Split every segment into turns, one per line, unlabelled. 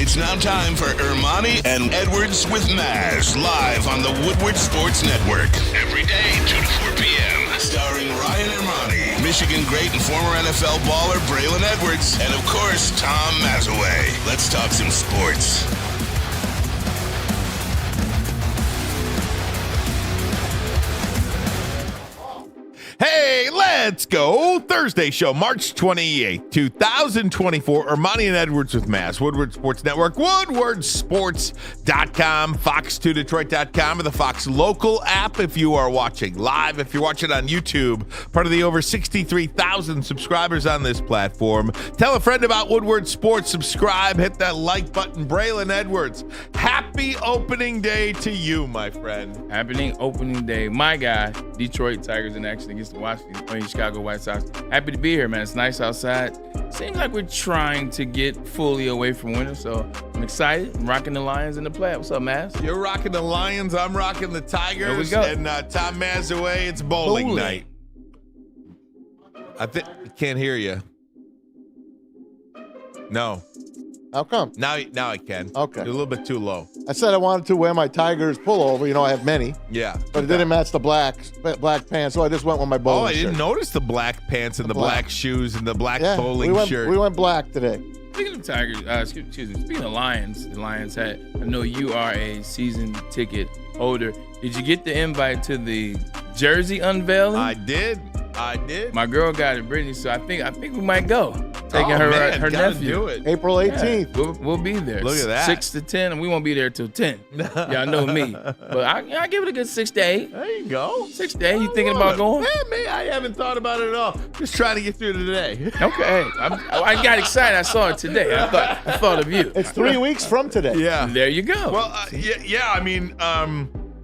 It's now time for Ermanni and Edwards with Maz, live on the Woodward Sports Network. Every day, 2 to 4 p.m. Starring Ryan Ermanni, Michigan great and former NFL baller Braylon Edwards, and of course, Tom Mazaway. Let's talk some sports.
Hey, let's go. Thursday show, March 28th, 2024. Ermanni and Edwards with Mass. Woodward Sports Network, woodwardsports.com, fox2detroit.com, or the Fox local app if you are watching live. If you're watching on YouTube, part of the over 63,000 subscribers on this platform. Tell a friend about Woodward Sports. Subscribe. Hit that like button. Braylon Edwards, happy opening day to you, my friend.
Happening opening day. My guy, Detroit Tigers in action against the Washington Chicago White Sox. Happy to be here, man. It's nice outside. Seems like we're trying to get fully away from winter, so I'm excited. I'm rocking the Lions in the playoffs. What's up, Maz?
You're rocking the Lions. I'm rocking the Tigers.
There we go.
And Tom Mazaway, it's bowling night. I can't hear you. No.
How come?
Now I can.
Okay.
You're a little bit too low.
I said I wanted to wear my Tigers pullover. You know, I have many.
Yeah.
But it didn't match the black pants, so I just went with my bowling shirt.
I didn't notice the black pants and the black shoes and the black bowling shirt.
We went black today.
Speaking of Tigers, excuse me, speaking of Lions, the Lions hat, I know you are a season ticket holder. Did you get the invite to the jersey unveiling?
I did.
My girl got it, Brittany, so I think we might go. Taking her nephew.
Do it.
April 18th.
Yeah, we'll be there.
Look at that.
6 to 10, and we won't be there till 10. Y'all know me. But I give it a good 6 to 8.
There you go.
6 to 8. You thinking about going?
Man, I haven't thought about it at all. Just trying to get through today.
Okay. I got excited. I saw it today. I thought of you.
It's 3 weeks from today.
Yeah.
There you go.
Well, yeah. I mean,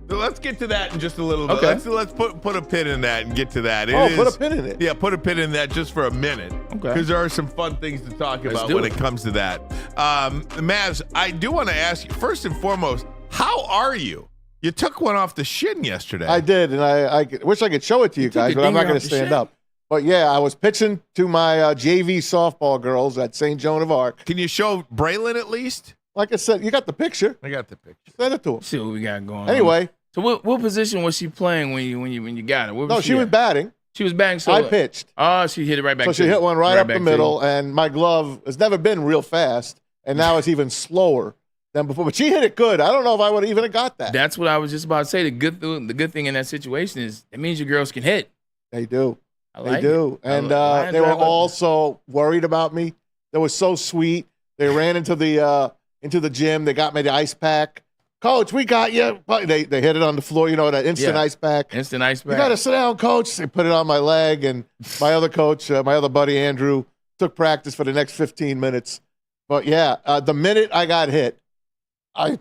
let's get to that in just a little bit.
Okay.
Let's put a pin in that and get to that.
Put a pin in it.
Yeah, put a pin in that just for a minute.
Okay.
Because there are some fun things to talk about when it comes to that. Mavs, I do want to ask you, first and foremost, how are you? You took one off the shin yesterday.
I did, and I wish I could show it to you guys, but I'm not going to stand up. But yeah, I was pitching to my JV softball girls at St. Joan of Arc.
Can you show Braylon at least?
Like I said, you got the picture.
I got the picture.
Send it to him.
See what we got going on.
Anyway.
So what position was she playing when you got her?
No, she was batting.
She was batting. So
I pitched.
Oh, she hit it right back.
So she hit one right up the middle, and my glove has never been real fast, and now it's even slower than before. But she hit it good. I don't know if I would have even got that.
That's what I was just about to say. The good thing in that situation is it means your girls can hit.
They do.
They
do. And they were also worried about me. They were so sweet. They ran into the gym. They got me the ice pack. Coach, we got you. They hit it on the floor, that instant ice pack.
Instant ice pack.
You got to sit down, Coach. They put it on my leg, and my other coach, my other buddy, Andrew, took practice for the next 15 minutes. But, yeah, the minute I got hit, I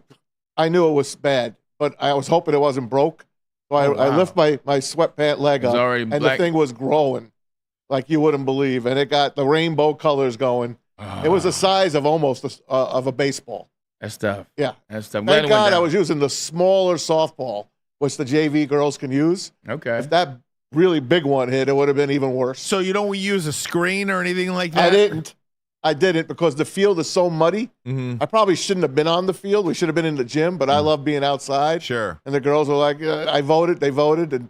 knew it was bad, but I was hoping it wasn't broke. So I lift my sweatpant leg up, and the thing was growing like you wouldn't believe, and it got the rainbow colors going. It was the size of almost of a baseball.
That's tough.
Yeah.
That's tough.
Thank God I was using the smaller softball, which the JV girls can use.
Okay.
If that really big one hit, it would have been even worse.
So you don't use a screen or anything like that?
I didn't because the field is so muddy.
Mm-hmm.
I probably shouldn't have been on the field. We should have been in the gym, but I love being outside.
Sure.
And the girls were like, I voted, they voted, and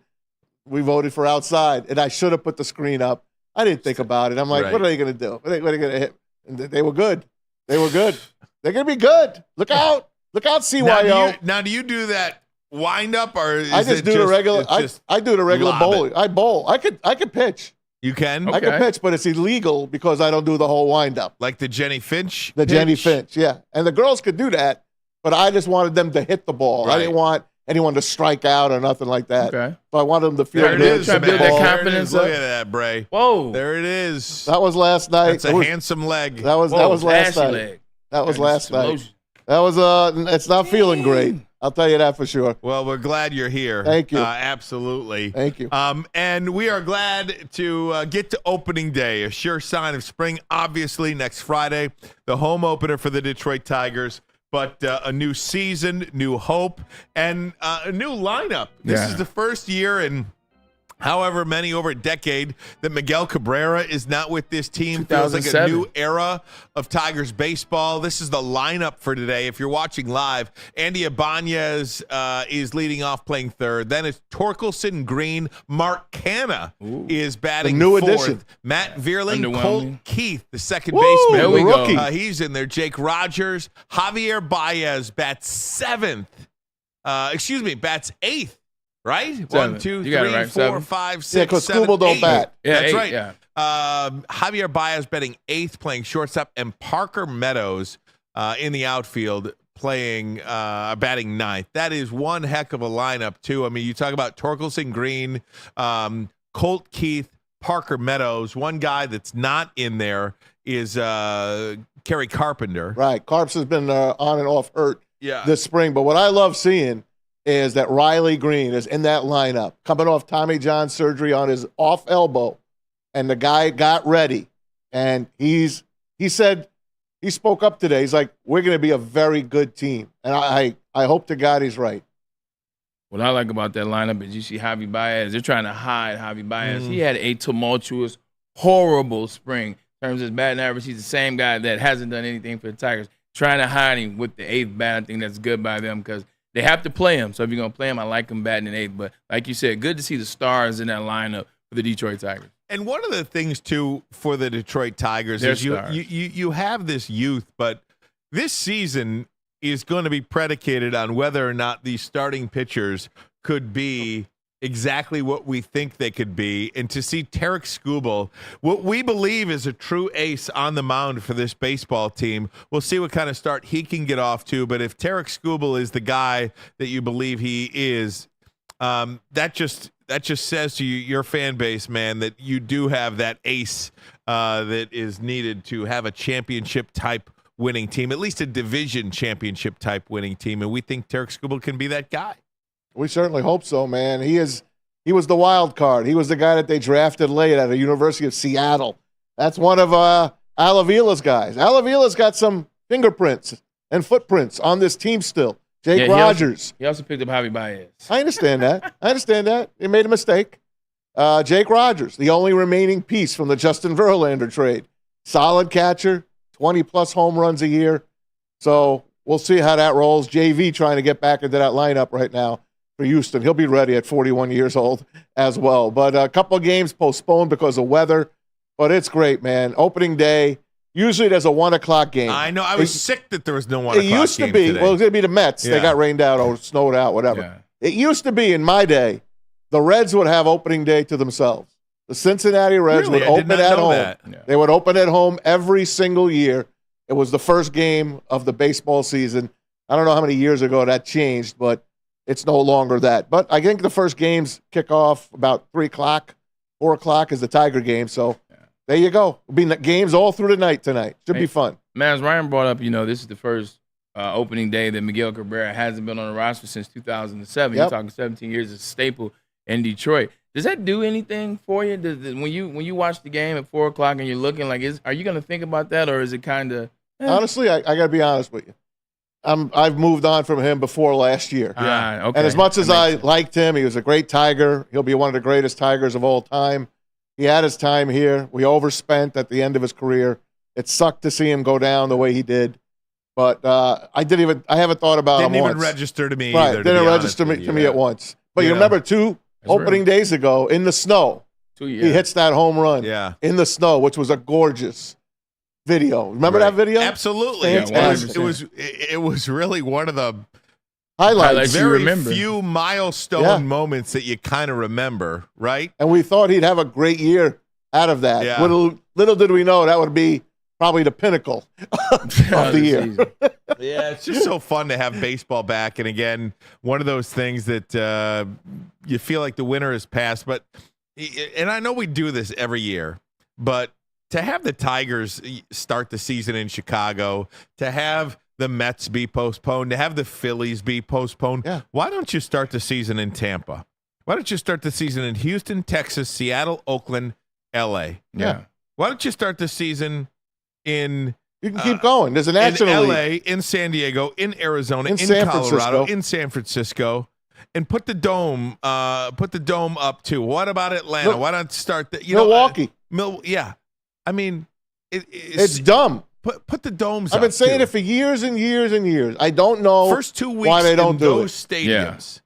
we voted for outside. And I should have put the screen up. I didn't think about it. I'm like, What are they going to do? What are they going to hit? And they were good. They were good. They're going to be good. Look out. Look out, CYO.
Now, do you do that wind up or is
I just do the regular I do the regular bowling. I bowl. I could pitch.
You can?
Okay. I can pitch, but it's illegal because I don't do the whole wind up.
Like the Jenny Finch?
Jenny Finch, yeah. And the girls could do that, but I just wanted them to hit the ball. Right. I didn't want anyone to strike out or nothing like that.
Okay.
So I wanted them to feel
good.
There it is,
man. Build that confidence
Look at that, Bray.
Whoa.
There it is.
That was last night.
That's a handsome leg.
That was last night.
Leg.
That was last night. That was it's not feeling great. I'll tell you that for sure.
Well, we're glad you're here.
Thank you.
Absolutely.
Thank you.
And we are glad to get to opening day, a sure sign of spring. Obviously, next Friday, the home opener for the Detroit Tigers. But a new season, new hope, and a new lineup. This is the first year in however many over a decade that Miguel Cabrera is not with this team. Feels like a new era of Tigers baseball. This is the lineup for today. If you're watching live, Andy Ibanez is leading off playing third. Then it's Torkelson Green. Mark Canha is batting
new
fourth.
addition.
Matt Vierling, Colt Keith, the second
Woo,
baseman.
there we go.
He's in there. Jake Rogers. Javier Baez bats seventh. Bats eighth. Right?
Seven.
1, 2,
You got it
3,
right.
4,
Seven.
5, 6,
Yeah, because
7,
Skubal don't
8.
bat.
Yeah,
That's
8,
right.
yeah.
Javier Baez batting eighth, playing shortstop, and Parker Meadows in the outfield batting ninth. That is one heck of a lineup, too. I mean, you talk about Torkelson Green, Colt Keith, Parker Meadows. One guy that's not in there is Kerry Carpenter.
Right. Carps has been on and off hurt
Yeah.
this spring. But what I love seeing is that Riley Green is in that lineup, coming off Tommy John surgery on his off elbow. And the guy got ready. And he spoke up today. He's like, we're going to be a very good team. And I hope to God he's right.
What I like about that lineup is you see Javi Baez. They're trying to hide Javi Baez. He had a tumultuous, horrible spring. In terms of his batting average, he's the same guy that hasn't done anything for the Tigers. Trying to hide him with the eighth bat, I think that's good by them because they have to play him. So if you're going to play him, I like him batting in eighth. But like you said, good to see the stars in that lineup for the Detroit Tigers.
And one of the things, too, for the Detroit Tigers is you have this youth, but this season is going to be predicated on whether or not these starting pitchers could be exactly what we think they could be. And to see Tarek Skubal, what we believe is a true ace on the mound for this baseball team, we'll see what kind of start he can get off to. But if Tarek Skubal is the guy that you believe he is, that just says to you, your fan base, man, that you do have that ace that is needed to have a championship type winning team, at least a division championship type winning team. And we think Tarek Skubal can be that guy.
We certainly hope so, man. He was the wild card. He was the guy that they drafted late at the University of Seattle. That's one of Alavila's guys. Alavila's got some fingerprints and footprints on this team still. Jake Rogers.
He also picked up Javi Baez.
I understand that. He made a mistake. Jake Rogers, the only remaining piece from the Justin Verlander trade. Solid catcher, 20-plus home runs a year. So we'll see how that rolls. JV trying to get back into that lineup right now for Houston. He'll be ready at 41 years old as well. But a couple of games postponed because of weather. But it's great, man. Opening day. Usually there's a 1 o'clock game.
I know. I was sick that there was no 1 o'clock game.
It used to be.
Today.
Well, it was going to be the Mets.
Yeah.
They got rained out or snowed out, whatever.
Yeah.
It used to be in my day, the Reds would have opening day to themselves. The Cincinnati Reds would open at home.
Yeah.
They would open at home every single year. It was the first game of the baseball season. I don't know how many years ago that changed, but it's no longer that. But I think the first games kick off about 3 o'clock, 4 o'clock is the Tiger game. So there you go. It'll be games all through the night tonight. Should be fun.
Man, as Ryan brought up, this is the first opening day that Miguel Cabrera hasn't been on the roster since 2007. You're talking 17 years as a staple in Detroit. Does that do anything for you? When you watch the game at 4 o'clock and you're looking like, are you going to think about that, or is it kind of?
Honestly, I got to be honest with you. I've moved on from him before last year.
Yeah. Okay.
And as much as I liked him, he was a great Tiger. He'll be one of the greatest Tigers of all time. He had his time here. We overspent at the end of his career. It sucked to see him go down the way he did. But I haven't thought about him once.
Didn't even register to me
right,
either.
Didn't register to me at once. But you remember two opening days ago in the snow, he hits that home run in the snow, which was a gorgeous video. Remember that video?
Absolutely. It was really one of the
highlights.
Very few milestone moments that you kind of remember, right?
And we thought he'd have a great year out of that.
Yeah.
Little did we know that would be probably the pinnacle of the year.
Yeah, it's just so fun to have baseball back. And again, one of those things that you feel like the winter has passed. But, and I know we do this every year, but to have the Tigers start the season in Chicago, to have the Mets be postponed, to have the Phillies be postponed, why don't you start the season in Tampa? Why don't you start the season in Houston, Texas, Seattle, Oakland, L.A.?
Yeah.
Why don't you start the season in...
You can keep going. There's a national
in LA,
league.
in San Diego, in Arizona, in
San
Colorado,
Francisco.
in San Francisco. and put the dome up too. What about Atlanta? Why not start the
Milwaukee?
Yeah, I mean,
it's dumb.
Put the domes.
I've been saying it for years and years and years. I don't know
first 2 weeks
why they don't
in
do
those
it.
stadiums,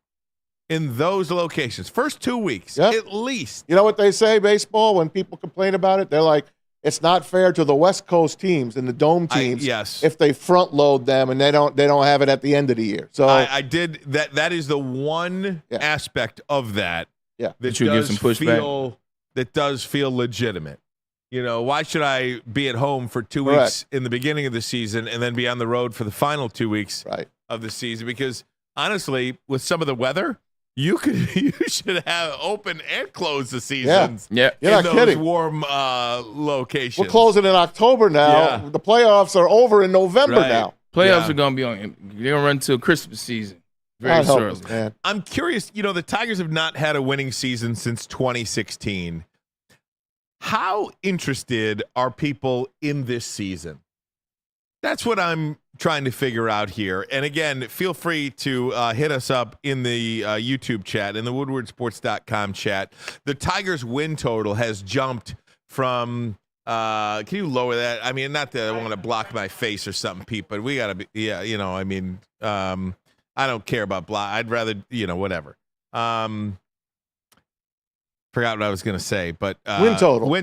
in those locations. First 2 weeks,
Yep.
at least.
You know what they say, baseball, when people complain about it? They're like, it's not fair to the West Coast teams and the dome teams if they front load them and they don't have it at the end of the year. So
I did that. That is the one aspect of that that
you give some pushback.
That does feel legitimate. Why should I be at home for 2 weeks in the beginning of the season and then be on the road for the final 2 weeks of the season? Because honestly, with some of the weather, you should have open and close the seasons.
Yeah.
You're not
those
kidding.
warm locations.
We're closing in October now.
Yeah.
The playoffs are over in November now.
Playoffs are going to be on. They're going to run till Christmas season. Very
God help
shortly.
us, man.
I'm curious. The Tigers have not had a winning season since 2016. How interested are people in this season? That's what I'm trying to figure out here. And again, feel free to hit us up in the YouTube chat, in the woodwardsports.com chat. The Tigers win total has jumped from can you lower that? I mean, not that I want to block my face or something, Pete, but we got to be, I don't care about block. I'd rather, whatever. Forgot what I was going to say, but win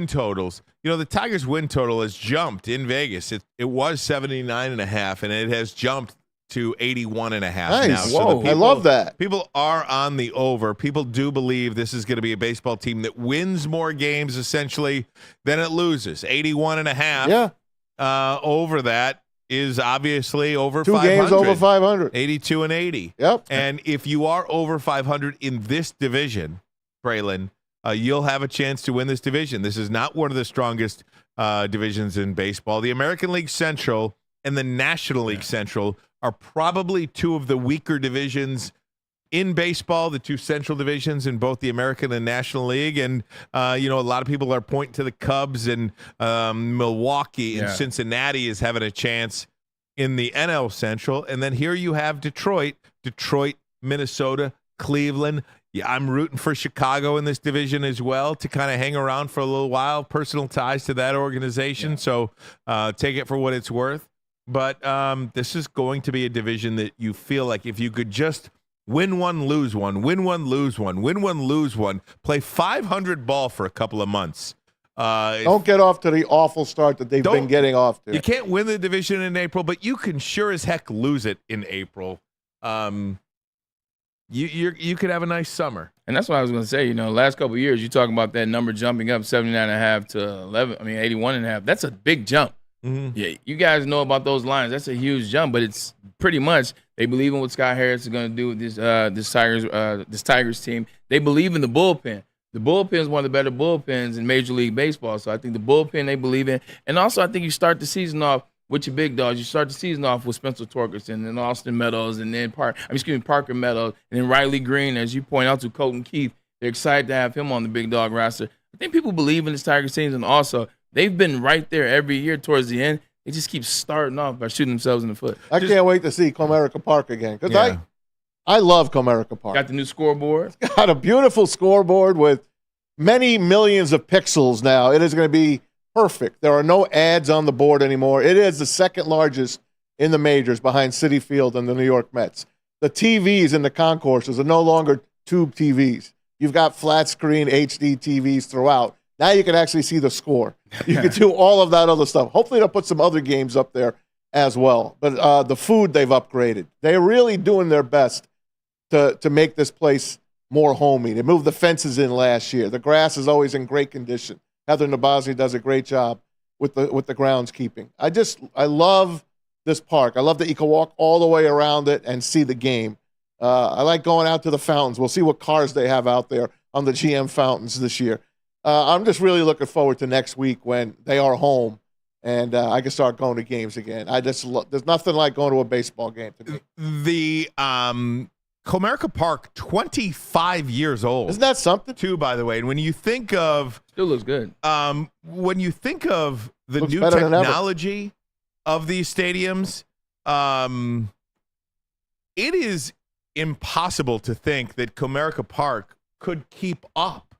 totals. The Tigers' win total has jumped in Vegas. It was 79.5, and it has jumped to 81.5
nice.
now.
Whoa, I love that.
People are on the over. People do believe this is going to be a baseball team that wins more games essentially than it loses. 81.5.
Yeah.
Over that is obviously over
2
500.
games over 500.
82 and 80.
Yep.
And if you are over 500 in this division, Braylon, you'll have a chance to win this division. This is not one of the strongest divisions in baseball. The American League Central and the National League Central are probably two of the weaker divisions in baseball, the two central divisions in both the American and National League. And, a lot of people are pointing to the Cubs and Milwaukee and Cincinnati is having a chance in the NL Central. And then here you have Detroit, Minnesota, Cleveland. Yeah, I'm rooting for Chicago in this division as well to kind of hang around for a little while. Personal ties to that organization, so take it for what it's worth. But this is going to be a division that you feel like if you could just win one, lose one, win one, lose one, win one, lose one, play 500 ball for a couple of months.
Don't get off to the awful start that they've been getting off to.
You can't win the division in April, but you can sure as heck lose it in April. You could have a nice summer.
And that's what I was going to say. Last couple of years, you're talking about that number jumping up 79.5 to 81.5. That's a big jump.
Mm-hmm.
Yeah, you guys know about those lines. That's a huge jump, but it's pretty much they believe in what Scott Harris is going to do with this Tigers team. They believe in the bullpen. The bullpen is one of the better bullpens in Major League Baseball. So I think the bullpen they believe in. And also I think you start the season off with your big dogs. You start the season off with Spencer Torkelson and Austin Meadows and then Parker Meadows and then Riley Green, as you point out, to Colton Keith. They're excited to have him on the big dog roster. I think people believe in this Tigers team, and also they've been right there every year towards the end. They just keep starting off by shooting themselves in the foot.
I can't wait to see Comerica Park again because I love Comerica Park.
Got the new scoreboard.
It's got a beautiful scoreboard with many millions of pixels now. It is going to be perfect. There are no ads on the board anymore. It is the second largest in the majors behind Citi Field and the New York Mets. The TVs in the concourses are no longer tube TVs. You've got flat screen HD TVs throughout. Now you can actually see the score. You can do all of that other stuff. Hopefully they'll put some other games up there as well. But the food they've upgraded. They're really doing their best to make this place more homey. They moved the fences in last year. The grass is always in great condition. Heather Nabazzi does a great job with the groundskeeping. I love this park. I love that you can walk all the way around it and see the game. I like going out to the fountains. We'll see what cars they have out there on the GM fountains this year. I'm just really looking forward to next week when they are home and I can start going to games again. There's nothing like going to a baseball game to me.
The Comerica Park, 25 years old.
Isn't that something?
Too, by the way. And when you think of...
Still looks good.
When you think of the
Looks
new
better than ever.
technology of these stadiums, it is impossible to think that Comerica Park could keep up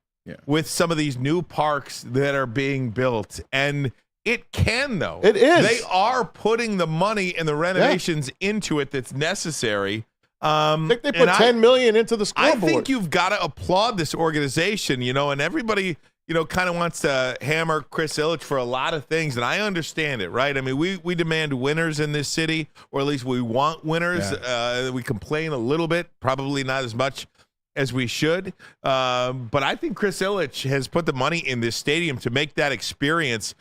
with some of these new parks that are being built. And it can, though.
It is.
They are putting the money and the renovations into it that's necessary.
I think they put $10 million into the scoreboard.
I think you've got to applaud this organization, and everybody, kind of wants to hammer Chris Ilitch for a lot of things, and I understand it, right? I mean, we demand winners in this city, or at least we want winners. Yeah. We complain a little bit, probably not as much as we should, but I think Chris Ilitch has put the money in this stadium to make that experience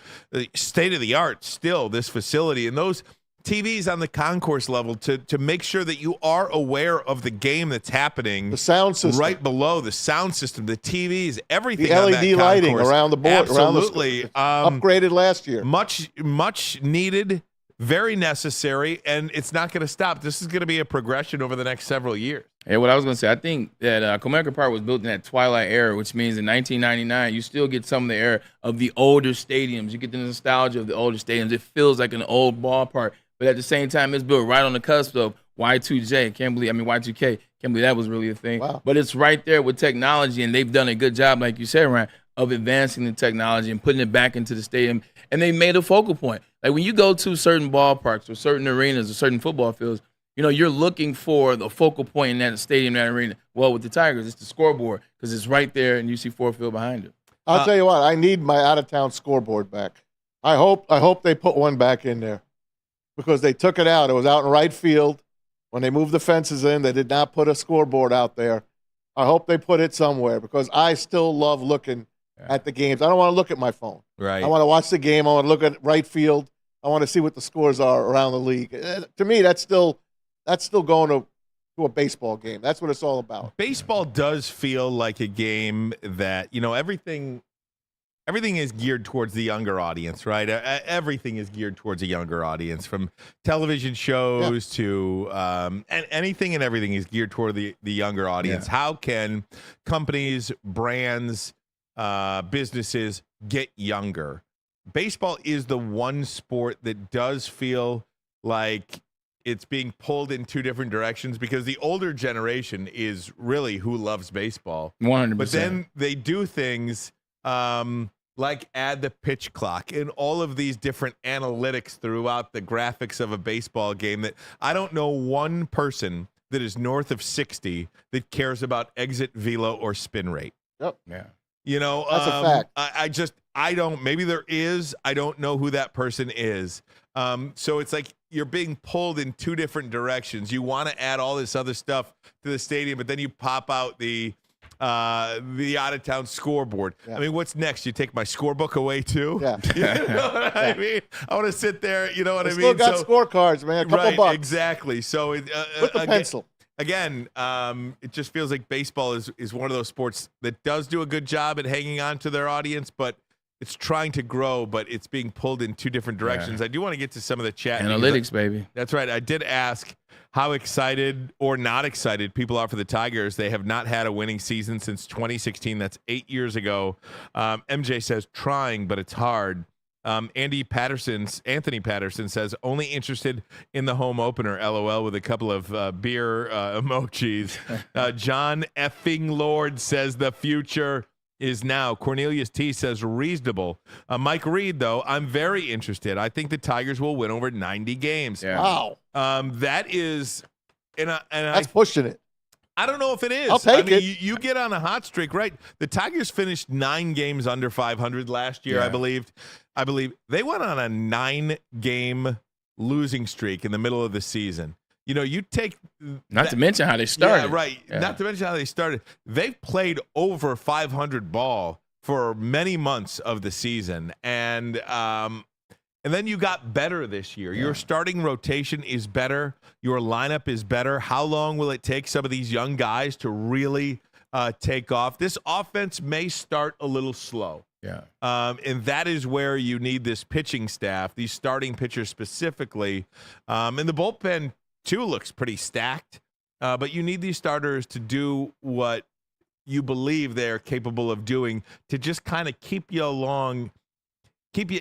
state of the art still, this facility, and those TVs on the concourse level to make sure that you are aware of the game that's happening.
The sound system.
Right below, the sound system, the TVs, everything.
The LED lighting around the board.
Absolutely.
Upgraded last year.
Much needed, very necessary, and it's not going to stop. This is going to be a progression over the next several years.
Hey, what I was going to say, I think that Comerica Park was built in that twilight era, which means in 1999, you still get some of the era of the older stadiums. You get the nostalgia of the older stadiums. It feels like an old ballpark. But at the same time, it's built right on the cusp of Y2K. Can't believe that was really a thing.
Wow.
But it's right there with technology, and they've done a good job, like you said, Ryan, of advancing the technology and putting it back into the stadium. And they made a focal point. Like when you go to certain ballparks or certain arenas or certain football fields, you're looking for the focal point in that stadium, that arena. Well, with the Tigers, it's the scoreboard because it's right there, and you see Ford Field behind it.
I'll tell you what, I need my out-of-town scoreboard back. I hope they put one back in there. Because they took it out. It was out in right field. When they moved the fences in, they did not put a scoreboard out there. I hope they put it somewhere because I still love looking at the games. I don't want to look at my phone.
Right.
I want to watch the game. I want to look at right field. I want to see what the scores are around the league. To me, that's still going to a baseball game. That's what it's all about.
Baseball does feel like a game that, everything is geared towards the younger audience, right? Everything is geared towards a younger audience, from television shows to and anything and everything is geared toward the younger audience. Yeah. How can companies, brands, businesses get younger? Baseball is the one sport that does feel like it's being pulled in two different directions because the older generation is really who loves baseball.
100%.
But then they do things like add the pitch clock and all of these different analytics throughout the graphics of a baseball game that I don't know one person that is north of 60 that cares about exit velo or spin rate.
Yep.
Yeah.
That's a fact.
I don't, maybe there is, I don't know who that person is. So it's like you're being pulled in two different directions. You want to add all this other stuff to the stadium, but then you pop out the out-of-town scoreboard. Yeah. I mean, what's next? You take my scorebook away too?
Yeah.
You know what I mean? I want to sit there, you know what I mean?
Still got scorecards, man. A couple bucks.
Exactly. So
with the pencil.
Again, it just feels like baseball is one of those sports that does do a good job at hanging on to their audience, but it's trying to grow, but it's being pulled in two different directions. Yeah. I do want to get to some of the chat.
Analytics, baby.
That's right. I did ask how excited or not excited people are for the Tigers. They have not had a winning season since 2016. That's 8 years ago. MJ says trying, but it's hard. Anthony Patterson says only interested in the home opener, LOL, with a couple of beer emojis. John effing Lord says the future is now. Cornelius T says reasonable. Mike Reed, though, I'm very interested. I think the Tigers will win over 90 games.
Yeah. Wow.
That is,
that's pushing it.
I don't know if it is.
I'll take it.
You get on a hot streak, right? The Tigers finished 9 games under 500 last year, I believe. They went on a 9-game losing streak in the middle of the season. You take
not to mention how they started.
Yeah, right. Yeah. Not to mention how they started. They've played over 500 ball for many months of the season, and then you got better this year. Yeah. Your starting rotation is better. Your lineup is better. How long will it take some of these young guys to really take off? This offense may start a little slow.
Yeah.
And that is where you need this pitching staff, these starting pitchers specifically, and the bullpen too looks pretty stacked, but you need these starters to do what you believe they're capable of doing to just kind of keep you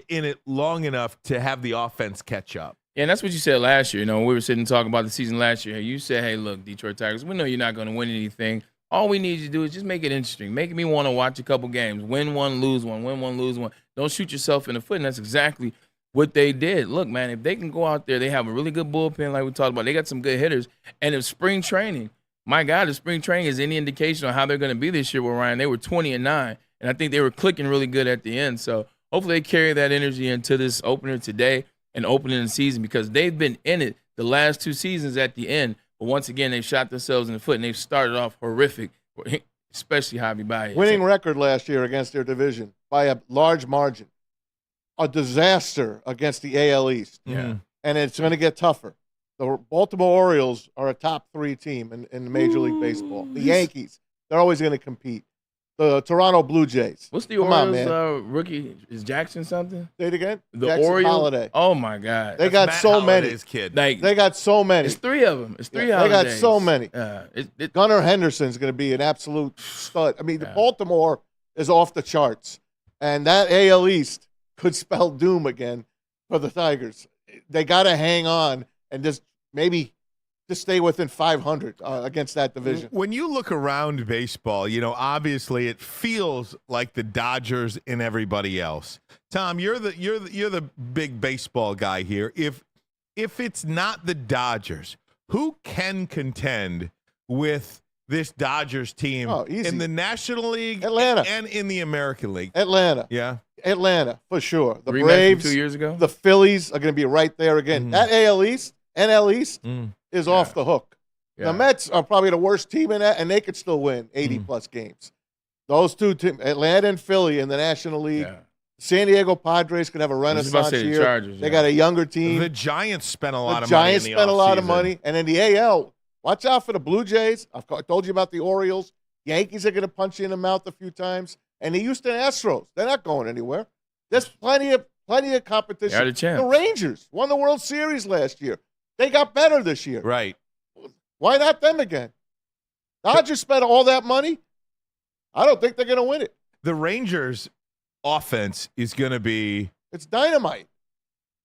in it long enough to have the offense catch up.
Yeah, and that's what you said last year. You know, when we were sitting and talking about the season last year, you said, hey, look, Detroit Tigers, we know you're not going to win anything. All we need you to do is just make it interesting. Make me want to watch a couple games. Win one, lose one. Win one, lose one. Don't shoot yourself in the foot. And that's exactly what they did. Look, man, if they can go out there, they have a really good bullpen like we talked about. They got some good hitters. And if spring training, my God, if spring training is any indication on how they're going to be this year with Ryan, they were 20-9. And I think they were clicking really good at the end. So hopefully they carry that energy into this opener today and opening the season, because they've been in it the last 2 seasons at the end. But once again, they've shot themselves in the foot, and they've started off horrific, especially Javi Baez.
Winning record last year against their division by a large margin. A disaster against the AL East.
Yeah.
And it's going to get tougher. The Baltimore Orioles are a top 3 team in Major League Baseball. The Yankees, they're always going to compete. The Toronto Blue Jays.
What's the
Come on,
Orioles rookie? Is Jackson something?
Say it again.
The
Jackson
Orioles.
Holiday.
Oh my God.
They got
Matt
so many.
Holliday's kid.
Like,
They got so many.
it's 3 of them. It's 3
They
holidays.
got so many.
It,
Gunnar Henderson's going to be an absolute stud. I mean, the Baltimore is off the charts, and that AL East could spell doom again for the Tigers. They got to hang on and just maybe just stay within 500 against that division.
When you look around baseball, you know, obviously it feels like the Dodgers and everybody else. Tom, you're the big baseball guy here. If it's not the Dodgers, who can contend with this Dodgers team in the National League
Atlanta.
and in the American League?
Atlanta.
Yeah.
Atlanta, for sure. The
Rematch from
Braves,
2 years ago?
the Phillies are going to be right there again. That AL East, NL East, is off the hook.
Yeah.
The Mets are probably the worst team in that, and they could still win 80-plus games. Those 2 teams, Atlanta and Philly in the National League.
Yeah.
San Diego Padres could have a
I was about
renaissance
to say the
year.
Chargers,
They got a younger team.
The Giants spent a lot
The
of money.
Giants
in the
spent a lot of
offseason.
money. And in the AL, watch out for the Blue Jays. I told you about the Orioles. Yankees are going to punch you in the mouth a few times. And the Houston Astros, they're not going anywhere. There's plenty of competition.
They are the champs.
The Rangers won the World Series last year. They got better this year.
Right.
Why not them again? Dodgers spent all that money. I don't think they're going to win it.
The Rangers offense is going to be
It's dynamite.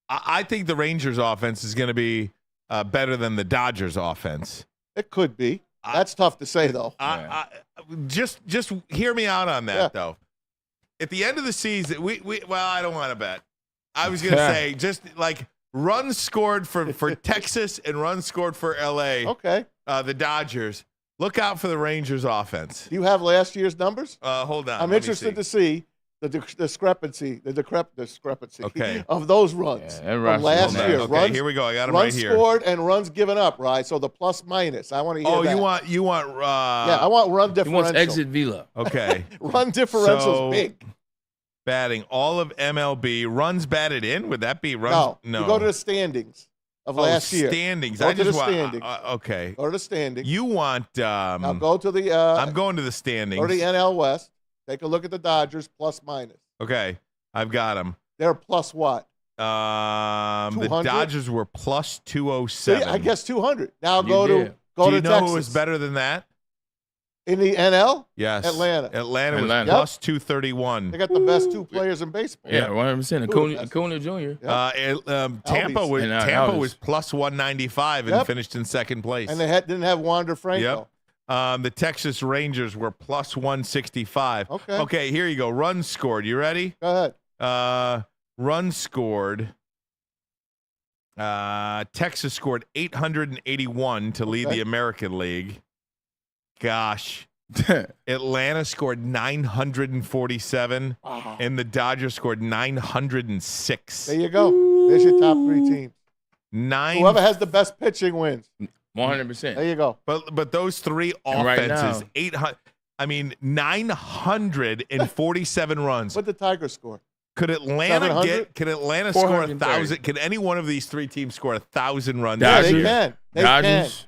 I think the Rangers offense is going to be better than the Dodgers offense.
It could be. That's tough to say, though.
Just hear me out on that, though. At the end of the season, well, I don't want to bet. I was going to say just like runs scored for Texas and runs scored for LA.
Okay.
The Dodgers. Look out for the Rangers offense.
Do you have last year's numbers?
Hold on.
I'm interested to see the discrepancy
Okay.
of those runs
Yeah,
from last year.
Okay,
Runs,
here we go. I got them right
runs
here.
scored and runs given up, right? So the plus minus. I want to hear that.
you want
yeah, I want run
He
differential.
wants exit velo.
okay.
Run differential's
So,
big.
Batting all of MLB, runs batted in. Would that be runs?
No. You go to the standings of last year.
Standings.
Go
I
to
just
the
want.
standings.
Okay.
Go to the standings.
You want?
Now go to the.
I'm going to the standings.
Go to the NL West. Take a look at the Dodgers plus minus.
Okay, I've got them.
They're plus what?
The
200?
Dodgers were plus
See,
207.
I guess 200. Now
You
go
did.
to go
Do
to
you know
Texas.
who was better than that?
In the NL?
Yes,
Atlanta.
Atlanta was
Atlanta.
plus 231.
They got the best 2 players in baseball.
Yeah, 100%.
Who?
Acuna Jr.
Tampa
Albies.
was
And,
Tampa
Albies.
was plus 195 and
Yep.
finished in second place.
And they didn't have Wander Franco.
Yep. The Texas Rangers were plus 165.
Okay.
Okay, here you go. Runs scored. You ready?
Go ahead.
Runs scored. Texas scored 881 to lead
Okay.
the American League. Gosh. Atlanta scored 947,
Wow.
and the Dodgers scored 906.
There you go. There's your top 3 teams. Whoever has the best pitching wins.
100%.
There you go.
But those 3
And right
offenses,
now-
800. I mean, 947 runs.
What did the Tigers score?
Could Atlanta
700?
Could Atlanta score
430.
1,000? Could any one of these 3 teams score 1,000 runs?
Yeah,
Dodgers.
they can. They
Dodgers.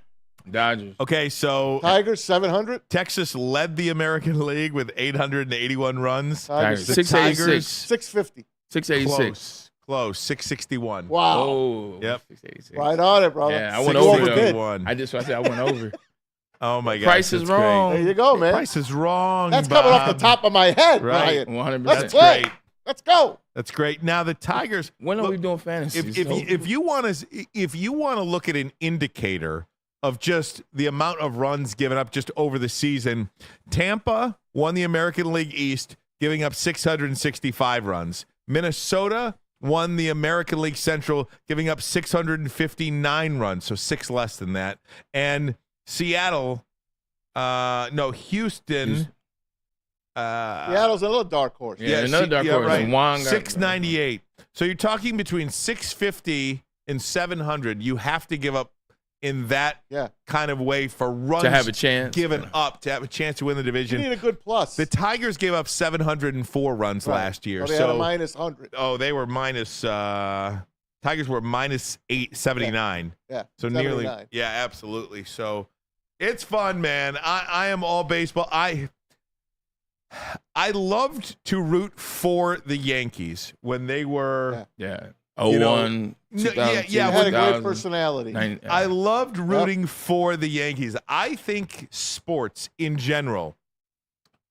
Dodgers.
Okay, so
can. Tigers 700.
Texas led the American League with 881 runs.
Tigers
Tigers.
The
686.
650.
686.
Close, 661.
Wow.
Oh.
Yep.
686.
Right on it, brother.
Yeah, I went
You
over
overdid.
661.
I just want to say I went over.
Oh my God,
Price is wrong.
There you go, man.
Price is wrong.
That's coming off the
Bob.
top of my head,
Right.
Ryan.
100%.
Let's
That's
play.
great.
Let's go.
That's great. Now the Tigers.
When are
look,
we doing fantasy?
If you want to look at an indicator of just the amount of runs given up just over the season, Tampa won the American League East, giving up 665 runs. Minnesota won the American League Central, giving up 659 runs, so 6 less than that. And Houston.
Seattle's a little dark horse.
Yeah, another dark horse.
Right.
Wong got-
698. So you're talking between 650 and 700. You have to give up in that kind of way for runs
to have a chance,
given up to have a chance to win the division.
You need a good plus.
The Tigers gave up 704 runs last year.
So they had a minus 100.
Oh, they were minus. Tigers were minus 879.
Yeah.
So
79.
nearly. Yeah, absolutely. So it's fun, man. I am all baseball. I loved to root for the Yankees when they were.
Yeah.
You know,
01, 2002,
You had a great
2000,
personality.
I loved rooting for the Yankees. I think sports in general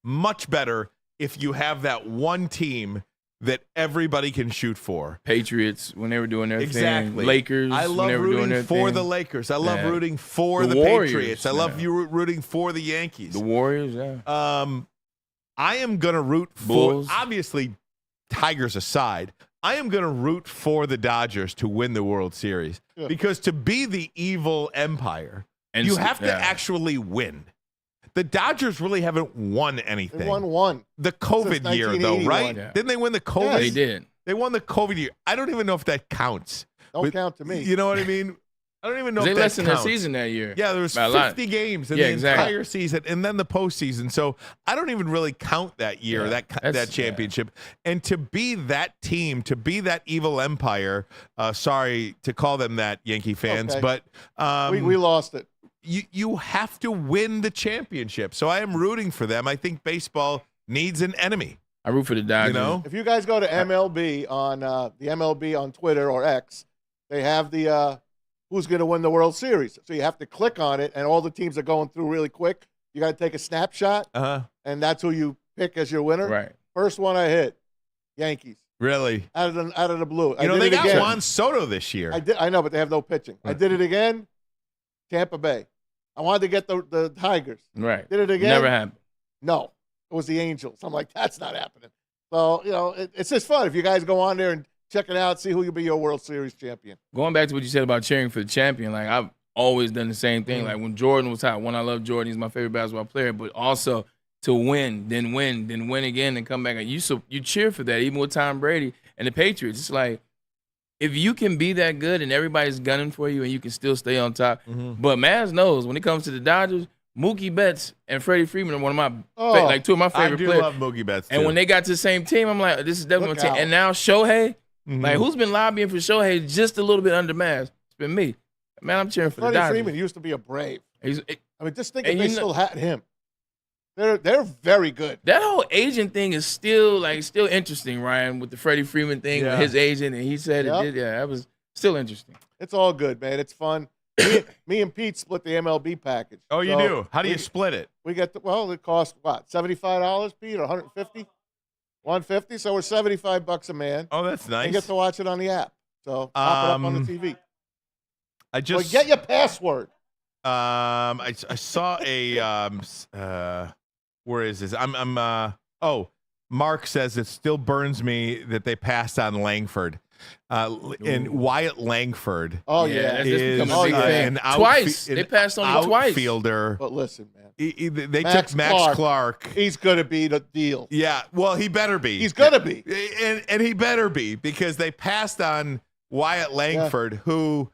much better if you have that one team that everybody can shoot for.
Patriots when they were doing their
Exactly.
thing. Lakers.
I
when
love
they were doing
rooting
their
for
thing.
the Lakers. I love
Yeah.
rooting for
The
the
Warriors,
Patriots. I love
yeah.
rooting for the Yankees.
The Warriors, yeah.
I am going to root
Bulls.
for, obviously, Tigers aside, I am going to root for the Dodgers to win the World Series.
Yeah.
Because to be the evil empire,
And
you
s-
have to
yeah.
actually win. The Dodgers really haven't won anything.
They won one.
The COVID
Since
year, though,
1981.
right?
Yeah.
Didn't they win the COVID?
Yes.
They did.
They won the COVID year. I don't even know if that counts.
Don't count to me.
You know what I mean? I don't even know
They
if that
lessened their
counts.
season that year.
Yeah, there was
by a lot.
50 games in
Yeah,
the
exactly.
entire season, and then the postseason. So I don't even really count that year,
Yeah,
that
that's-
championship. And to be that team, to be that evil empire. Sorry to call them that, Yankee fans,
Okay.
but
we lost it.
you have to win the championship. So I am rooting for them. I think baseball needs an enemy.
I root for the Dodgers.
You know,
If you guys go to MLB on the MLB on Twitter or X, they have the who's going to win the World Series. So you have to click on it, and all the teams are going through really quick. You got to take a snapshot, and that's who you pick as your winner.
Right.
First one I hit, Yankees.
Really.
Out of the blue.
You know, they
did it
got
again.
Juan Soto this year.
I know, but they have no pitching. I did it again, Tampa Bay. I wanted to get the Tigers.
Right.
Did it again.
Never happened.
No, it was the Angels. I'm like, that's not happening. So, it's just fun. If you guys go on there and check it out, see who will be your World Series champion.
Going back to what you said about cheering for the champion, like I've always done the same thing. Like when Jordan was hot, I love Jordan. He's my favorite basketball player, but also to win again, and come back. And you cheer for that, even with Tom Brady and the Patriots. It's like, if you can be that good and everybody's gunning for you and you can still stay on top. But Maz knows when it comes to the Dodgers, Mookie Betts and Freddie Freeman are one of my two of my
I
favorite
do
players.
love Mookie Betts,
And
too.
when they got to the same team, I'm like, this is definitely
Look
my team.
out.
And now Shohei, like who's been lobbying for Shohei just a little bit under Maz? It's been me. Man, I'm cheering for
Freddie
the Dodgers.
Freeman used to be a Brave.
He's-
I mean, just think
And
if they
you know-
still had him. They're very good.
that whole agent thing is still interesting, Ryan, with the Freddie Freeman thing
Yeah.
with his agent, and he said
Yep.
it did. Yeah, that was still interesting.
It's all good, man. It's fun. Me and Pete split the MLB package.
Oh, you
So
do? How do you
we-
split it?
We get it costs what, $75, Pete, or $150? $150, so we're $75 a man.
Oh, that's nice.
And get to watch it on the app. So pop it up on the TV.
I
Well,
just
get your password.
I saw a where is this? Mark says it still burns me that they passed on Langford. And Wyatt Langford
Oh,
Yeah,
yeah.
that's
is
become a big thing.
an
Twice. They passed on him twice.
outfielder.
But listen, man.
They
Max
took Max Clark.
He's going to be the deal.
Yeah, well, he better be.
He's going to be.
And he better be, because they passed on Wyatt Langford, who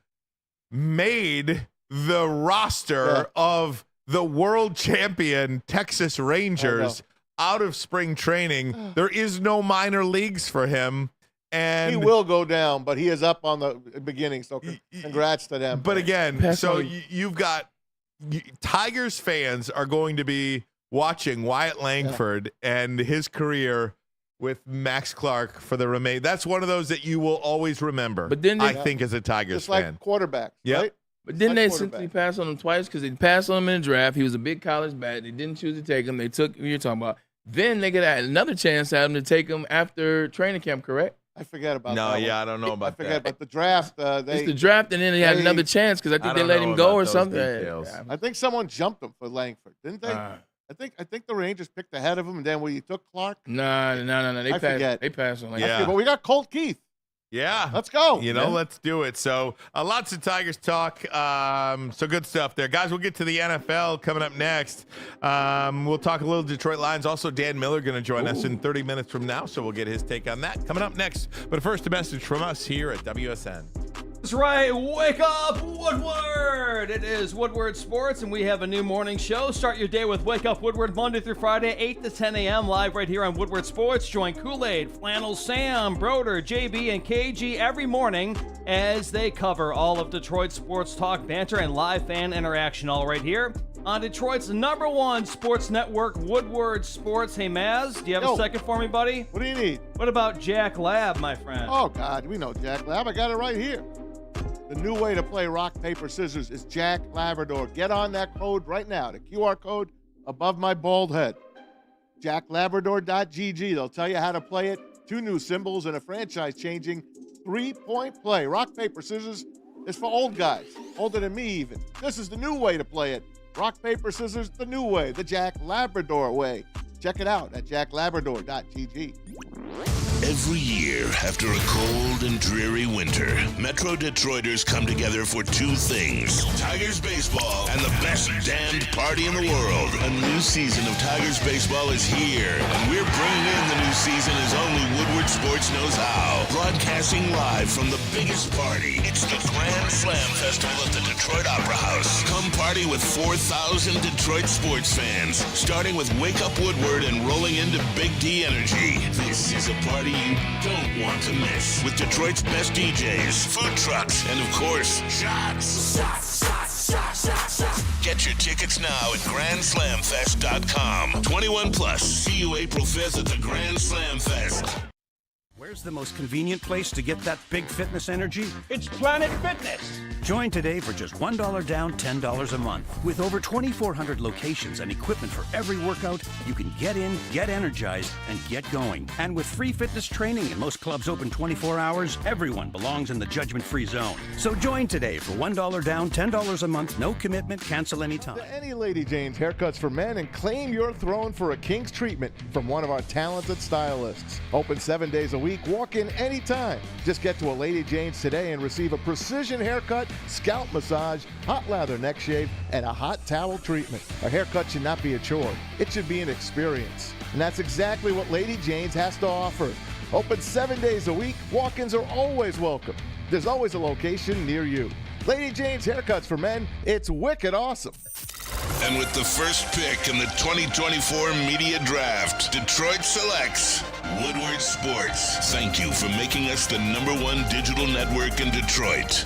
made the roster of the world champion Texas Rangers out of spring training. There is no minor leagues for him. And
He will go down, but he is up on the beginning, so congrats to them.
But again,
Pass
so
on.
you've got Tigers fans are going to be watching Wyatt Langford and his career with Max Clark for the remain. That's one of those that you will always remember.
But then
I
they-
think as a Tigers
just like
fan.
quarterbacks,
Yep.
right?
But then
Like
they
quarterback.
essentially passed on him twice because they passed on him in the draft. He was a big college bat. They didn't choose to take him. They took who you're talking about. Then they get another chance to have him to take him after training camp, correct?
I forget about
No,
that.
I don't know about
I forget
that.
about the draft.
It's the draft, and then they had another chance because I think they let him go or something.
I think someone jumped him for Langford, didn't they? I think the Rangers picked ahead of him, and then we took Clark.
No. They passed. They passed on.
Yeah.
But we got Colt Keith.
Yeah.
Let's go.
Let's do it. So lots of Tigers talk. So good stuff there. Guys, we'll get to the NFL coming up next. We'll talk a little Detroit Lions. Also, Dan Miller going to join us in 30 minutes from now, so we'll get his take on that coming up next. But first, a message from us here at WSN.
That's right. Wake up, Woodward. It is Woodward Sports, and we have a new morning show. Start your day with Wake Up Woodward Monday through Friday, 8 to 10 a.m. live right here on Woodward Sports. Join Kool-Aid, Flannel Sam, Broder, JB, and KG every morning as they cover all of Detroit sports talk, banter, and live fan interaction all right here on Detroit's #1 sports network, Woodward Sports. Hey, Maz, do you have a second for me, buddy?
What do you need?
What about Jack Lab, my friend?
Oh, God, we know Jack Lab. I got it right here. The new way to play rock, paper, scissors is Jack Labrador. Get on that code right now, the QR code above my bald head. JackLabrador.gg. They'll tell you how to play it. 2 new symbols and a franchise-changing 3-point play. Rock, paper, scissors is for old guys, older than me even. This is the new way to play it. Rock, paper, scissors, the new way, the Jack Labrador way. Check it out at JackLabrador.gg.
Every year, after a cold and dreary winter, Metro Detroiters come together for 2 things: Tigers baseball and the best damned party in the world. A new season of Tigers baseball is here, and we're bringing in the new season as only Woodward Sports knows how. Broadcasting live from the biggest party. It's the Grand Slam Festival at the Detroit Opera House. Come party with 4,000 Detroit sports fans, starting with Wake Up Woodward and rolling into Big D Energy. This is a party you don't want to miss, with Detroit's best DJs, food trucks, and of course, shots. Get your tickets now at GrandSlamFest.com. 21 plus. See you April 5th at the Grand Slam Fest.
Where's the most convenient place to get that big fitness energy?
It's Planet Fitness.
Join today for just $1 down, $10 a month. With over 2,400 locations and equipment for every workout, you can get in, get energized, and get going. And with free fitness training and most clubs open 24 hours, everyone belongs in the judgment-free zone. So join today for $1 down, $10 a month, no commitment, cancel anytime.
To any Lady Jane's haircuts for men and claim your throne for a king's treatment from one of our talented stylists. Open 7 days a week. Walk in anytime. Just get to a Lady Jane's today and receive a precision haircut, scalp massage, hot lather neck shave, and a hot towel treatment. A haircut should not be a chore. It should be an experience. And that's exactly what Lady Jane's has to offer. Open 7 days a week. Walk-ins are always welcome. There's always a location near you. Lady Jane's haircuts for men. It's wicked awesome.
And with the first pick in the 2024 Media Draft, Detroit selects Woodward Sports. Thank you for making us the #1 digital network in Detroit.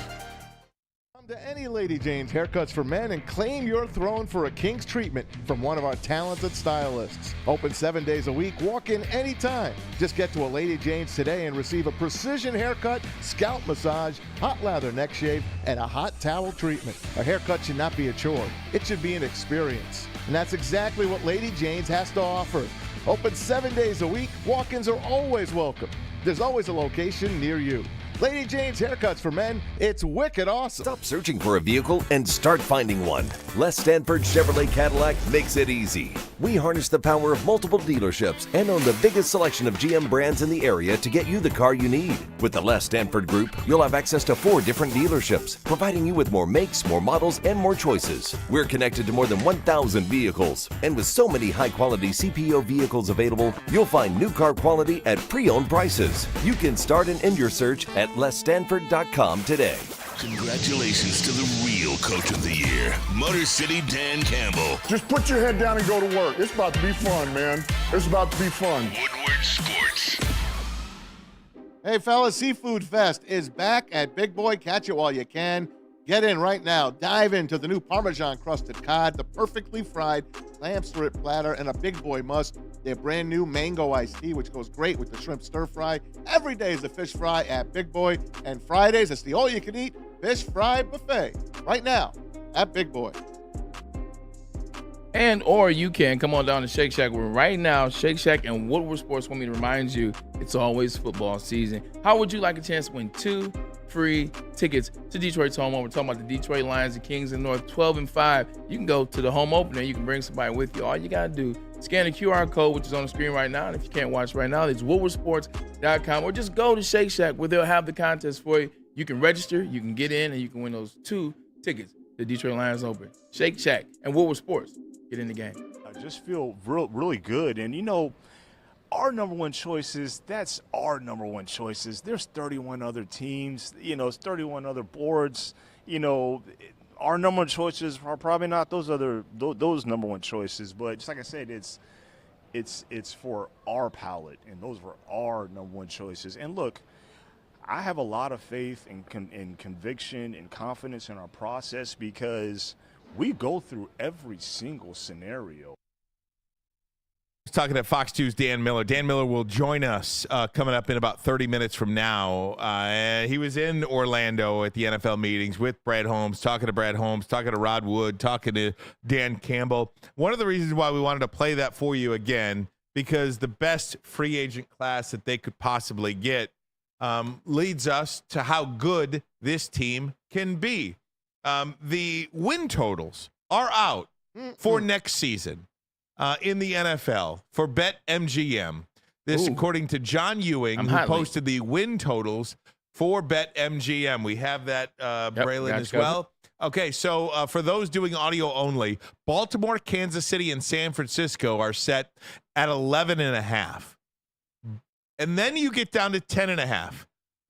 Come to any Lady Jane's haircuts for men and claim your throne for a king's treatment from one of our talented stylists. Open 7 days a week. Walk in anytime. Just get to a Lady Jane's today and receive a precision haircut, scalp massage, hot lather neck shave, and a hot towel treatment. A haircut should not be a chore. It should be an experience. And that's exactly what Lady Jane's has to offer. Open 7 days a week. Walk-ins are always welcome. There's always a location near you. Lady Jane's haircuts for men. It's wicked awesome.
Stop searching for a vehicle and start finding one. Les Stanford Chevrolet Cadillac makes it easy. We harness the power of multiple dealerships and own the biggest selection of GM brands in the area to get you the car you need. With the Les Stanford Group, you'll have access to 4 different dealerships, providing you with more makes, more models, and more choices. We're connected to more than 1,000 vehicles. And with so many high-quality CPO vehicles available, you'll find new car quality at pre-owned prices. You can start and end your search at LesStanford.com today.
Congratulations to the real Coach of the Year, Motor City Dan Campbell.
Just put your head down and go to work. It's about to be fun, man. It's about to be fun.
Woodward Sports.
Hey, fellas, Seafood Fest is back at Big Boy. Catch it while you can. Get in right now. Dive into the new Parmesan-crusted cod, the perfectly fried lamb strip platter, and a Big Boy must. Their brand new mango iced tea, which goes great with the shrimp stir fry. Every day is a fish fry at Big Boy, and Fridays it's the all-you-can-eat fish fry buffet. Right now at Big Boy.
or you can come on down to Shake Shack, where right now Shake Shack and Woodward Sports want me to remind you it's always football season. How would you like a chance to win 2 free tickets to Detroit's home opener? We're talking about the Detroit Lions and Kings in North, 12-5. You can go to the home opener. You can bring somebody with you. All you got to do, scan the QR code, which is on the screen right now. And if you can't watch right now, it's woodwardsports.com, or just go to Shake Shack where they'll have the contest for you. You can register, you can get in, and you can win those 2 tickets to the Detroit Lions Open. Shake Shack and Woodward Sports. Get in the game.
I just feel really good. And, our number one choices, that's our number one choices. There's 31 other teams, it's 31 other boards. Our number one choices are probably not those number one choices. But just like I said, it's for our palate, and those were our number one choices. And look, I have a lot of faith and conviction and confidence in our process, because we go through every single scenario.
Talking at Fox 2's Dan Miller. Dan Miller will join us coming up in about 30 minutes from now. He was in Orlando at the NFL meetings with Brad Holmes, talking to Rod Wood, talking to Dan Campbell. One of the reasons why we wanted to play that for you again, because the best free agent class that they could possibly get leads us to how good this team can be. The win totals are out for next season. In the NFL for BetMGM. This, according to John Ewing, who posted the win totals for BetMGM. We have that, Braylon, as well. Okay, so for those doing audio only, Baltimore, Kansas City, and San Francisco are set at 11.5. And then you get down to 10.5.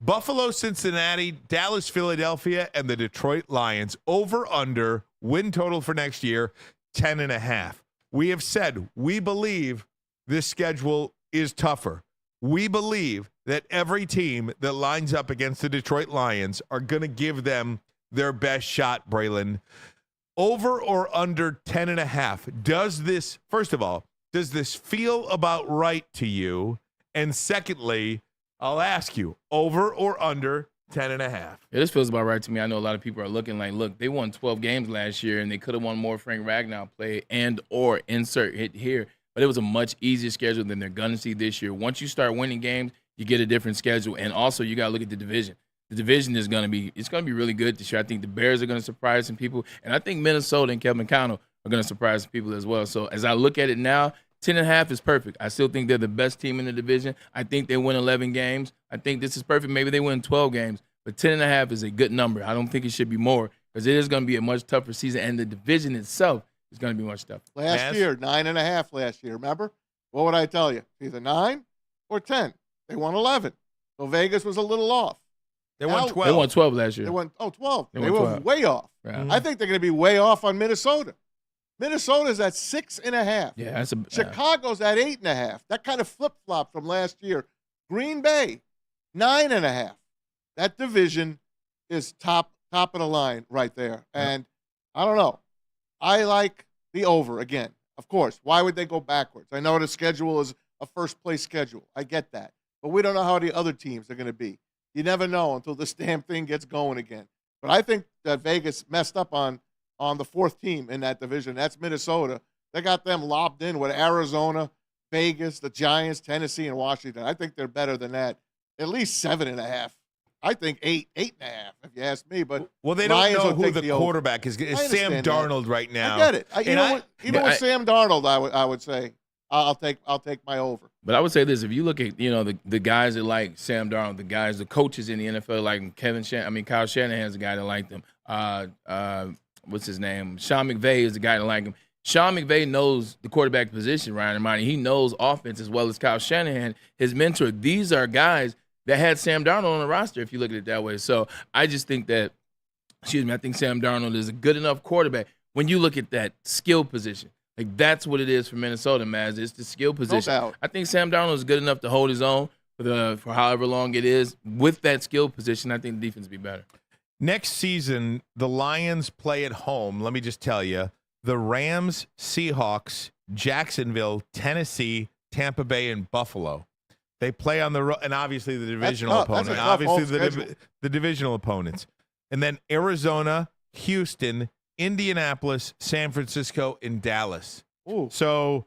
Buffalo, Cincinnati, Dallas, Philadelphia, and the Detroit Lions. Over under win total for next year, 10.5. We have said we believe this schedule is tougher. We believe that every team that lines up against the Detroit Lions are going to give them their best shot, Braylon. Over or under 10.5? Does this, first of all, does this feel about right to you? And secondly, I'll ask you, over or under 10.5?
Yeah, this feels about right to me. I know a lot of people are looking like, look, they won 12 games last year, and they could have won more Frank Ragnow play and or insert hit here. But it was a much easier schedule than they're going to see this year. Once you start winning games, you get a different schedule. And also, you got to look at the division. The division is going to be really good this year. I think the Bears are going to surprise some people. And I think Minnesota and Kevin Connell are going to surprise some people as well. So as I look at it now, 10.5 is perfect. I still think they're the best team in the division. I think they win 11 games. I think this is perfect. Maybe they win 12 games. But 10.5 is a good number. I don't think it should be more, because it is going to be a much tougher season, and the division itself is going to be much tougher.
Last year, 9.5 last year, remember? What would I tell you? Either 9 or 10. They won 11. So Vegas was a little off.
They won 12.
They won 12 last year.
They won 12.
They
were
12.
way off.
Yeah.
I think they're going to be way off on Minnesota. Minnesota's at 6.5.
Yeah, that's a
Chicago's at 8.5. That kind of flip-flop from last year. Green Bay, 9.5. That division is top of the line right there. And I don't know. I like the over again. Of course. Why would they go backwards? I know the schedule is a first-place schedule. I get that. But we don't know how the other teams are going to be. You never know until this damn thing gets going again. But I think that Vegas messed up on the fourth team in that division. That's Minnesota. They got them lobbed in with Arizona, Vegas, the Giants, Tennessee, and Washington. I think they're better than that. At least 7.5. I think 8.5, if you ask me. But
well, they don't know who the quarterback is. It's Sam Darnold right now.
I get it. Even with Sam Darnold, I would say I'll take my over.
But I would say this: if you look at the guys that like Sam Darnold, the coaches in the NFL like Kyle Shanahan's the guy that liked them. What's his name? Sean McVay is the guy that liked him. Sean McVay knows the quarterback position, Ryan Ermanni. He knows offense as well as Kyle Shanahan, his mentor. These are guys that had Sam Darnold on the roster, if you look at it that way. So I just think that, I think Sam Darnold is a good enough quarterback. When you look at that skill position, like that's what it is for Minnesota, Maz. It's the skill position.
No doubt.
I think Sam Darnold is good enough to hold his own for however long it is. With that skill position, I think the defense will be better.
Next season, the Lions play at home. Let me just tell you, the Rams, Seahawks, Jacksonville, Tennessee, Tampa Bay, and Buffalo. They play on the road, and obviously the divisional opponent. Obviously the divisional opponents. And then Arizona, Houston, Indianapolis, San Francisco, and Dallas.
Ooh.
So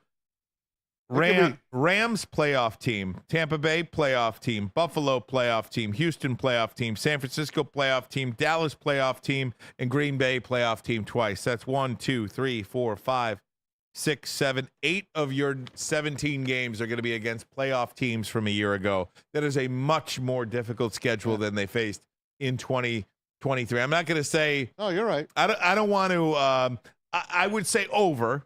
That could
Rams playoff team, Tampa Bay playoff team, Buffalo playoff team, Houston playoff team, San Francisco playoff team, Dallas playoff team, and Green Bay playoff team twice. That's 1, 2, 3, 4, 5, 6, 7, 8 of your 17 games are going to be against playoff teams from a year ago. That is a much more difficult schedule than they faced in 2023. I'm not going to say.
No, you're right.
I don't want to. I would say over,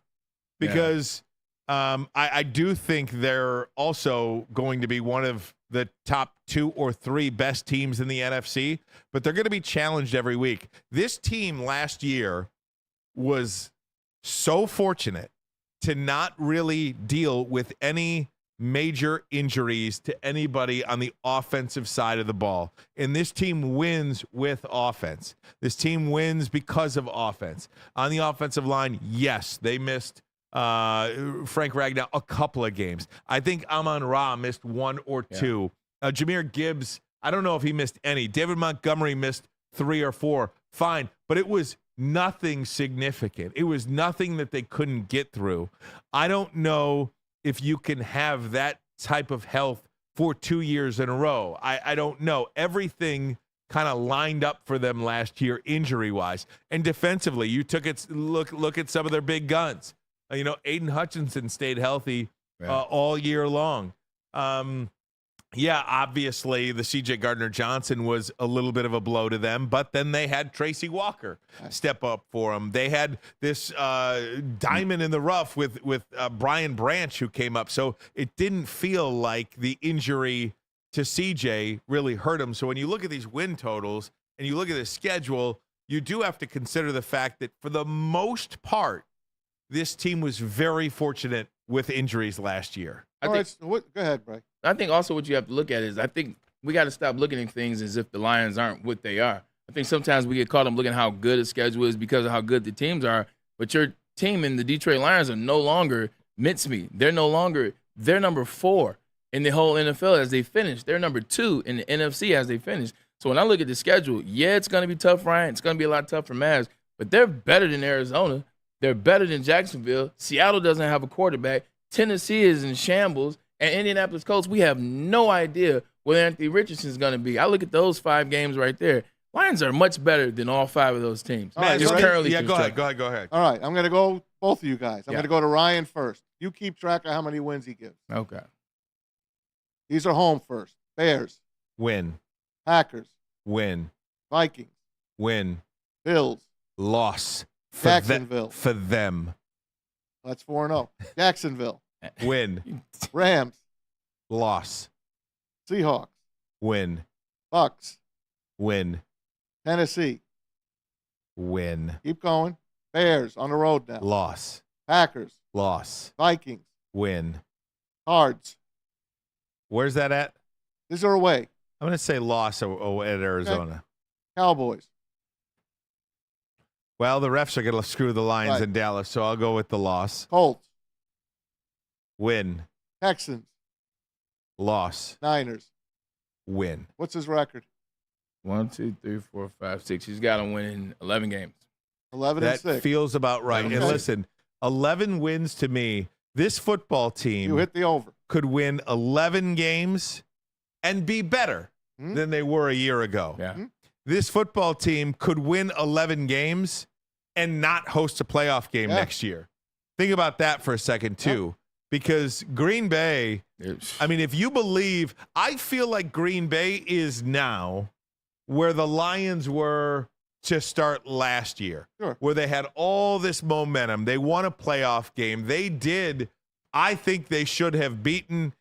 because I do think they're also going to be one of the top 2 or 3 best teams in the NFC, but they're going to be challenged every week. This team last year was so fortunate to not really deal with any major injuries to anybody on the offensive side of the ball. And this team wins with offense. This team wins because of offense. On the offensive line, yes, they missed Frank Ragnow a couple of games. I think Amon-Ra missed 1 or 2. Jahmyr Gibbs, I don't know if he missed any. David Montgomery missed 3 or 4. Fine. But it was nothing significant. It was nothing that they couldn't get through. I don't know if you can have that type of health for 2 years in a row. I don't know. Everything kind of lined up for them last year injury-wise. And defensively, you took it. Look at some of their big guns. Aiden Hutchinson stayed healthy all year long. Obviously the C.J. Gardner-Johnson was a little bit of a blow to them, but then they had Tracy Walker step up for them. They had this diamond in the rough with Brian Branch, who came up. So it didn't feel like the injury to C.J. really hurt him. So when you look at these win totals and you look at the schedule, you do have to consider the fact that for the most part, this team was very fortunate with injuries last year.
Go ahead, Bray.
I think also what you have to look at is, I think we got to stop looking at things as if the Lions aren't what they are. I think sometimes we get caught up looking at how good a schedule is because of how good the teams are. But your team in the Detroit Lions are no longer mincemeat. They're number 4 in the whole NFL as they finish. They're number 2 in the NFC as they finish. So when I look at the schedule, it's going to be tough, Ryan. It's going to be a lot tougher for Mavs. But they're better than Arizona. They're better than Jacksonville. Seattle doesn't have a quarterback. Tennessee is in shambles. And Indianapolis Colts, we have no idea where Anthony Richardson is going to be. I look at those 5 games right there. Lions are much better than all 5 of those teams.
Go ahead.
Go ahead.
All right, I'm going to go both of you guys. I'm going to go to Ryan first. You keep track of how many wins he gives.
Okay.
These are home first. Bears.
Win.
Packers.
Win.
Vikings.
Win.
Bills.
Loss.
Jacksonville.
For them.
That's 4-0. Jacksonville.
Win.
Rams.
Loss.
Seahawks.
Win.
Bucks.
Win.
Tennessee.
Win.
Keep going. Bears on the road now.
Loss.
Packers.
Loss.
Vikings.
Win.
Cards.
Where's that at?
These are away.
I'm going to say loss at Arizona.
Okay. Cowboys.
Well, the refs are going to screw the Lions in Dallas, so I'll go with the loss.
Colts.
Win.
Texans.
Loss.
Niners.
Win.
What's his record?
1, 2, 3, 4, 5, 6. He's got to win in 11 games.
11
and 6.
That
feels about right.
Okay.
And listen, 11 wins to me. This football team
you hit the over.
Could win 11 games and be better than they were a year ago.
Yeah.
This football team could win 11 games and not host a playoff game next year. Think about that for a second, too. Because Green Bay, I mean, if you believe, I feel like Green Bay is now where the Lions were to start last year, where they had all this momentum. They won a playoff game. They did. I think they should have beaten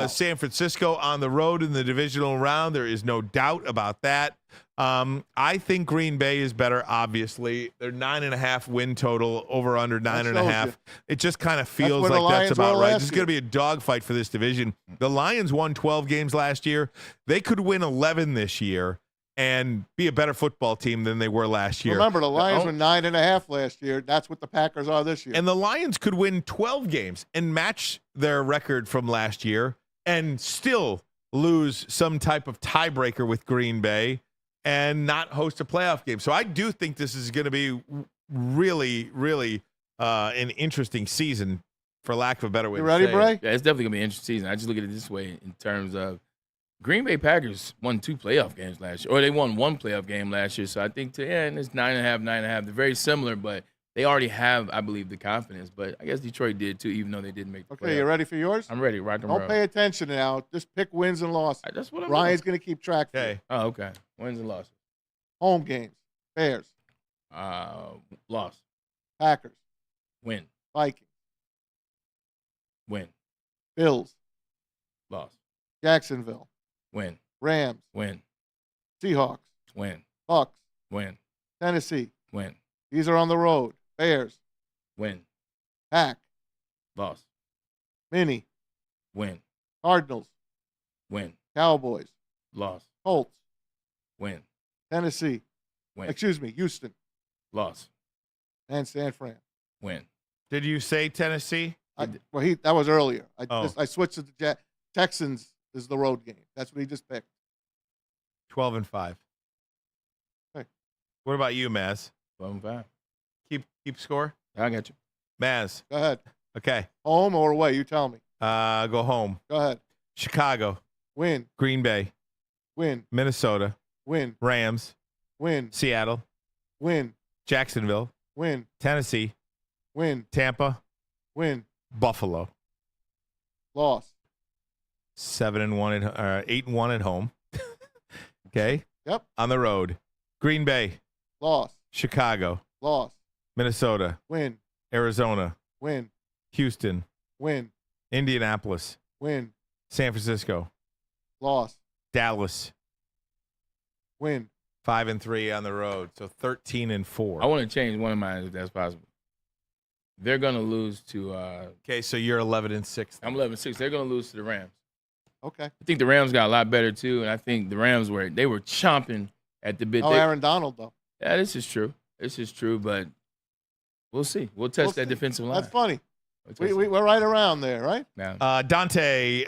San Francisco on the road in the divisional round. There is no doubt about that. I think Green Bay is better, obviously. They're 9.5 win total, over under 9.5. It just kind of feels like that's about right. This is going to be a dogfight for this division. The Lions won 12 games last year. They could win 11 this year and be a better football team than they were last year.
Remember, the Lions were 9.5 last year. That's what the Packers are this year.
And the Lions could win 12 games and match their record from last year and still lose some type of tiebreaker with Green Bay and not host a playoff game. So I do think this is going to be really, really an interesting season, for lack of a better way
You
to
ready,
say
Bray?
it.
Yeah, it's definitely going to be an interesting season. I just look at it this way in terms of Green Bay Packers won 2 playoff games last year, or they won 1 playoff game last year. So I think to end, it's 9.5, 9.5. They're very similar, but they already have, I believe, the confidence. But I guess Detroit did too, even though they didn't make the
Okay, you
playoffs.
ready for yours?
I'm ready. Rock and roll.
Don't pay attention now. Just pick wins and losses.
That's what I'm
Ryan's going to keep track. For you.
Okay.
Oh, okay. Wins and losses.
Home games. Bears.
Loss.
Packers.
Win.
Vikings.
Win.
Bills.
Loss.
Jacksonville.
Win.
Rams.
Win.
Seahawks.
Win.
Bucks.
Win.
Tennessee.
Win.
These are on the road. Bears.
Win.
Pack.
Loss.
Mini.
Win.
Cardinals.
Win.
Cowboys.
Loss.
Colts.
Win.
Tennessee.
Win.
Excuse me. Houston.
Loss.
And San Fran.
Win.
Did you say Tennessee?
That was earlier.
Oh.
I switched to the Texans is the road game. That's what he just picked.
12-5.
Okay.
What about you, Maz?
12-5.
Keep score?
I got you.
Maz.
Go ahead.
Okay.
Home or away? You tell me.
Go home.
Go ahead.
Chicago.
Win.
Green Bay.
Win.
Minnesota.
Win.
Rams.
Win.
Seattle.
Win.
Jacksonville.
Win.
Tennessee.
Win.
Tampa.
Win.
Buffalo.
Loss.
7-1 8-1 at home. Okay.
Yep.
On the road. Green Bay.
Loss.
Chicago.
Loss.
Minnesota.
Win.
Arizona.
Win.
Houston.
Win.
Indianapolis.
Win.
San Francisco.
Loss.
Dallas.
Win.
5-3 on the road. So 13-4.
I want to change one of mine if that's possible. They're going to lose to
Okay, so you're 11-6.
I'm 11-6. They're going to lose to the Rams.
Okay.
I think the Rams got a lot better too, and I think the Rams were chomping at the bit.
Oh, Aaron Donald though.
Yeah, this is true. This is true, but we'll see. We'll test that defensive line.
That's funny. We're right around there, right?
Yeah.
Dante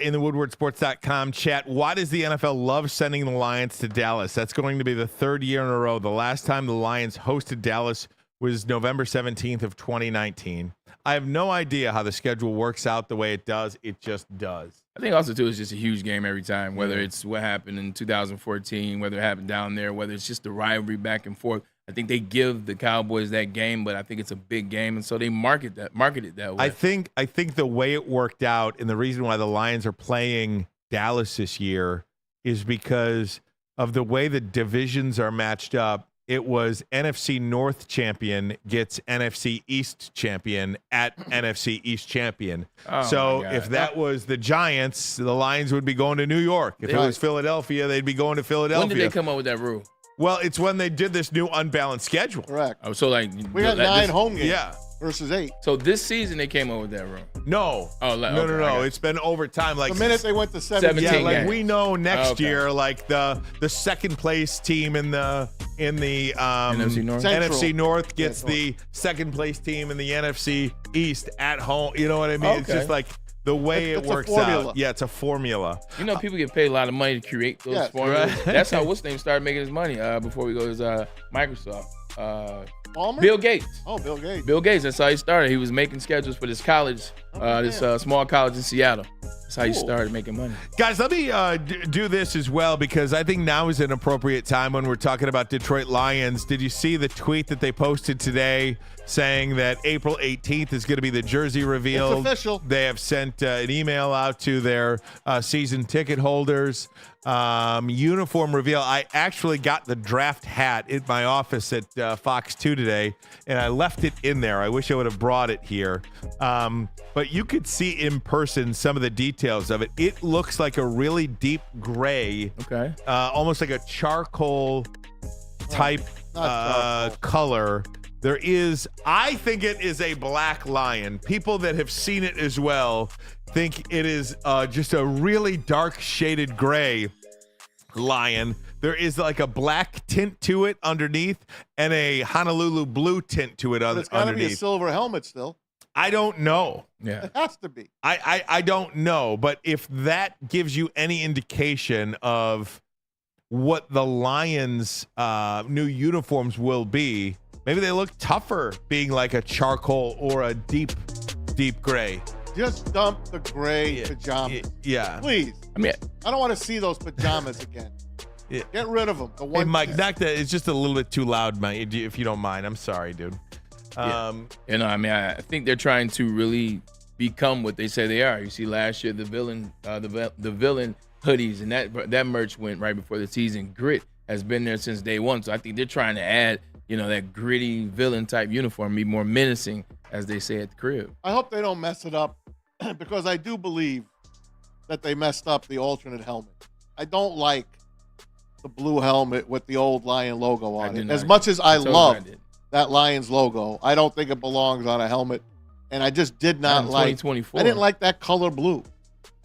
in the WoodwardSports.com chat. Why does the NFL love sending the Lions to Dallas? That's going to be the 3rd year in a row. The last time the Lions hosted Dallas was November 17th of 2019. I have no idea how the schedule works out the way it does. It just does.
I think also, too, it's just a huge game every time, whether it's what happened in 2014, whether it happened down there, whether it's just the rivalry back and forth. I think they give the Cowboys that game, but I think it's a big game, and so they market it that way.
I think the way it worked out and the reason why the Lions are playing Dallas this year is because of the way the divisions are matched up. It was NFC North champion gets NFC East champion at NFC East champion.
Oh,
so if that was the Giants, the Lions would be going to New York. If it was Philadelphia, they'd be going to Philadelphia.
When did they come up with that rule?
Well, it's when they did this new unbalanced schedule.
Correct.
Oh, so like
We had 9 home games.
Yeah.
Versus 8.
So this season they came up with that rule.
No.
Oh,
no.
okay.
It's been over time. Like
The minute they went to 17
yeah, like
games.
we know next
Okay.
year, like the second place team in the
NFC North?
NFC North gets
Yeah,
the second place team in the NFC East at home. You know what I mean? It's
Okay.
just like the way
It's
it
a
works
formula.
out. Yeah, it's a formula.
You know, people get paid a lot of money to create those
Yes.
formulas.
Right.
That's how what's name started making his money before we go to Microsoft.
Palmer?
Bill Gates.
Oh, Bill Gates.
Bill Gates. That's how he started. He was making schedules for this college, this small college in Seattle. That's how he started making money.
Guys, let me do this as well because I think now is an appropriate time when we're talking about Detroit Lions. Did you see the tweet that they posted today saying that April 18th is going to be the jersey reveal?
It's official.
They have sent an email out to their season ticket holders. Uniform reveal. I actually got the draft hat in my office at Fox 2 today, and I left it in there. I wish I would have brought it here. But you could see in person some of the details of it. It looks like a really deep gray,
Okay.
almost like a charcoal type color. There is, I think it is a black lion. People that have seen it as well think it is just a really dark shaded gray lion. There is like a black tint to it underneath and a Honolulu blue tint to it
But it's got to be a
underneath.
silver helmet still.
I don't know.
Yeah.
It has to be.
I don't know. But if that gives you any indication of what the Lions' new uniforms will be, Maybe they look tougher being like a charcoal or a deep gray.
Just dump the gray pajamas.
Yeah.
Please.
I mean,
I don't want to see those pajamas again.
Yeah.
Get rid of them. The
Hey,
one
Mike, knock that. It's just a little bit too loud, Mike, if you don't mind. I'm sorry, dude.
I think they're trying to really become what they say they are. You see, last year the villain hoodies and that merch went right before the season. Grit has been there since day one, so I think they're trying to add, that gritty villain type uniform, be more menacing, as they say at the crib.
I hope they don't mess it up because I do believe that they messed up the alternate helmet. I don't like the blue helmet with the old Lion logo on it. As much as I love that Lions logo, I don't think it belongs on a helmet. And I just did not like
2024.
I didn't like that color blue.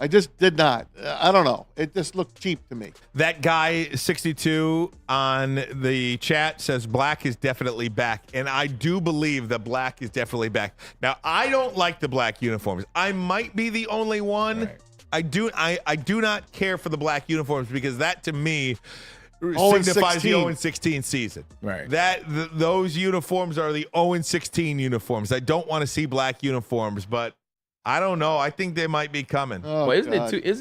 I just did not. I don't know. It just looked cheap to me.
That guy 62 on the chat says black is definitely back, and I do believe that black is definitely back. Now, I don't like the black uniforms. I might be the only one.
Right.
I do not care for the black uniforms because that to me signifies the 0-16 season.
Right.
Those uniforms are the 0-16 uniforms. I don't want to see black uniforms, but I don't know. I think they might be coming.
Oh,
well, isn't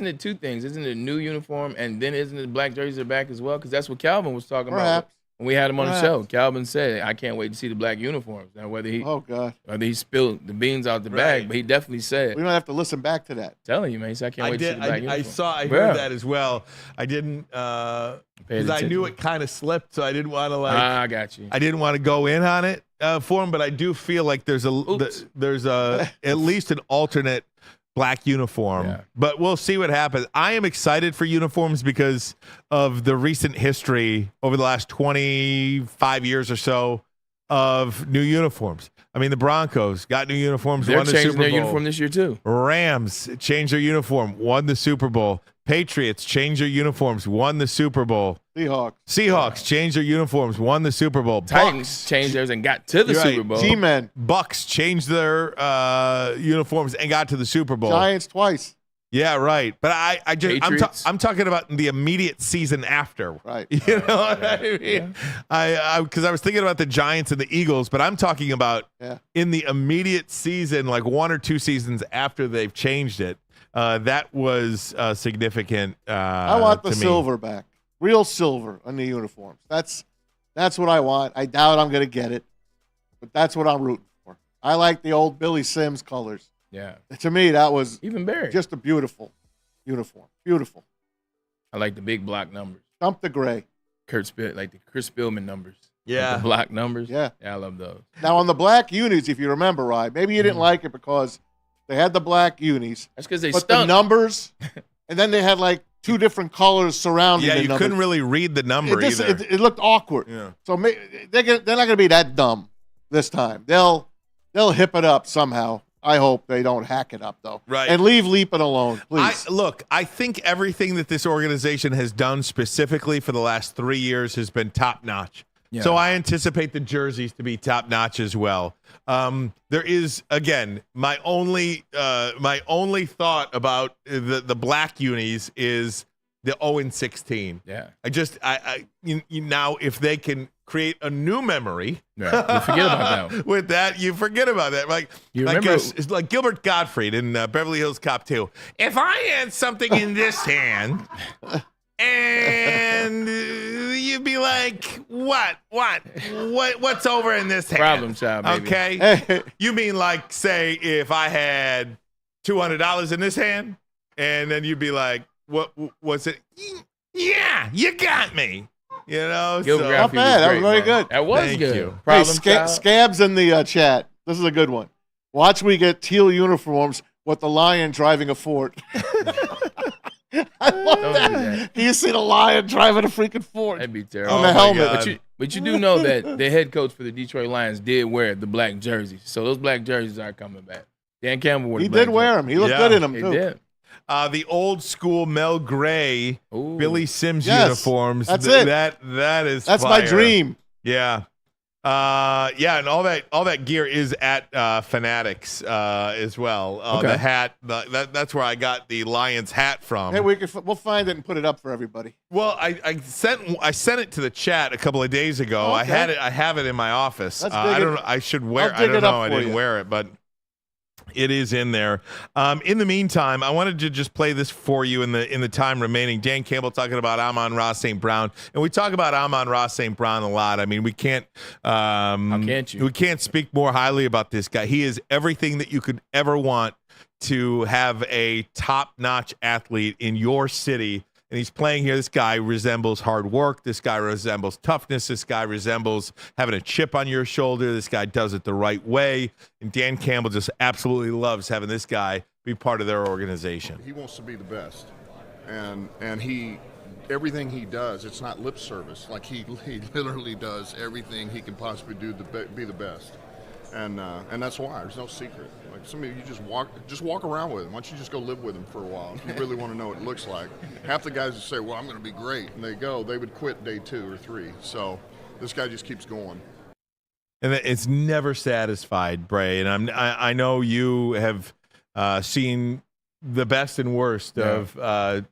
it two things? Isn't it a new uniform and then isn't it black jerseys are back as well? Because that's what Calvin was talking about when we had him on the show. Calvin said, "I can't wait to see the black uniforms." Now, whether he spilled the beans out the bag, but he definitely said,
we don't have to listen back to that.
Telling you, man, he said, "I can't wait to see the black uniforms."
I heard that as well. I didn't because I knew it kind of slipped, so I didn't want to
I got you.
I didn't want to go in on it for him, but I do feel like there's at least an alternate black uniform.
Yeah.
But we'll see what happens. I am excited for uniforms because of the recent history over the last 25 years or so of new uniforms. I mean, the Broncos got new uniforms,
They're
won the Super
changing
Bowl.
their uniform this year too.
Rams changed their uniform, won the Super Bowl. Patriots changed their uniforms, won the Super Bowl. Seahawks changed their uniforms, won the Super Bowl.
Titans changed theirs and got to the Super Bowl.
G-Men.
Bucks changed their uniforms and got to the Super Bowl.
Giants twice.
Yeah, right. But I'm talking about the immediate season after.
Right.
You know what I mean? Yeah. Because I was thinking about the Giants and the Eagles, but I'm talking about in the immediate season, like 1 or 2 seasons after they've changed it. That was significant.
I want the silver back, real silver on the uniforms. That's what I want. I doubt I'm going to get it, but that's what I'm rooting for. I like the old Billy Sims colors.
Yeah.
To me, that was
even better.
Just a beautiful uniform. Beautiful.
I like the big block numbers.
Dump the gray.
Like the Chris Spillman numbers.
Yeah.
Like the block numbers.
Yeah,
I love those.
Now on the black unis, if you remember, right, maybe you didn't like it because they had the black unis.
That's because they
but
stunk.
The numbers, and then they had like 2 different colors surrounding the
numbers. Yeah, you couldn't really read the number either.
It looked awkward.
Yeah.
So they're not going to be that dumb this time. They'll hip it up somehow. I hope they don't hack it up, though.
Right.
And leave Leapin alone, please.
I think everything that this organization has done specifically for the last 3 years has been top-notch. Yeah. So I anticipate the jerseys to be top-notch as well. There is, again, my only thought about the black unis is the 0-16.
Yeah.
Now if they can create a new memory,
you forget about that.
With that, you forget about that. Like it's like Gilbert Gottfried in Beverly Hills Cop 2. If I had something in this hand, and you'd be like, what's over in this hand?
Problem child, baby.
Okay. You mean like, say, if I had $200 in this hand, and then you'd be like, what was it? Yeah, you got me. You know,
not bad. That was very good.
That was
Thank
good.
You.
Hey, Scabs in the chat. This is a good one. Watch me get teal uniforms with the lion driving a Ford. I love that. Do you see the lion driving a freaking Ford?
That'd be terrible.
On the helmet.
But you do know that the head coach for the Detroit Lions did wear the black jerseys. So those black jerseys are coming back. Dan Campbell wore the
He
black
did wear them. He looked good in them, too.
He did.
The old school Mel Gray, Billy Sims
Yes,
uniforms.
That's it.
That is
That's
fire.
my dream.
Yeah. Yeah, and all that gear is at Fanatics as well.
Okay.
The hat, that's where I got the Lions hat from.
Hey, we'll find it and put it up for everybody.
Well, I sent it to the chat a couple of days ago.
Oh,
I
okay.
have it in my office.
Let's
I
dig
don't
it.
know. I should wear.
I'll
I
dig
don't
it
know.
up
I
for
didn't
you.
wear it, but it is in there. In the meantime, I wanted to just play this for you in the time remaining. Dan Campbell talking about Amon-Ra St. Brown, and we talk about Amon-Ra St. Brown a lot. I mean, we can't.
How can't you?
We can't speak more highly about this guy. He is everything that you could ever want to have a top-notch athlete in your city. And he's playing here. This guy resembles hard work. This guy resembles toughness. This guy resembles having a chip on your shoulder. This guy does it the right way. And Dan Campbell just absolutely loves having this guy be part of their organization.
He wants to be the best, and everything he does, it's not lip service. Like he literally does everything he can possibly do to be the best, and that's why there's no secret. Like somebody, you just walk around with him. Why don't you just go live with him for a while if you really want to know what it looks like? Half the guys that say, "Well, I'm going to be great," and they would quit day 2 or 3. So this guy just keeps going.
And it's never satisfied, Bray. And I know you have seen the best and worst of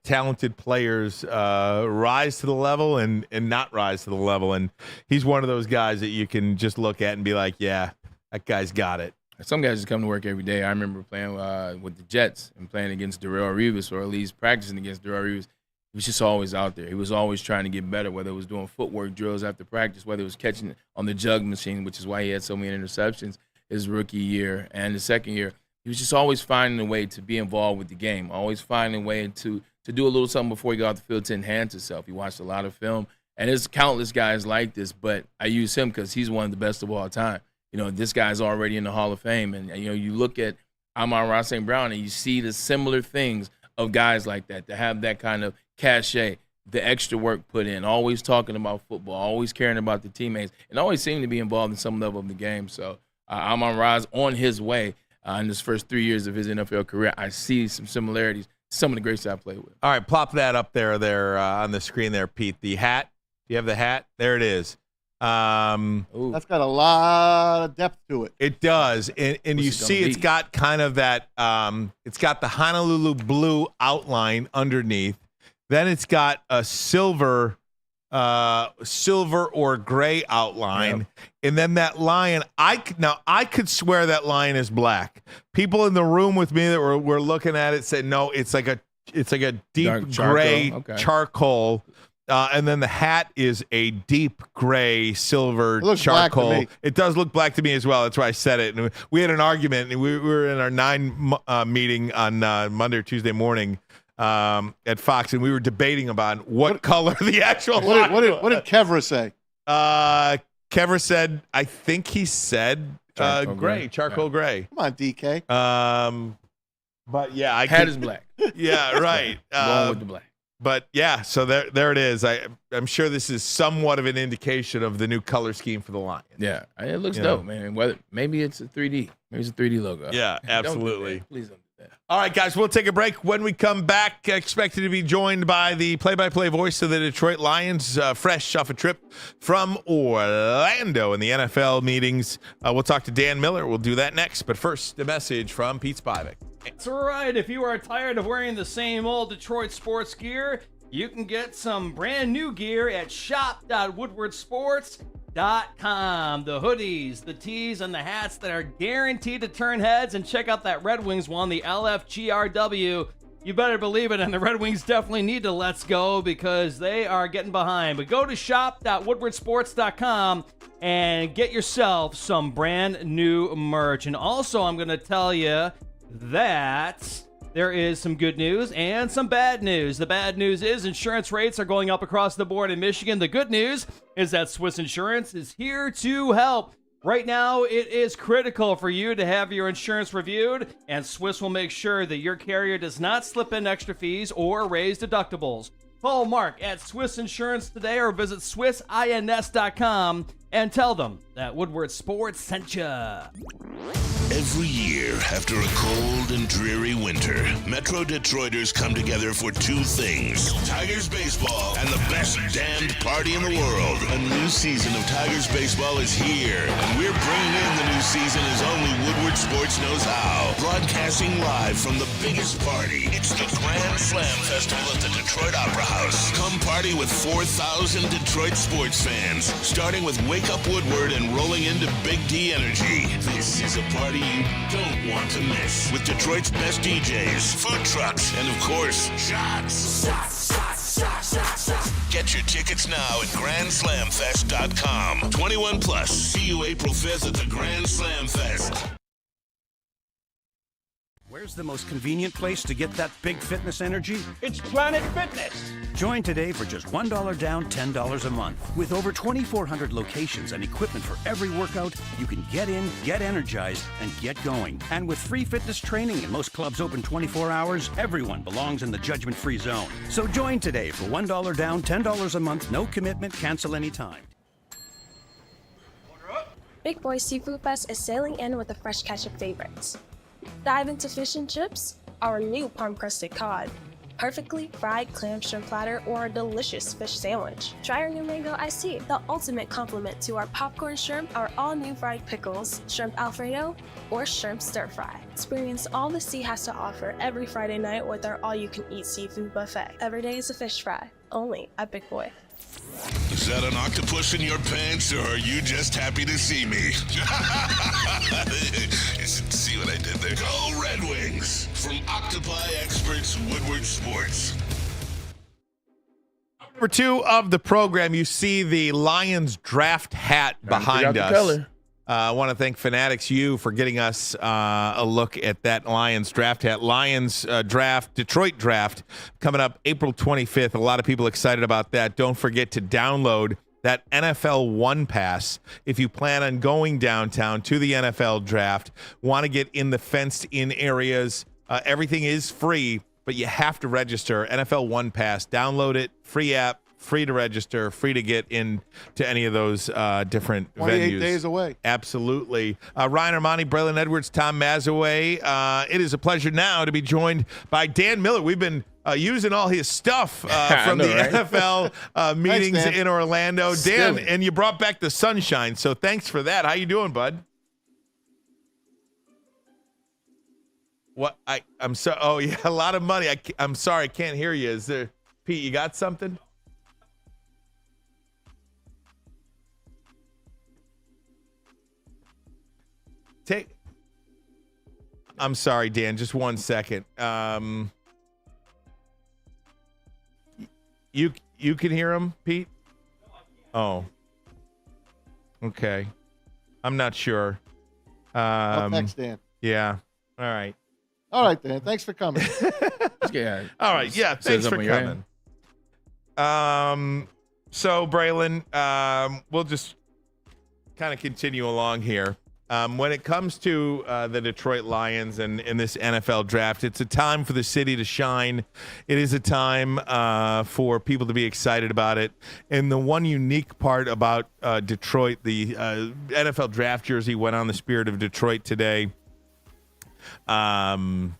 talented players rise to the level and not rise to the level. And he's one of those guys that you can just look at and be like, yeah, that guy's got it.
Some guys just come to work every day. I remember playing with the Jets and playing against Darrell Revis, or at least practicing against Darrell Revis. He was just always out there. He was always trying to get better, whether it was doing footwork drills after practice, whether it was catching on the jug machine, which is why he had so many interceptions his rookie year and the second year. He was just always finding a way to be involved with the game, always finding a way to do a little something before he got off the field to enhance himself. He watched a lot of film, and there's countless guys like this, but I use him because he's one of the best of all time. You know, this guy's already in the Hall of Fame, and, you know, you look at Amon-Ra St. Brown and you see the similar things of guys like that, to have that kind of cachet, the extra work put in, always talking about football, always caring about the teammates, and always seeming to be involved in some level of the game. So Amon-Ra's on his way in his first 3 years of his NFL career. I see some similarities to some of the greats I played with.
All right, plop that up there on the screen there, Pete. The hat. Do you have the hat? There it is.
That's got a lot of depth to it.
It does, and you see it's got kind of that. It's got the Honolulu blue outline underneath. Then it's got a silver or gray outline, and then that lion. I could swear that lion is black. People in the room with me that were looking at it said no, it's like a deep
Dark charcoal.
gray
Okay.
charcoal. And then the hat is a deep gray silver
It looks black to
charcoal.
me.
It does look black to me as well. That's why I said it. And we had an argument. And we were in our 9 meeting on Monday or Tuesday morning at Fox, and we were debating about what color the actual.
What did Kevra say?
Kevra said, I think he said charcoal gray.
Come on, DK.
But yeah,
Hat is black.
Yeah, right.
Going with the black.
But yeah, so there it is. I'm sure this is somewhat of an indication of the new color scheme for the Lions.
Yeah, it looks dope, man. Maybe it's a 3D. Maybe it's a 3D logo.
Yeah, absolutely.
Don't do that. Please don't do that.
All right, guys, we'll take a break. When we come back, expected to be joined by the play-by-play voice of the Detroit Lions, fresh off a trip from Orlando in the NFL meetings. We'll talk to Dan Miller. We'll do that next. But first, a message from Pete Spivak.
That's right. If you are tired of wearing the same old Detroit sports gear, you can get some brand new gear at shop.woodwardsports.com. The hoodies, the tees, and the hats that are guaranteed to turn heads. And check out that Red Wings one, the LFGRW. You better believe it, and the Red Wings definitely need to let's go because they are getting behind. But go to shop.woodwardsports.com and get yourself some brand new merch. And also, I'm going to tell you that there is some good news and some bad news. The bad news is insurance rates are going up across the board in Michigan. The good news is that Swiss Insurance is here to help. Right now, it is critical for you to have your insurance reviewed, and Swiss will make sure that your carrier does not slip in extra fees or raise deductibles. Call Mark at Swiss Insurance today or visit SwissINS.com and tell them that Woodward Sports sent you.
Every year, after a cold and dreary winter, Metro Detroiters come together for two things: Tigers baseball and the best damned party in the world. A new season of Tigers baseball is here, and we're bringing in the new season as only Woodward Sports knows how. Broadcasting live from the biggest party. It's the Grand Slam Festival at the Detroit Opera House. Come party with 4,000 Detroit sports fans, starting with Wake Up Woodward and rolling into Big D Energy. This is a party you don't want to miss, with Detroit's best DJs, food trucks, and of course, shots. Get your tickets now at GrandSlamFest.com. 21 plus. See you April 5th at the Grand Slam Fest.
Where's the most convenient place to get that big fitness energy?
It's Planet Fitness.
Join today for just $1 down, $10 a month. With over 2,400 locations and equipment for every workout, you can get in, get energized, and get going. And with free fitness training and most clubs open 24 hours, everyone belongs in the judgment-free zone. So join today for $1 down, $10 a month, no commitment, cancel anytime.
Big Boy Seafood Fest is sailing in with a fresh catch of favorites. Dive into fish and chips, our new palm-crusted cod, perfectly fried clam shrimp platter, or a delicious fish sandwich. Try our new mango iced tea, the ultimate complement to our popcorn shrimp, our all-new fried pickles, shrimp alfredo, or shrimp stir-fry. Experience all the sea has to offer every Friday night with our all-you-can-eat seafood buffet. Every day is a fish fry, only at Big Boy.
Is that an octopus in your pants, or are you just happy to see me? See what I did there? Go Red Wings! From Octopi Experts, Woodward Sports.
Number 2 of the program, you see the Lions draft hat behind us. I want to thank Fanatics U for getting us a look at that Lions draft hat. Lions draft, Detroit draft, coming up April 25th. A lot of people excited about that. Don't forget to download that NFL One Pass if you plan on going downtown to the NFL draft, want to get in the fenced-in areas. Everything is free, but you have to register. NFL One Pass, download it, free app, free to register, free to get in to any of those different
28
venues.
days away.
Absolutely. Ryan Ermanni, Braylon Edwards, Tom Mazaway. It is a pleasure now to be joined by Dan Miller. We've been using all his stuff from the NFL meetings
thanks,
in Orlando. Dan, and you brought back the sunshine, so thanks for that. How you doing, bud? What? I'm so. Oh yeah, a lot of money. I'm sorry, I can't hear you. Is there, Pete? You got something? I'm sorry, Dan. Just 1 second. You can hear him, Pete? Oh. Okay. I'm not sure.
I'll text Dan.
Yeah. All right.
All right, Dan. Thanks for coming.
All right. Yeah. Thanks for coming. So, Braylon, we'll just kind of continue along here. When it comes to the Detroit Lions and this NFL draft, it's a time for the city to shine. It is a time for people to be excited about it. And the one unique part about Detroit, the NFL draft jersey went on the Spirit of Detroit today. There's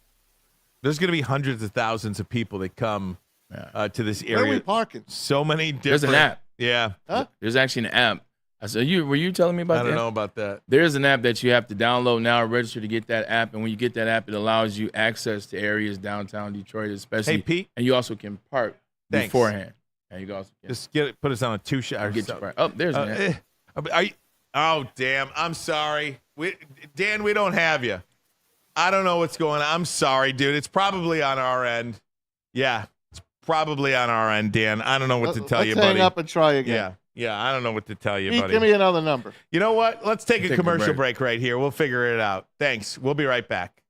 going to be hundreds of thousands of people that come to this area.
Where are we parking?
So many different.
There's an app.
Yeah.
Huh? There's actually an app. So were you telling me about that?
I don't know about that.
There's an app that you have to download now, register to get that app, and when you get that app, it allows you access to areas downtown Detroit, especially.
Hey, Pete.
And you also can park beforehand. And you can also
just put us on a 2-shot. Or
get you oh, there's an app.
Oh, damn. I'm sorry. Dan, we don't have you. I don't know what's going on. I'm sorry, dude. It's probably on our end. Yeah, it's probably on our end, Dan. I don't know what to tell you, buddy.
Let's hang up and try again.
Yeah, I don't know what to tell you, buddy.
Give me another number.
You know what? Let's take a commercial break right here. We'll figure it out. Thanks. We'll be right back.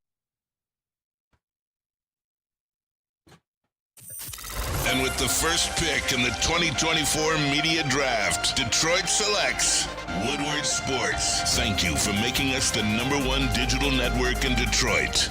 And with the first pick in the 2024 media draft, Detroit selects Woodward Sports. Thank you for making us the #1 digital network in Detroit.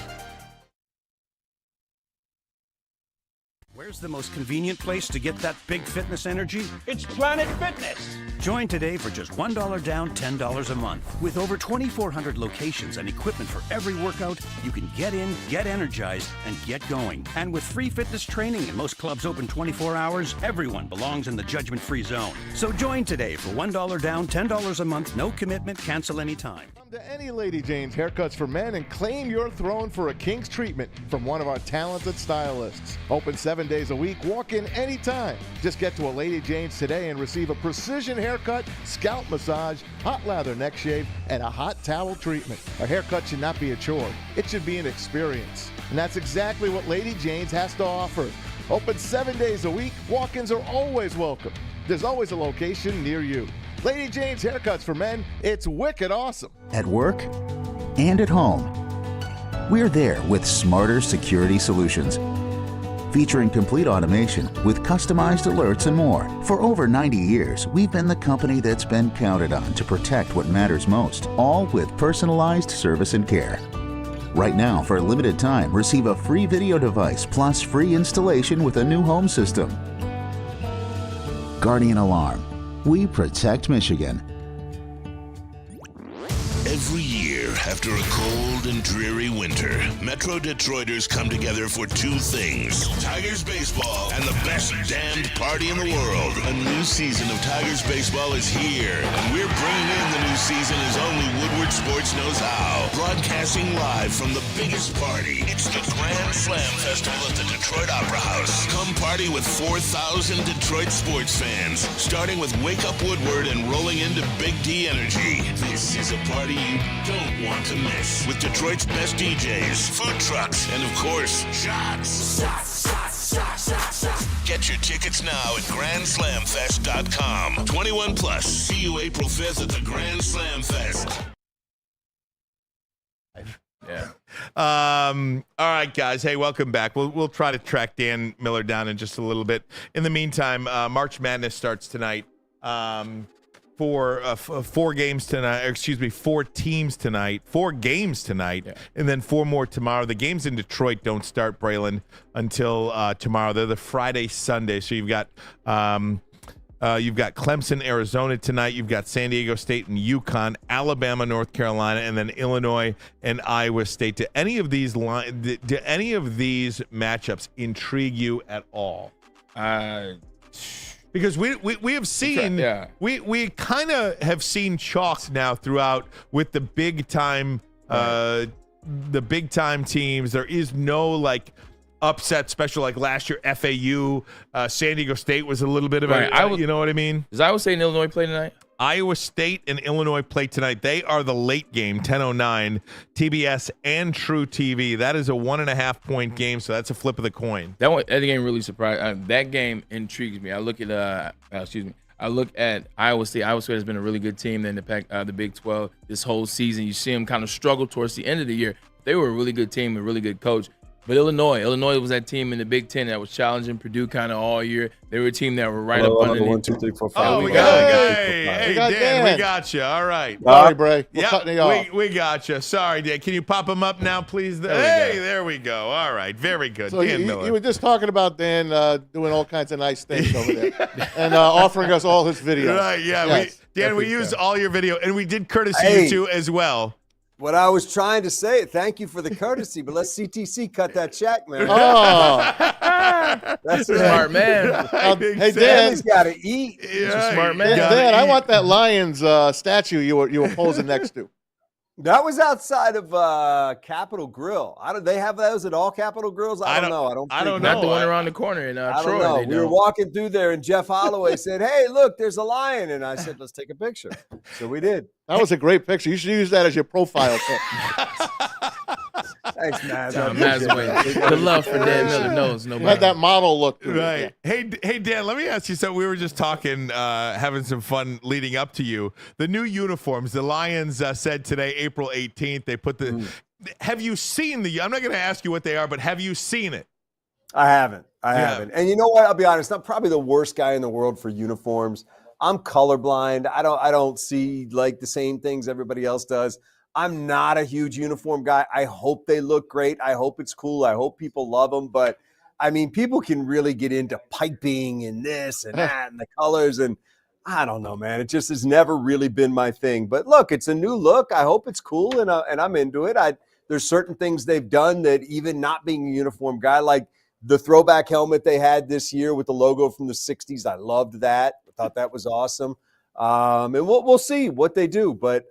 Where's the most convenient place to get that big fitness energy?
It's Planet Fitness.
Join today for just $1 down, $10 a month. With over 2,400 locations and equipment for every workout, you can get in, get energized, and get going. And with free fitness training and most clubs open 24 hours, everyone belongs in the judgment-free zone. So join today for $1 down, $10 a month, no commitment, cancel anytime.
Come to any Lady Jane's Haircuts for Men and claim your throne for a king's treatment from one of our talented stylists. Open 7 days a week, walk in anytime. Just get to a Lady Jane's today and receive a precision haircut, scalp massage, hot lather neck shave, and a hot towel treatment. A haircut should not be a chore. It should be an experience. And that's exactly what Lady Jane's has to offer. Open 7 days a week, walk-ins are always welcome. There's always a location near you. Lady Jane's Haircuts for Men, it's wicked awesome.
At work and at home, we're there with smarter security solutions. Featuring complete automation with customized alerts and more. For over 90 years, we've been the company that's been counted on to protect what matters most, all with personalized service and care. Right now, for a limited time, receive a free video device plus free installation with a new home system. Guardian Alarm. We protect Michigan.
Every year, after a cold and dreary winter, Metro Detroiters come together for two things: Tigers baseball and the best damned party in the world. A new season of Tigers baseball is here, and we're bringing in the new season as only Woodward Sports knows how. Broadcasting live from the biggest party. It's the Grand Slam Festival at the Detroit Opera House. Come party with 4,000 Detroit sports fans, starting with Wake Up Woodward and rolling into Big D Energy. This is a party you don't want to miss, with Detroit's best DJs, food trucks, and of course, shots. Get your tickets now at GrandSlamFest.com. 21 plus. See you April 5th at the Grand Slam Fest.
Yeah.
All right, guys. Hey, welcome back. We'll try to track Dan Miller down in just a little bit. In the meantime, March Madness starts tonight. Four games tonight. Excuse me, 4 teams tonight. 4 games tonight, yeah. And then 4 more tomorrow. The games in Detroit don't start, Braylon, until tomorrow. They're the Friday, Sunday. So you've got Clemson, Arizona tonight. You've got San Diego State and UConn, Alabama, North Carolina, and then Illinois and Iowa State. Do any of these matchups intrigue you at all? Because we have seen, we kind of have seen chalk now throughout with the big time teams. There is no like upset special like last year. FAU, San Diego State was a little bit of you know what I mean?
Does Iowa State and Illinois play tonight?
Iowa State and Illinois play tonight. They are the late game, 10:09, TBS and True TV. That is a 1.5 point game, so that's a flip of the coin.
That game really surprised. That game intrigues me. I look at Iowa State. Iowa State has been a really good team in the Big 12 this whole season. You see them kind of struggle towards the end of the year. They were a really good team, a really good coach. But Illinois was that team in the Big Ten that was challenging Purdue kind of all year. They were a team that were right up underneath.
1, 2, 3, 4, 5.
Oh, we got Dan. We got you. All right.
Sorry, Bray. We're cutting you off.
We got you. Sorry, Dan. Can you pop him up now, please? There we go. All right. Very good.
So
Dan Miller.
You were just talking about Dan doing all kinds of nice things over there and offering us all his videos.
Right, yeah.
Yes.
Dan, we used all your video, and we did courtesy you too as well.
What I was trying to say, thank you for the courtesy, but let's CTC cut that check, man.
Oh,
that's
a smart man.
Hey, Dan,
he's got to eat.
He's a smart man.
Dan, I want that Lions statue you were posing next to.
That was outside of Capitol Grill. They have those at all Capitol Grills? I don't know.
I don't
Not
know.
the one around the corner in Troy.
I don't know. We were walking through there, and Jeff Holloway said, "Hey, look, there's a lion." And I said, "Let's take a picture." So we did.
That was a great picture. You should use that as your profile pic.
Thanks, man.
The love for Dan Miller knows nobody.
Had that model look to
Right.
it.
Hey, Dan, let me ask you something. We were just talking, having some fun leading up to you. The new uniforms, the Lions said today, April 18th, they put the have you seen I'm not going to ask you what they are, but have you seen it?
I haven't. And you know what? I'll be honest. I'm probably the worst guy in the world for uniforms. I'm colorblind. I don't see like the same things everybody else does. I'm not a huge uniform guy. I hope they look great. I hope it's cool. I hope people love them. But I mean, people can really get into piping and this and that and the colors, and I don't know, man. It just has never really been my thing. But look, it's a new look. I hope it's cool, and I'm into it. There's certain things they've done that, even not being a uniform guy, like the throwback helmet they had this year with the logo from the 60s. I loved that. I thought that was awesome. And we'll see what they do. But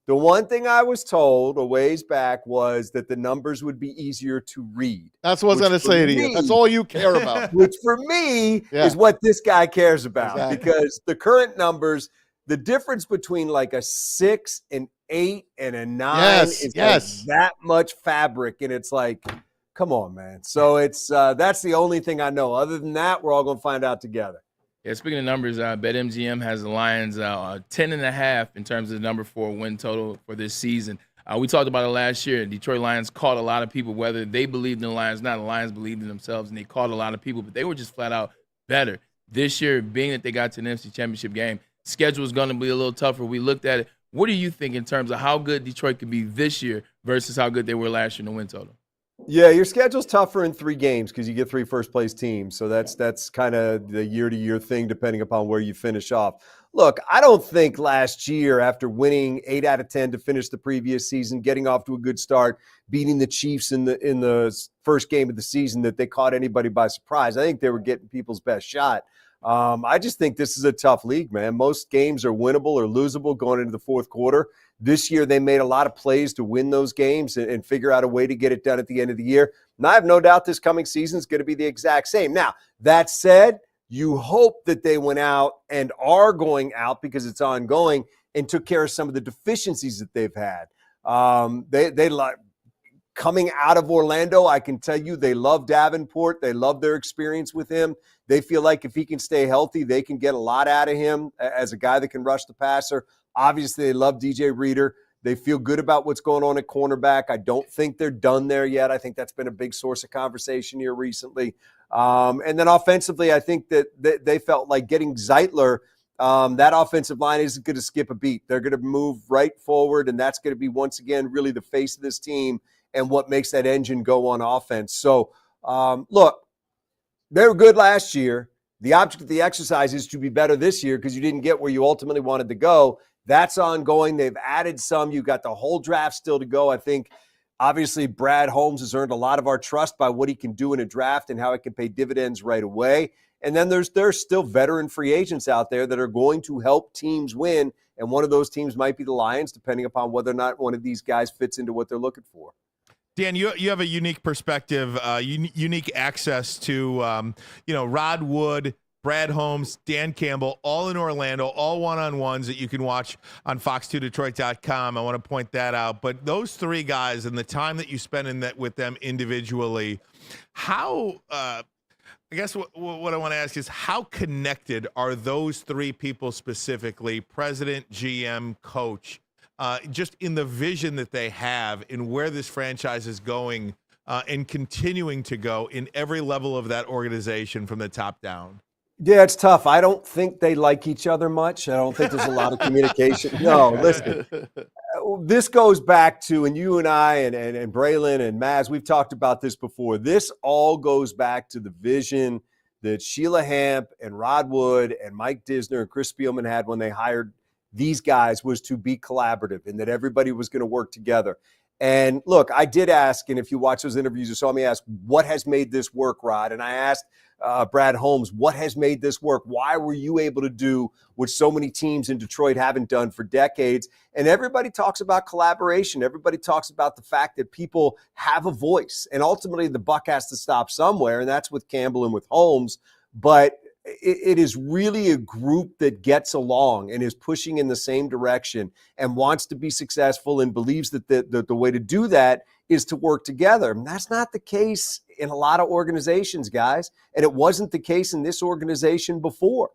the one thing I was told a ways back was that the numbers would be easier to read.
That's what I was going to say to you. That's all you care about.
Which for me is what this guy cares about.
Exactly.
Because the current numbers, the difference between like a 6, an 8, and a 9 is like that much fabric. And it's like, come on, man. So it's that's the only thing I know. Other than that, we're all going to find out together.
Yeah, speaking of numbers, BetMGM has the Lions 10.5 in terms of the number 4 win total for this season. We talked about it last year. Detroit Lions caught a lot of people, whether they believed in the Lions or not. The Lions believed in themselves, and they caught a lot of people, but they were just flat out better. This year, being that they got to an NFC Championship game, schedule is going to be a little tougher. We looked at it. What do you think in terms of how good Detroit could be this year versus how good they were last year in the win total?
Yeah, your schedule's tougher in 3 games because you get 3 first-place teams. So that's kind of the year-to-year thing, depending upon where you finish off. Look, I don't think last year, after winning 8 out of 10 to finish the previous season, getting off to a good start, beating the Chiefs in the first game of the season, that they caught anybody by surprise. I think they were getting people's best shot. I just think this is a tough league, man. Most games are winnable or losable going into the fourth quarter. This year, they made a lot of plays to win those games and figure out a way to get it done at the end of the year. And I have no doubt this coming season is going to be the exact same. Now, that said, you hope that they went out and are going out, because it's ongoing, and took care of some of the deficiencies that they've had. They like coming out of Orlando. I can tell you they love Davenport. They love their experience with him. They feel like if he can stay healthy, they can get a lot out of him as a guy that can rush the passer. Obviously, they love DJ Reader. They feel good about what's going on at cornerback. I don't think they're done there yet. I think that's been a big source of conversation here recently. And then offensively, I think that they felt like getting Zeitler, that offensive line isn't going to skip a beat. They're going to move right forward, and that's going to be, once again, really the face of this team and what makes that engine go on offense. So, look, they were good last year. The object of the exercise is to be better this year because you didn't get where you ultimately wanted to go. That's ongoing. They've added some. You've got the whole draft still to go. I think, obviously, Brad Holmes has earned a lot of our trust by what he can do in a draft and how it can pay dividends right away. And then there's still veteran free agents out there that are going to help teams win. And one of those teams might be the Lions, depending upon whether or not one of these guys fits into what they're looking for.
Dan, you have a unique perspective, unique access to, Rod Wood, Brad Holmes, Dan Campbell, all in Orlando, all one-on-ones that you can watch on fox2detroit.com. I want to point that out. But those 3 guys and the time that you spend with them individually, how I guess what I want to ask is, how connected are those 3 people specifically, president, GM, coach, just in the vision that they have in where this franchise is going and continuing to go in every level of that organization from the top down?
Yeah, it's tough. I don't think they like each other much. I don't think there's a lot of communication. No, listen, this goes back to, and you and I and Braylon and Maz, we've talked about this before. This all goes back to the vision that Sheila Hamp and Rod Wood and Mike Disner and Chris Spielman had when they hired these guys, was to be collaborative and that everybody was going to work together. And look, I did ask, and if you watch those interviews, you saw me ask, what has made this work, Rod? And I asked Brad Holmes, what has made this work? Why were you able to do what so many teams in Detroit haven't done for decades? And everybody talks about collaboration. Everybody talks about the fact that people have a voice. And ultimately, the buck has to stop somewhere, and that's with Campbell and with Holmes. But it is really a group that gets along and is pushing in the same direction and wants to be successful and believes that the way to do that is to work together. And that's not the case in a lot of organizations, guys. And it wasn't the case in this organization before.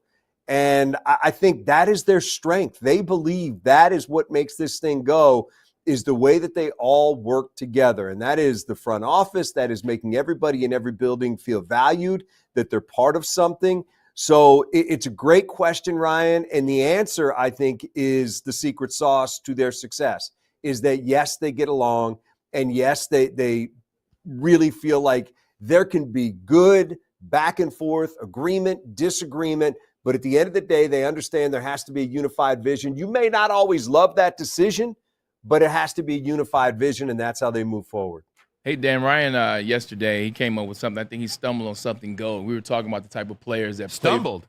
And I think that is their strength. They believe that is what makes this thing go, is the way that they all work together. And that is the front office. That is making everybody in every building feel valued, that they're part of something. So it's a great question, Ryan. And the answer, I think, is the secret sauce to their success, is that, yes, they get along. And yes, they really feel like there can be good back and forth, agreement, disagreement, but at the end of the day, they understand there has to be a unified vision. You may not always love that decision, but it has to be a unified vision, and that's how they move forward.
Hey, Dan, Ryan, yesterday, he came up with something. I think he stumbled on something gold. We were talking about the type of players that
Stumbled?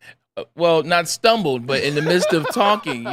Well, not stumbled, but in the midst of talking,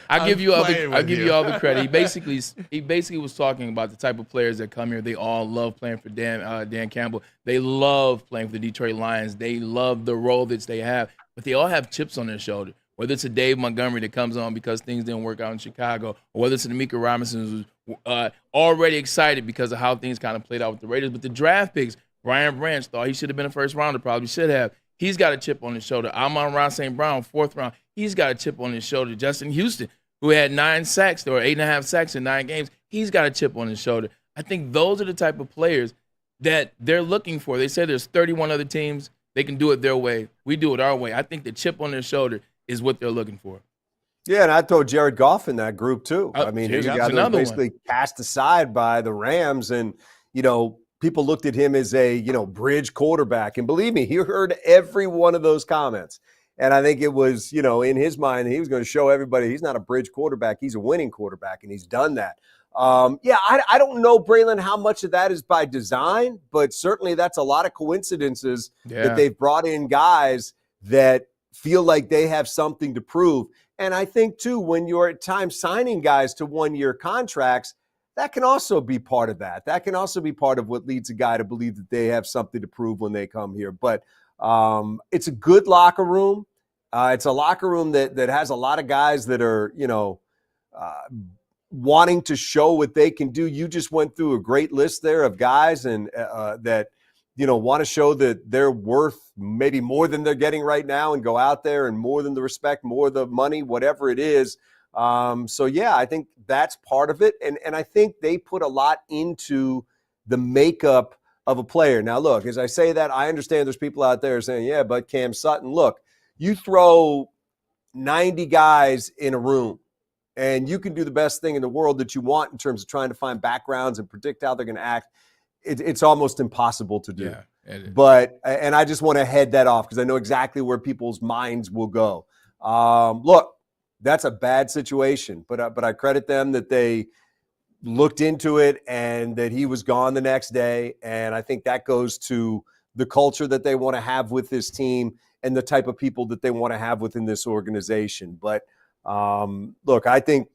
I'll give you all the credit. He basically was talking about the type of players that come here. They all love playing for Dan Campbell. They love playing for the Detroit Lions. They love the role that they have, but they all have chips on their shoulder. Whether it's a Dave Montgomery that comes on because things didn't work out in Chicago, or whether it's a D'Amico Robinson who's already excited because of how things kind of played out with the Raiders. But the draft picks, Brian Branch thought he should have been a first rounder, probably should have. He's got a chip on his shoulder. Amon-Ra St. Brown, 4th round, he's got a chip on his shoulder. Justin Houston, who had 9 sacks or 8.5 sacks in 9 games, he's got a chip on his shoulder. I think those are the type of players that they're looking for. They said there's 31 other teams. They can do it their way. We do it our way. I think the chip on their shoulder is what they're looking for.
Yeah, and I throw Jared Goff in that group too. I mean, he got basically cast aside by the Rams, and people looked at him as a bridge quarterback. And believe me, he heard every one of those comments. And I think it was in his mind he was going to show everybody he's not a bridge quarterback, he's a winning quarterback, and he's done that. I don't know, Braylon, how much of that is by design, but certainly that's a lot of coincidences that they've brought in guys that feel like they have something to prove. And I think, too, when you're at times signing guys to 1-year contracts, that can also be part of that. That can also be part of what leads a guy to believe that they have something to prove when they come here. But it's a good locker room. It's a locker room that has a lot of guys that are, wanting to show what they can do. You just went through a great list there of guys and that want to show that they're worth maybe more than they're getting right now and go out there and more than the respect, more the money, whatever it is. I think that's part of it. And I think they put a lot into the makeup of a player. Now, look, as I say that, I understand there's people out there saying, yeah, but Cam Sutton, look, you throw 90 guys in a room and you can do the best thing in the world that you want in terms of trying to find backgrounds and predict how they're going to act. It's almost impossible to do. But I just want to head that off because I know exactly where people's minds will go. Look, that's a bad situation, but I credit them that they looked into it and that he was gone the next day. And I think that goes to the culture that they want to have with this team and the type of people that they want to have within this organization. But look, I think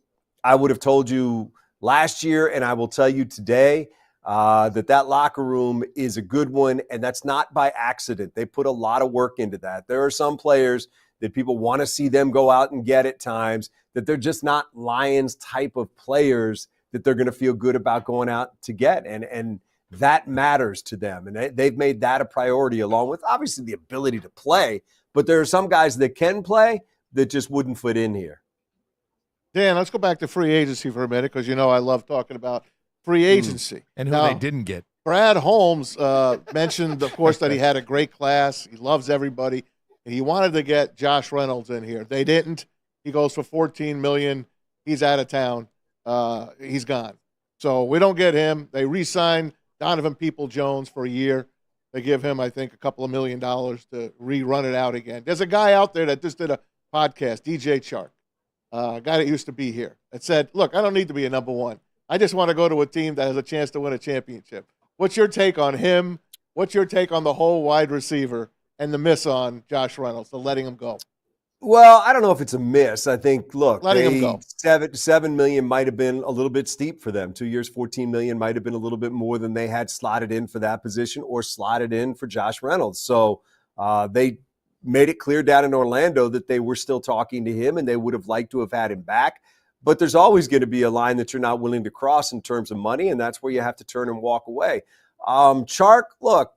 I would have told you last year, and I will tell you today, that locker room is a good one, and that's not by accident. They put a lot of work into that. There are some players that people want to see them go out and get at times, that they're just not Lions type of players that they're going to feel good about going out to get. And that matters to them. And they've made that a priority along with obviously the ability to play. But there are some guys that can play that just wouldn't fit in here.
Dan, let's go back to free agency for a minute because I love talking about free agency.
And who they didn't get.
Brad Holmes mentioned, of course, that he had a great class. He loves everybody. And he wanted to get Josh Reynolds in here. They didn't. He goes for $14 million. He's out of town. He's gone. So we don't get him. They re-sign Donovan Peoples-Jones for a year. They give him, I think, a couple of $1 million to rerun it out again. There's a guy out there that just did a podcast, DJ Chark, a guy that used to be here, that said, look, I don't need to be a number one. I just want to go to a team that has a chance to win a championship. What's your take on him? What's your take on the whole wide receiver and the miss on Josh Reynolds, the letting him go?
Well, I don't know if it's a miss. I think, look,
letting him go.
$7 million might have been a little bit steep for them. 2 years, $14 million might have been a little bit more than they had slotted in for that position or slotted in for Josh Reynolds. So they made it clear down in Orlando that they were still talking to him and they would have liked to have had him back. But there's always going to be a line that you're not willing to cross in terms of money, and that's where you have to turn and walk away. Chark, look,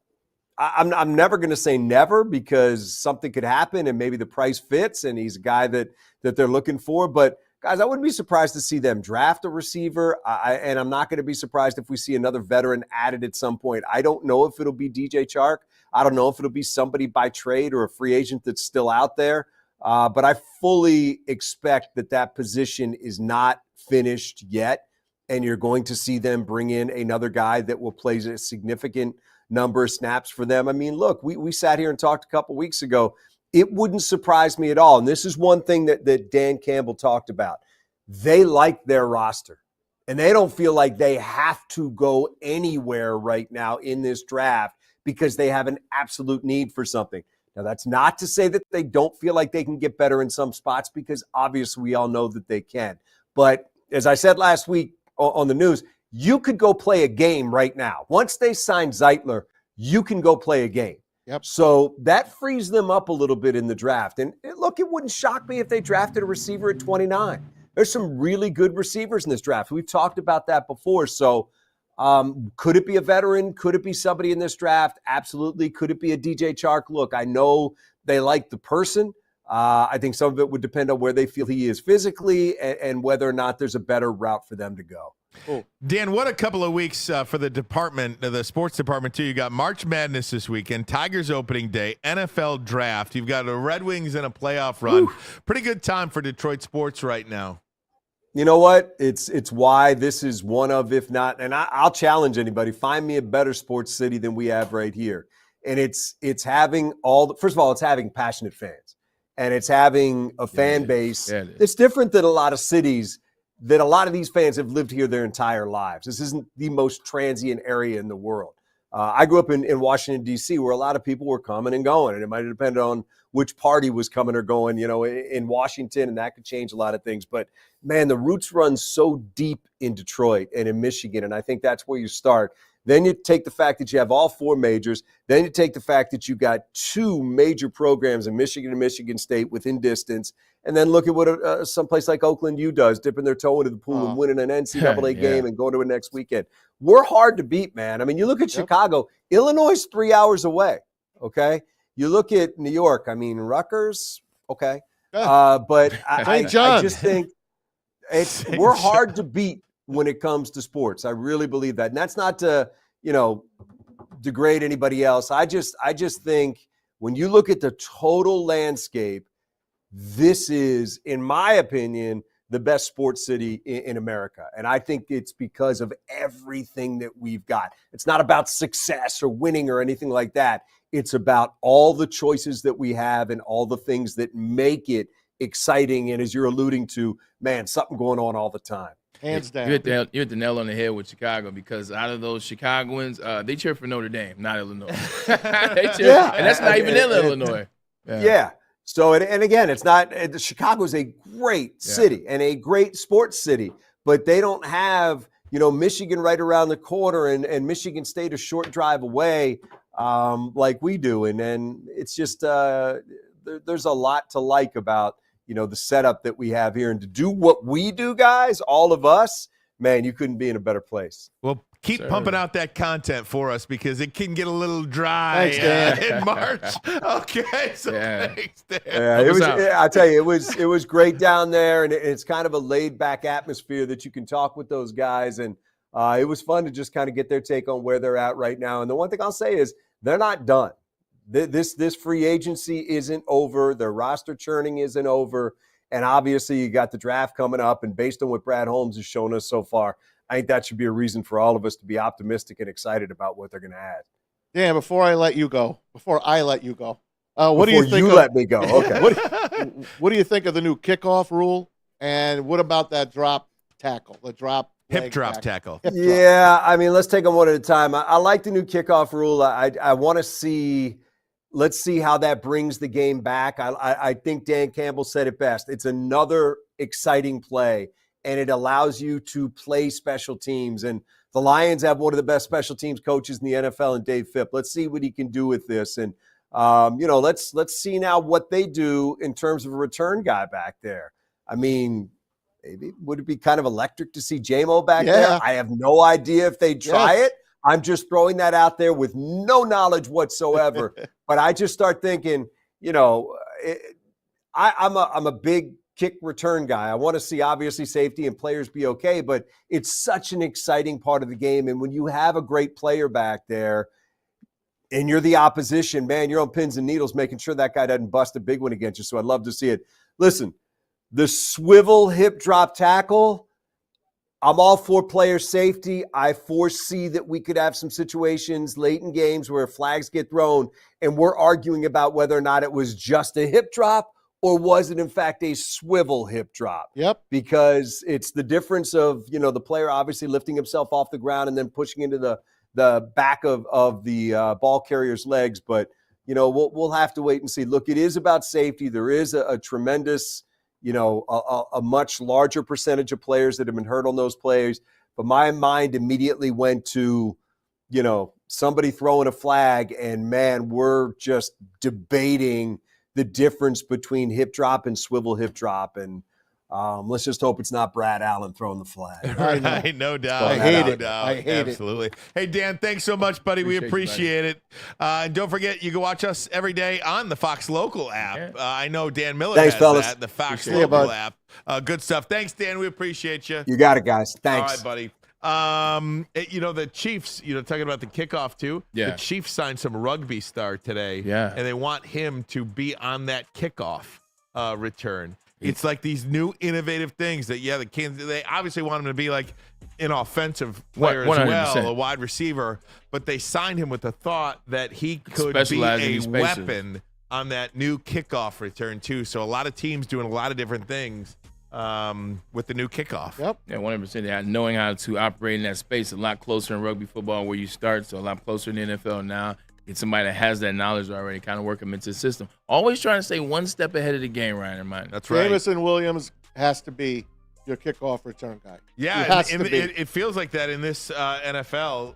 I'm never going to say never because something could happen and maybe the price fits and he's a guy that they're looking for. But, guys, I wouldn't be surprised to see them draft a receiver, and I'm not going to be surprised if we see another veteran added at some point. I don't know if it'll be DJ Chark. I don't know if it'll be somebody by trade or a free agent that's still out there. But I fully expect that position is not finished yet. and you're going to see them bring in another guy that will play a significant number of snaps for them. I mean, look, we sat here and talked a couple weeks ago. It wouldn't surprise me at all. And this is one thing that Dan Campbell talked about. They like their roster, and they don't feel like they have to go anywhere right now in this draft because they have an absolute need for something. Now, that's not to say that they don't feel like they can get better in some spots, because obviously we all know that they can. But as I said last week on the news, you could go play a game right now. Once they sign Zeitler, you can go play a game.
Yep.
So that frees them up a little bit in the draft. And look, it wouldn't shock me if they drafted a receiver at 29. There's some really good receivers in this draft. We've talked about that before. So could it be a veteran? Could it be somebody in this draft? Absolutely. Could it be a DJ Chark? Look, I know they like the person. I think some of it would depend on where they feel he is physically and whether or not there's a better route for them to go.
Cool. Dan, what a couple of weeks for the department, the sports department, too. You got March Madness this weekend, Tigers opening day, NFL draft. You've got a Red Wings and a playoff run. Woo. Pretty good time for Detroit sports right now.
You know what? It's why this is one of, if not, and I'll challenge anybody, find me a better sports city than we have right here. And it's having first of all, it's having passionate fans. And it's having a fan base that's different than a lot of cities that a lot of these fans have lived here their entire lives. This isn't the most transient area in the world. I grew up in Washington, D.C., where a lot of people were coming and going, and it might depend on which party was coming or going, in Washington, and that could change a lot of things. But, man, the roots run so deep in Detroit and in Michigan, and I think that's where you start. Then you take the fact that you have all four majors. Then you take the fact that you got two major programs in Michigan and Michigan State within distance. And then look at what someplace like Oakland U does, dipping their toe into the pool and winning an NCAA game and going to it next weekend. We're hard to beat, man. I mean, you look at Chicago. Illinois is 3 hours away, okay? You look at New York. I mean, Rutgers, okay. But I just think we're hard to beat when it comes to sports. I really believe that. And that's not to, degrade anybody else. I just think when you look at the total landscape, this is, in my opinion, the best sports city in America. And I think it's because of everything that we've got. It's not about success or winning or anything like that. It's about all the choices that we have and all the things that make it exciting. And as you're alluding to, man, something going on all the time.
Hands down.
You hit the nail on the head with Chicago, because out of those Chicagoans, they cheer for Notre Dame, not Illinois. They cheer, and that's not even in Illinois.
Yeah. So, and again, it's not – Chicago is a great city and a great sports city, but they don't have, Michigan right around the corner and Michigan State a short drive away like we do. And then it's just there's a lot to like about – the setup that we have here, and to do what we do, guys, all of us, man, you couldn't be in a better place.
Well, keep pumping out that content for us, because it can get a little dry in March. Okay, so thanks, Dan.
Yeah, I tell you, it was great down there, and it's kind of a laid back atmosphere that you can talk with those guys, and it was fun to just kind of get their take on where they're at right now. And the one thing I'll say is they're not done. This free agency isn't over. Their roster churning isn't over. And obviously you got the draft coming up. And based on what Brad Holmes has shown us so far, I think that should be a reason for all of us to be optimistic and excited about what they're going to add.
Dan, before I let you go, what do you think?
Let me go. Okay.
What do you think of the new kickoff rule? And what about that drop tackle,
hip drop tackle?
Yeah, I mean, let's take them one at a time. I like the new kickoff rule. I want to see. Let's see how that brings the game back. I think Dan Campbell said it best. It's another exciting play, and it allows you to play special teams. And the Lions have one of the best special teams coaches in the NFL, in Dave Phipp. Let's see what he can do with this. And, let's see now what they do in terms of a return guy back there. I mean, maybe would it be kind of electric to see J-Mo back there? I have no idea if they try it. I'm just throwing that out there with no knowledge whatsoever. But I just start thinking, I'm a big kick return guy. I want to see, obviously, safety and players be okay, but it's such an exciting part of the game. And when you have a great player back there and you're the opposition, man, you're on pins and needles making sure that guy doesn't bust a big one against you. So I'd love to see it. Listen, the swivel hip drop tackle, I'm all for player safety. I foresee that we could have some situations late in games where flags get thrown and we're arguing about whether or not it was just a hip drop or was it in fact a swivel hip drop.
Yep.
Because it's the difference of, the player obviously lifting himself off the ground and then pushing into the back of the ball carrier's legs. But, we'll have to wait and see. Look, it is about safety. There is a tremendous a much larger percentage of players that have been hurt on those plays. But my mind immediately went to, somebody throwing a flag and, man, we're just debating the difference between hip drop and swivel hip drop. And let's just hope it's not Brad Allen throwing the flag.
Right, no doubt.
I hate
no
it.
doubt.
I hate
Absolutely. It. Hey, Dan, thanks so much, buddy. We appreciate it. And don't forget, you can watch us every day on the Fox Local app. I know Dan Miller
Thanks,
has
fellas.
that, the Fox
See you,
Local
bud.
app. Good stuff. Thanks, Dan. We appreciate you.
You got it, guys. Thanks.
All right, buddy. The Chiefs, talking about the kickoff too.
Yeah.
The Chiefs signed some rugby star today.
Yeah.
And they want him to be on that kickoff return. It's like these new innovative things that, they obviously want him to be like an offensive player as
100%.
well, a wide receiver, but they signed him with the thought that he could be
Specialize in
a
these spaces.
weapon on that new kickoff return too. So a lot of teams doing a lot of different things with the new kickoff.
Yep.
Yeah, 100%. Yeah, knowing how to operate in that space, a lot closer in rugby football where you start, so a lot closer in the NFL now. Get somebody that has that knowledge already, kind of work them into the system. Always trying to stay one step ahead of the game, Ryan Ermanni.
That's right.
Jamison Williams has to be your kickoff return guy.
Yeah,
He has
and
to be.
it feels like that in this NFL,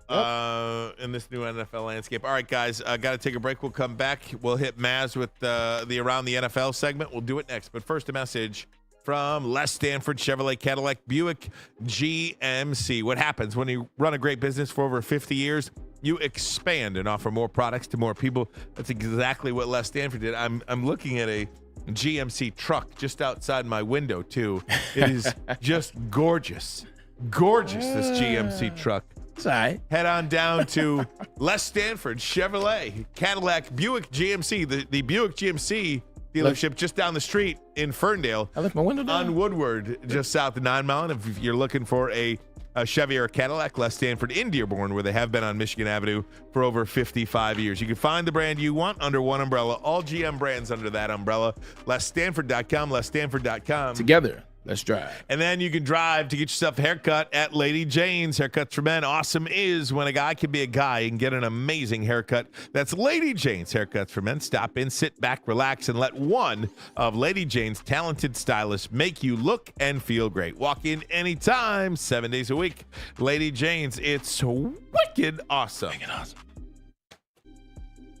in this new NFL landscape. All right, guys, got to take a break. We'll come back. We'll hit Maz with the Around the NFL segment. We'll do it next. But first, a message from Les Stanford Chevrolet Cadillac Buick GMC. What happens when you run a great business for over 50 years? You expand and offer more products to more people. That's exactly what Les Stanford did. I'm looking at a GMC truck just outside my window, too. It is just gorgeous. Gorgeous, this GMC truck.
It's all right.
Head on down to Les Stanford Chevrolet Cadillac Buick GMC, the Buick GMC dealership just down the street in Ferndale.
I left my window down.
On Woodward, just south of 9 Mile. And if you're looking for a Chevy or a Cadillac, Les Stanford in Dearborn, where they have been on Michigan Avenue for over 55 years. You can find the brand you want under one umbrella. All GM brands under that umbrella. LesStanford.com, LesStanford.com.
Together, let's drive.
And then you can drive to get yourself a haircut at Lady Jane's Haircuts for Men. Awesome is when a guy can be a guy and get an amazing haircut. That's Lady Jane's Haircuts for Men. Stop in, sit back, relax, and let one of Lady Jane's talented stylists make you look and feel great. Walk in anytime, 7 days a week. Lady Jane's, it's wicked awesome.
Wicked awesome.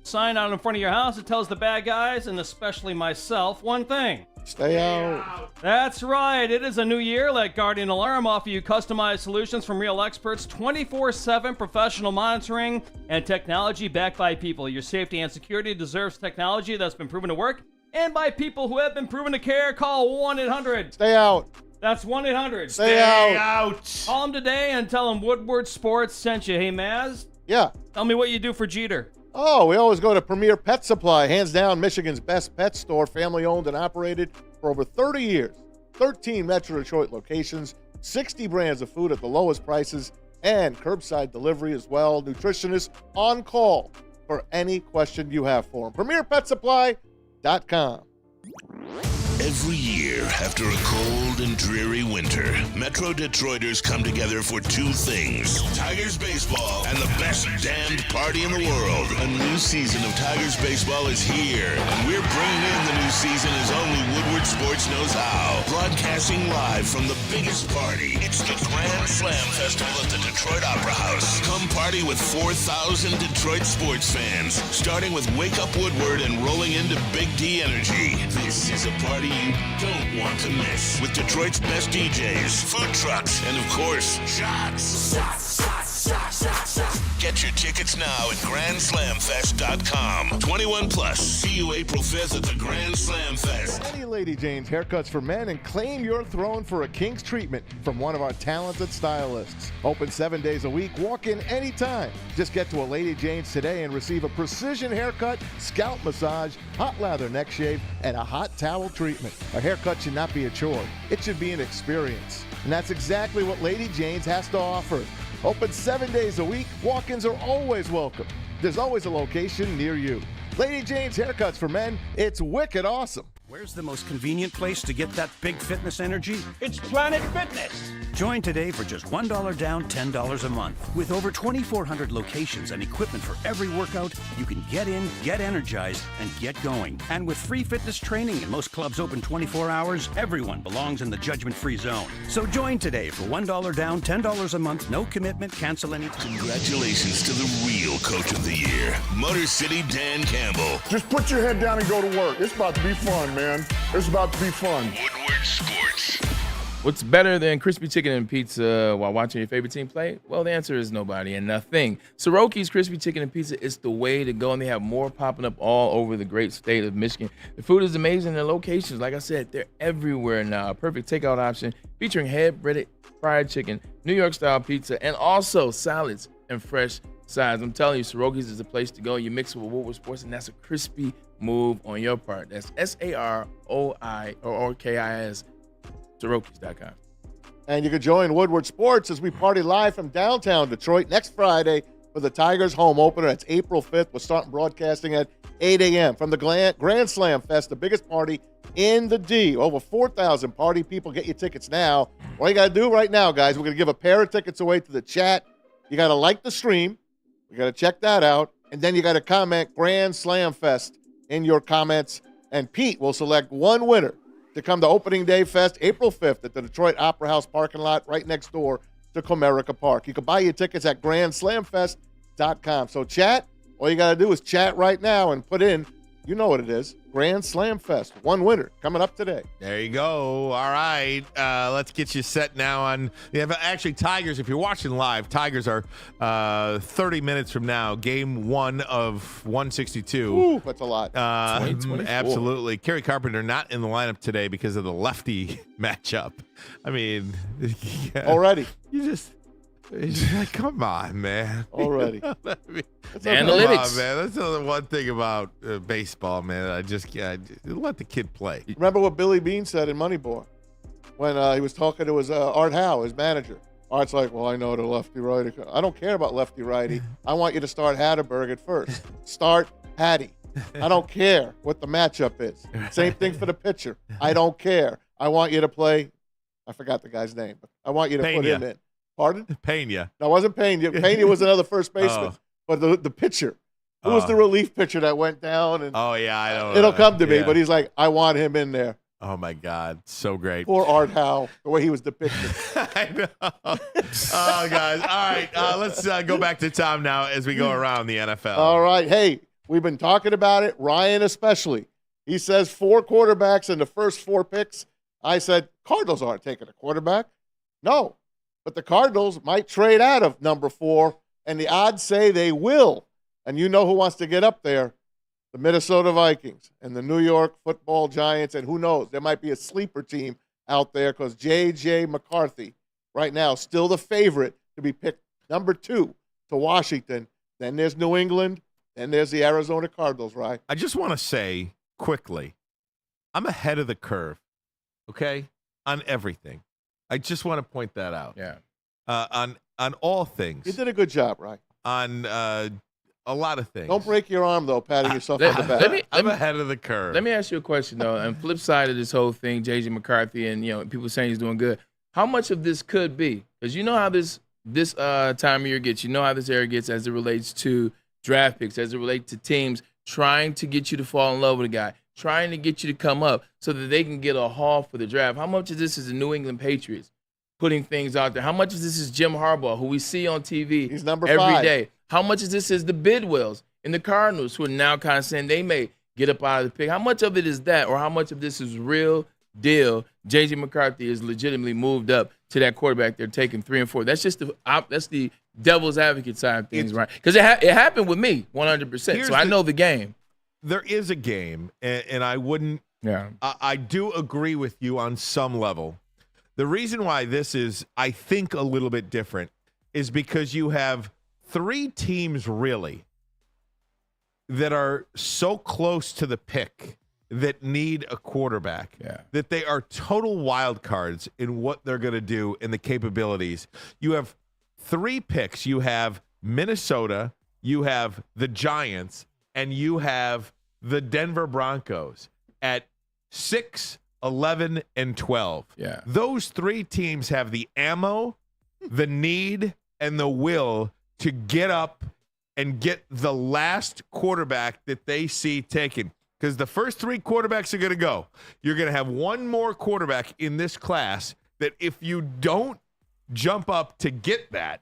Sign out in front of your house that tells the bad guys, and especially myself, one thing.
Stay out.
That's right. It is a new year. Let Guardian Alarm offer you customized solutions from real experts, 24/7 professional monitoring, and technology backed by people. Your safety and security deserves technology that's been proven to work, and by people who have been proven to care. Call 1-800.
Stay out.
That's 1-800.
Stay out.
Call them today and tell them Woodward Sports sent you. Hey, Maz,
Yeah.
tell me what you do for Jeter.
Oh, we always go to Premier Pet Supply, hands down Michigan's best pet store, family owned and operated for over 30 years. 13 Metro Detroit locations, 60 brands of food at the lowest prices, and curbside delivery as well. Nutritionists on call for any question you have for them. PremierPetSupply.com.
Every year, after a cold and dreary winter, Metro Detroiters come together for two things: Tigers baseball and the best damned party in the world. A new season of Tigers baseball is here, and we're bringing in the new season as only Woodward Sports knows how. Broadcasting live from the biggest party. It's the Grand Slam Festival at the Detroit Opera House. Come party with 4,000 Detroit sports fans, starting with Wake Up Woodward and rolling into Big D Energy. This is a party you don't want to miss, with Detroit's best DJs, food trucks, and of course, shots. Get your tickets now at GrandSlamFest.com. 21 plus. See you April 5th at the Grand Slam Fest.
Any Lady Jane's Haircuts for Men and claim your throne for a king's treatment from one of our talented stylists. Open 7 days a week. Walk in anytime. Just get to a Lady Jane's today and receive a precision haircut, scalp massage, hot lather neck shave, and a hot towel treatment. A haircut should not be a chore. It should be an experience. And that's exactly what Lady Jane's has to offer. Open 7 days a week, walk-ins are always welcome. There's always a location near you. Lady Jane's Haircuts for Men, it's wicked awesome.
Where's the most convenient place to get that big fitness energy?
It's Planet Fitness.
Join today for just $1 down, $10 a month. With over 2,400 locations and equipment for every workout, you can get in, get energized, and get going. And with free fitness training and most clubs open 24 hours, everyone belongs in the judgment-free zone. So join today for $1 down, $10 a month, no commitment, cancel anytime.
Congratulations to the real Coach of the Year, Motor City Dan Campbell.
Just put your head down and go to work. It's about to be fun, man. It's about to be fun.
Woodward Sports.
What's better than crispy chicken and pizza while watching your favorite team play? Well, the answer is nobody and nothing. Soroki's Crispy Chicken and Pizza is the way to go, and they have more popping up all over the great state of Michigan. The food is amazing. Their locations, like I said, they're everywhere now. A perfect takeout option featuring head-breaded fried chicken, New York-style pizza, and also salads and fresh sides. I'm telling you, Soroki's is the place to go. You mix it with Woodward Sports, and that's a crispy move on your part. That's SAROI, Soroki's.com.
And you can join Woodward Sports as we party live from downtown Detroit next Friday for the Tigers home opener. It's April 5th. We're starting broadcasting at 8 a.m. from the Grand Slam Fest, the biggest party in the D. Over 4,000 party people. Get your tickets now. All you got to do right now, guys, we're going to give a pair of tickets away to the chat. You got to like the stream. You got to check that out. And then you got to comment Grand Slam Fest in your comments. And Pete will select one winner to come to Opening Day Fest, April 5th at the Detroit Opera House parking lot right next door to Comerica Park. You can buy your tickets at GrandSlamFest.com. So chat, all you got to do is chat right now and put in, you know what it is, Grand Slam Fest. One winner coming up today.
There you go. All right. Let's get you set now on. Actually, Tigers, if you're watching live, Tigers are 30 minutes from now, game 1 of 162.
Ooh, that's a lot.
Absolutely. Kerry Carpenter not in the lineup today because of the lefty matchup. I mean, yeah.
Already.
It's just like, come on, man.
Already.
Analytics.
Come on, man. That's the one thing about baseball, man. I just can't let the kid play.
Remember what Billy Beane said in Moneyball when he was talking to his Art Howe, his manager. Art's like, well, I know the lefty-righty. I don't care about lefty-righty. I want you to start Hatterberg at first. Start Hattie. I don't care what the matchup is. Same thing for the pitcher. I don't care. I want you to play. I forgot the guy's name. But I want you to put him in. Pardon?
Pena.
No, it wasn't Pena. Pena was another first baseman.
Oh.
But the pitcher. Who was the relief pitcher that went down? And
oh, yeah, I don't know.
It'll come to me, but he's like, I want him in there.
Oh, my God. So great.
Poor Art Howe, the way he was depicted.
I know. Oh, guys. All right. Let's go back to Tom now as we go around the NFL.
All right. Hey, we've been talking about it. Ryan especially. He says 4 quarterbacks in the first 4 picks. I said, Cardinals aren't taking a quarterback. No. But the Cardinals might trade out of number 4, and the odds say they will. And you know who wants to get up there? The Minnesota Vikings and the New York Football Giants, and who knows? There might be a sleeper team out there because J.J. McCarthy right now still the favorite to be picked number 2 to Washington. Then there's New England, then there's the Arizona Cardinals, right?
I just want to say quickly, I'm ahead of the curve, okay, on everything. I just want to point that out.
Yeah.
On all things.
You did a good job, right?
On a lot of things.
Don't break your arm, though, patting yourself on the back.
I'm ahead of the curve.
Let me ask you a question, though. And flip side of this whole thing, J.J. McCarthy and, people saying he's doing good. How much of this could be? Because you know how this time of year gets. You know how this era gets as it relates to draft picks, as it relates to teams trying to get you to fall in love with a guy, trying to get you to come up so that they can get a haul for the draft. How much of this is the New England Patriots putting things out there? How much of this is Jim Harbaugh, who we see on TV
He's number
every
5.
day? How much of this is the Bidwells and the Cardinals, who are now kind of saying they may get up out of the pick? How much of it is that, or how much of this is real deal? J.J. McCarthy is legitimately moved up to that quarterback they're taking 3 and 4. That's just that's the devil's advocate side of things, right? Because it happened with me 100%. So I know the game.
There is a game, and I wouldn't.
Yeah.
I do agree with you on some level. The reason why this is, I think, a little bit different is because you have 3 teams really that are so close to the pick that need a quarterback, that they are total wild cards in what they're going to do and the capabilities. You have 3 picks. You have Minnesota, you have the Giants, and you have the Denver Broncos at 6, 11, and 12.
Yeah.
Those 3 teams have the ammo, the need, and the will to get up and get the last quarterback that they see taken. Because the first 3 quarterbacks are going to go. You're going to have one more quarterback in this class that if you don't jump up to get that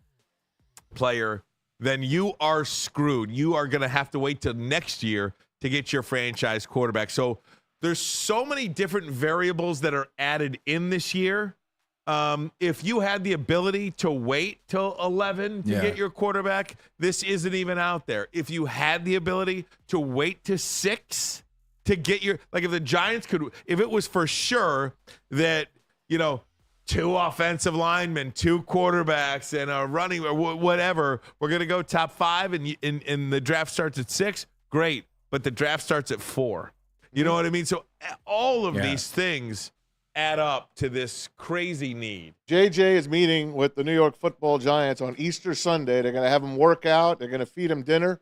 player, then you are screwed. You are going to have to wait till next year to get your franchise quarterback. So there's so many different variables that are added in this year. If you had the ability to wait till 11 to get your quarterback, this isn't even out there. If you had the ability to wait to 6 to get your, like if the Giants could, if it was for sure that, 2 offensive linemen, 2 quarterbacks, and a running or whatever, we're going to go top 5 and the draft starts at 6, great. But the draft starts at 4. You know what I mean? So all of these things add up to this crazy need.
JJ is meeting with the New York Football Giants on Easter Sunday. They're going to have him work out. They're going to feed him dinner,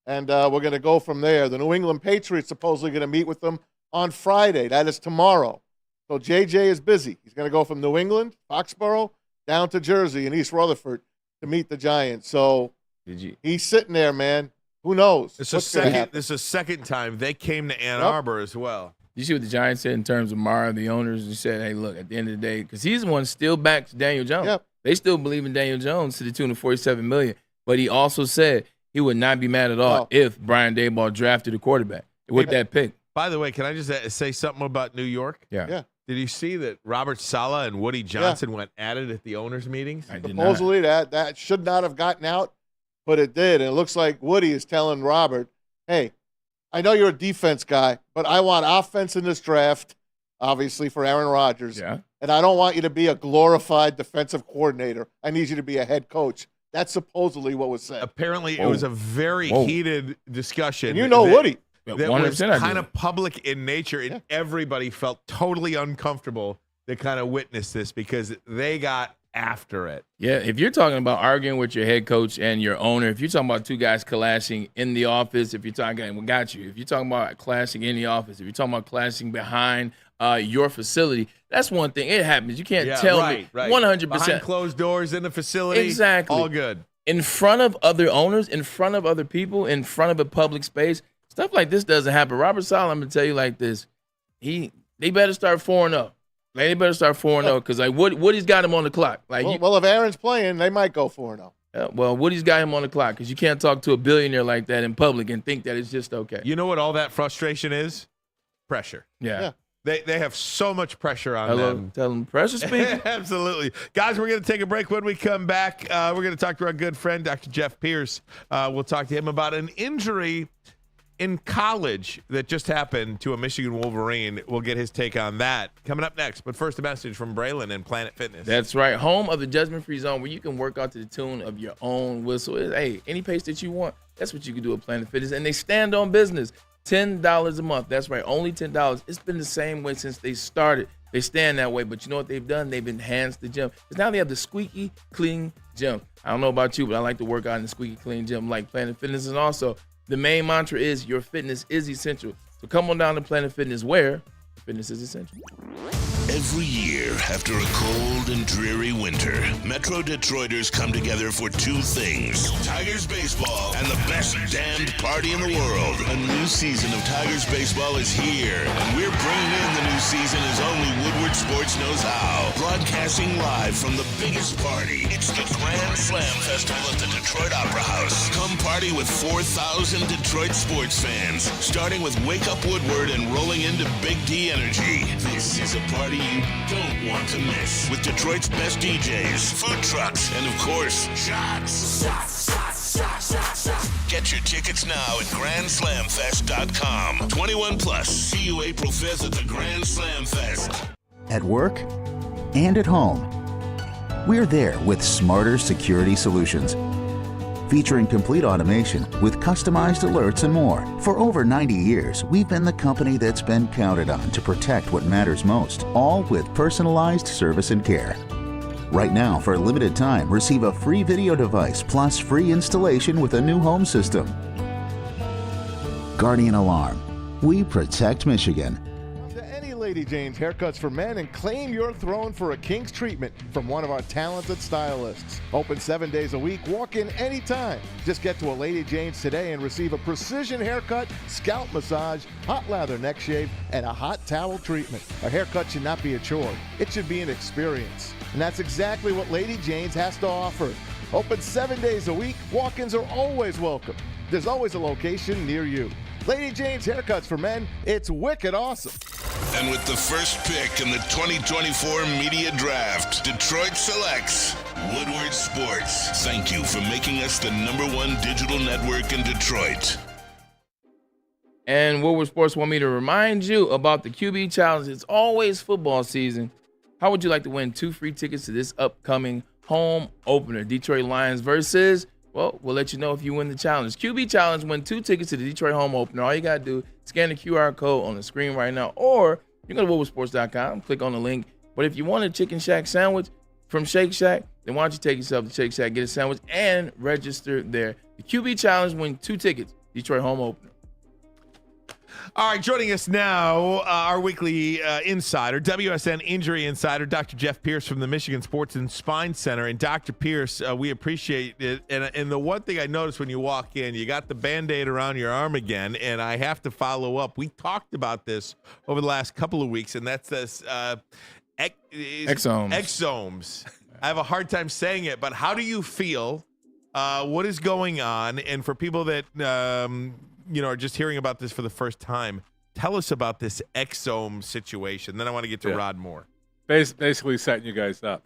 and we're going to go from there. The New England Patriots supposedly going to meet with them on Friday. That is tomorrow. So JJ is busy. He's going to go from New England, Foxborough, down to Jersey and East Rutherford to meet the Giants. So he's sitting there, man. Who knows?
This is a second time they came to Ann Arbor as well.
You see what the Giants said in terms of Amon-Ra, the owners? He said, hey, look, at the end of the day, because he's the one still back to Daniel Jones.
Yep.
They still believe in Daniel Jones to the tune of $47 million. But he also said he would not be mad at all if Brian Daboll drafted a quarterback with that pick.
By the way, can I just say something about New York?
Yeah.
Did you see that Robert Saleh and Woody Johnson went at it at the owners' meetings?
I did
Supposedly that should not have gotten out, but it did. And it looks like Woody is telling Robert, hey, I know you're a defense guy, but I want offense in this draft, obviously, for Aaron Rodgers.
Yeah.
And I don't want you to be a glorified defensive coordinator. I need you to be a head coach. That's supposedly what was said.
Apparently, it was a very heated discussion.
And you know Woody.
That was kind of public in nature, and everybody felt totally uncomfortable to kind of witness this because they got after it.
Yeah, if you're talking about arguing with your head coach and your owner, if you're talking about 2 guys clashing in the office, if you're talking, we got you. If you're talking about clashing in the office, if you're talking about clashing behind your facility, that's one thing. It happens. You can't tell me 100%.
Behind closed doors in the facility.
Exactly.
All good.
In front of other owners, in front of other people, in front of a public space, stuff like this doesn't happen. Robert Saleh, I'm going to tell you like this. They better start 4-0. They better start 4-0 because like Woody's got him on the clock. Like,
well, if Aaron's playing, they might go 4-0.
Well, Woody's got him on the clock because you can't talk to a billionaire like that in public and think that it's just okay.
You know what all that frustration is? Pressure.
Yeah.
They have so much pressure on them.
Tell them pressure speaking.
Absolutely. Guys, we're going to take a break. When we come back, we're going to talk to our good friend, Dr. Jeff Pierce. We'll talk to him about an injury in college that just happened to a Michigan Wolverine. We'll get his take on that coming up next. But first, a message from Braylon and Planet Fitness.
That's right. Home of the judgment-free zone where you can work out to the tune of your own whistle. Hey, any pace that you want, that's what you can do at Planet Fitness. And they stand on business. $10 a month. That's right. Only $10. It's been the same way since they started. They stand that way. But you know what they've done? They've enhanced the gym. Because now they have the squeaky clean gym. I don't know about you, but I like to work out in the squeaky clean gym like Planet Fitness. And also, the main mantra is your fitness is essential. So come on down to Planet Fitness where fitness is essential.
Every year after a cold and dreary winter, Metro Detroiters come together for 2 things: Tigers baseball and the best damned party in the world. A new season of Tigers baseball is here, and we're bringing in the new season as only Woodward Sports knows how. Broadcasting live from the biggest party. It's the Grand Slam Festival at the Detroit Opera House. Come party with 4,000 Detroit sports fans, starting with Wake Up Woodward and rolling into Big D Energy. This is a party you don't want to miss. With Detroit's best DJs, food trucks, and of course, shots. Get your tickets now at GrandSlamFest.com. 21 plus. See you April 5th at the Grand Slam Fest.
At work and at home, we're there with smarter security solutions. featuring complete automation with customized alerts and more. For over 90 years, we've been the company that's been counted on to protect what matters most, all with personalized service and care. Right now, for a limited time, receive a free video device plus free installation with a new home system. Guardian Alarm. We protect Michigan.
To any Lady Jane's Haircuts for Men and claim your throne for a king's treatment from one of our talented stylists. Open 7 days a week. Walk in anytime. Just get to a Lady Jane's today and receive a precision haircut, scalp massage, hot lather neck shave, and a hot towel treatment. A haircut should not be a chore. It should be an experience. And that's exactly what Lady Jane's has to offer. Open 7 days a week. Walk-ins are always welcome. There's always a location near you. Lady Jane's Haircuts for Men, it's wicked awesome.
And with the first pick in the 2024 Media Draft, Detroit selects Woodward Sports. Thank you for making us the #1 digital network in Detroit.
And Woodward Sports want me to remind you about the QB Challenge. It's always football season. How would you like to win 2 free tickets to this upcoming home opener? Detroit Lions versus... Well, we'll let you know if you win the challenge. QB Challenge, win 2 tickets to the Detroit home opener. All you got to do, scan the QR code on the screen right now, or you can go to woodwardsports.com, click on the link. But if you want a Chicken Shack sandwich from Shake Shack, then why don't you take yourself to Shake Shack, get a sandwich, and register there. The QB Challenge, win 2 tickets, Detroit home opener.
All right, joining us now, our weekly insider, WSN Injury Insider, Dr. Jeff Pierce from the Michigan Sports and Spine Center. And Dr. Pierce, we appreciate it. And the one thing I noticed when you walk in, you got the Band-Aid around your arm again, and I have to follow up. We talked about this over the last couple of weeks, and that's this exomes. I have a hard time saying it, but how do you feel? What is going on? And for people that are just hearing about this for the first time, tell us about this exome situation. Then I want to get to Rod Moore.
Basically setting you guys up.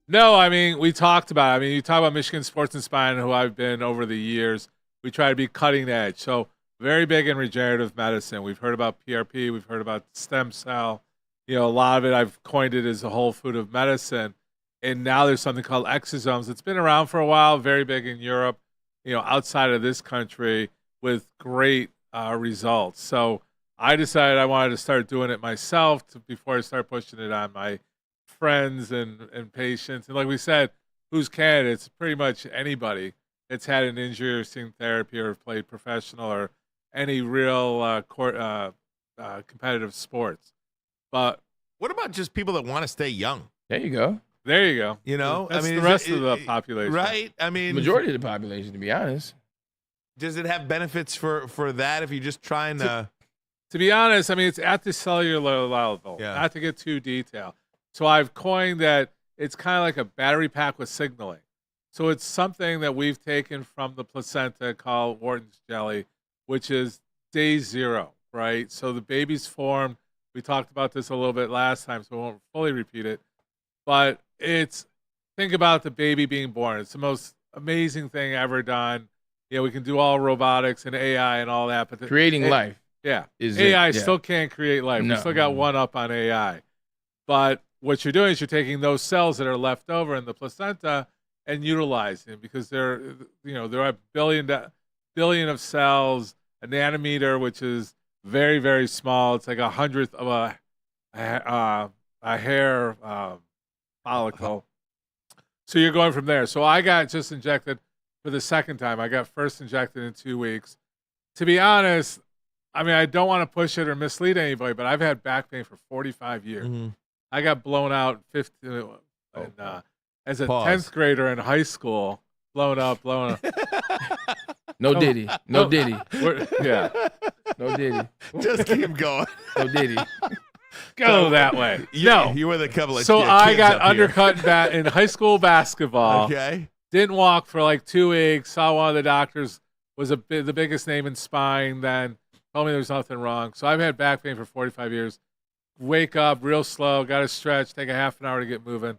No, I mean, we talked about it. I mean, you talk about Michigan Sports and Spine, who I've been over the years. We try to be cutting edge. So very big in regenerative medicine. We've heard about PRP. We've heard about stem cell. A lot of it, I've coined it as a whole food of medicine. And now there's something called exosomes. It's been around for a while, very big in Europe, outside of this country, with great results. So I decided I wanted to start doing it myself before I start pushing it on my friends and patients. And like we said, who's candidates? Pretty much anybody that's had an injury or seen therapy or played professional or any real competitive sports. But
what about just people that want to stay young?
There you go.
There you go. That's the rest of the population.
Right? I mean,
majority of the population, to be honest.
Does it have benefits for that if you're just trying to...
To be honest, I mean, it's at the cellular level, not to get too detailed. So I've coined that it's kind of like a battery pack with signaling. So it's something that we've taken from the placenta called Wharton's jelly, which is day 0, right? So the baby's formed. We talked about this a little bit last time, so I won't fully repeat it. But think about the baby being born. It's the most amazing thing ever done. We can do all robotics and AI and all that, but
creating life.
Yeah. AI still can't create life.
No.
We still got one up on AI. But what you're doing is you're taking those cells that are left over in the placenta and utilizing them, because there are a billion of cells, a nanometer, which is very, very small. It's like 100th of a hair follicle. So you're going from there. So I got just injected for the second time. I got first injected in 2 weeks. To be honest, I mean, I don't want to push it or mislead anybody, but I've had back pain for 45 years.
Mm-hmm.
I got blown out as a 10th grader in high school. Blown up.
No Diddy. No Diddy.
Yeah.
No Diddy.
Just keep going.
No Diddy.
Go that way.
You were the couple of
So
kids
I got
up here.
undercut in high school basketball.
Okay.
Didn't walk for like 2 weeks. Saw one of the doctors, was the biggest name in spine. Then told me there was nothing wrong. So I've had back pain for 45 years. Wake up real slow, got to stretch, take a half an hour to get moving.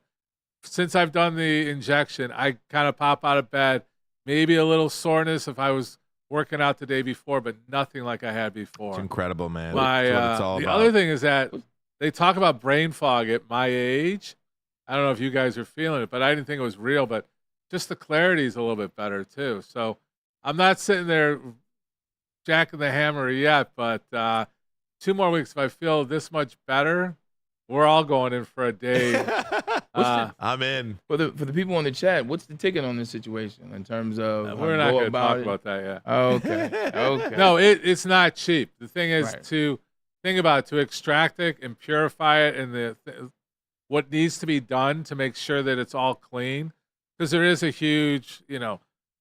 Since I've done the injection, I kind of pop out of bed. Maybe a little soreness if I was working out the day before, but nothing like I had before.
It's incredible, man.
That's what it's all about. Other thing is that they talk about brain fog at my age. I don't know if you guys are feeling it, but I didn't think it was real. But just the clarity is a little bit better too. So I'm not sitting there jacking the hammer yet, but 2 more weeks, if I feel this much better, we're all going in for a day.
I'm in.
For the people in the chat, what's the ticket on this situation in terms of
we're not going to talk about that yet.
Oh, okay. Okay.
No, it's not cheap. The thing is
Right.
to think about it, to extract it and purify it, and what needs to be done to make sure that it's all clean. Because there is a huge,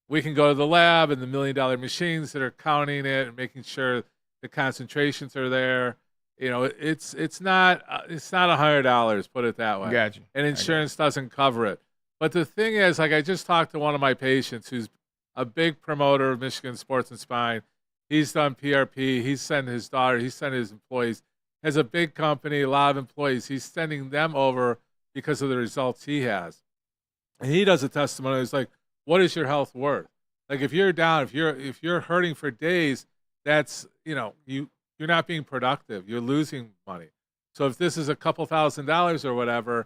we can go to the lab and the $1 million machines that are counting it and making sure the concentrations are there. It's not $100. Put it that way.
Gotcha.
And insurance doesn't cover it. But the thing is, like I just talked to one of my patients who's a big promoter of Michigan Sports and Spine. He's done PRP. He's sent his daughter. He's sent his employees. Has a big company, a lot of employees. He's sending them over because of the results he has. And he does a testimony. It's like, what is your health worth? Like if you're down, if you're hurting for days, that's you're not being productive. You're losing money. So if this is a couple $1,000s or whatever,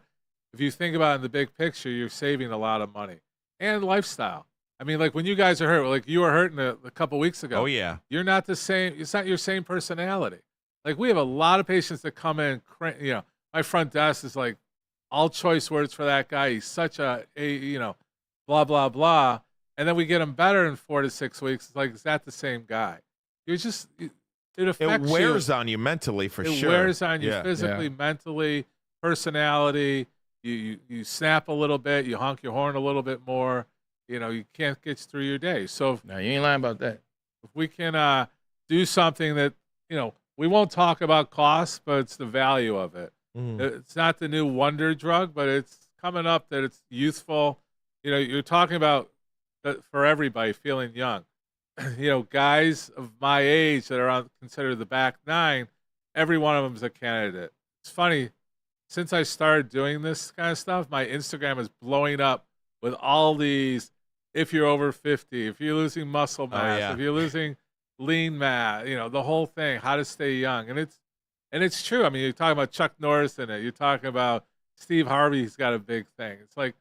if you think about it in the big picture, you're saving a lot of money and lifestyle. I mean, like when you guys are hurt, like you were hurting a couple weeks ago.
Oh yeah.
You're not the same. It's not your same personality. Like we have a lot of patients that come in. My front desk is like all choice words for that guy. He's such a blah blah blah. And then we get him better in 4 to 6 weeks. It's like, is that the same guy? You're just. It affects
It wears
you.
on you mentally for
It
sure.
wears on you
Yeah.
physically, mentally, personality. You snap a little bit. You honk your horn a little bit more. You can't get through your day. So
No, you ain't lying about that.
if we can do something that, we won't talk about costs, but it's the value of it. It's not the new wonder drug, but it's coming up that it's youthful. You're talking about that for everybody feeling young. Guys of my age that are considered the back nine, every one of them is a candidate. It's funny, since I started doing this kind of stuff, my Instagram is blowing up with all these, if you're over 50, if you're losing muscle mass, if you're losing lean mass, the whole thing, how to stay young. And it's true. I mean, you're talking about Chuck Norris in it. You're talking about Steve Harvey's got a big thing. It's like,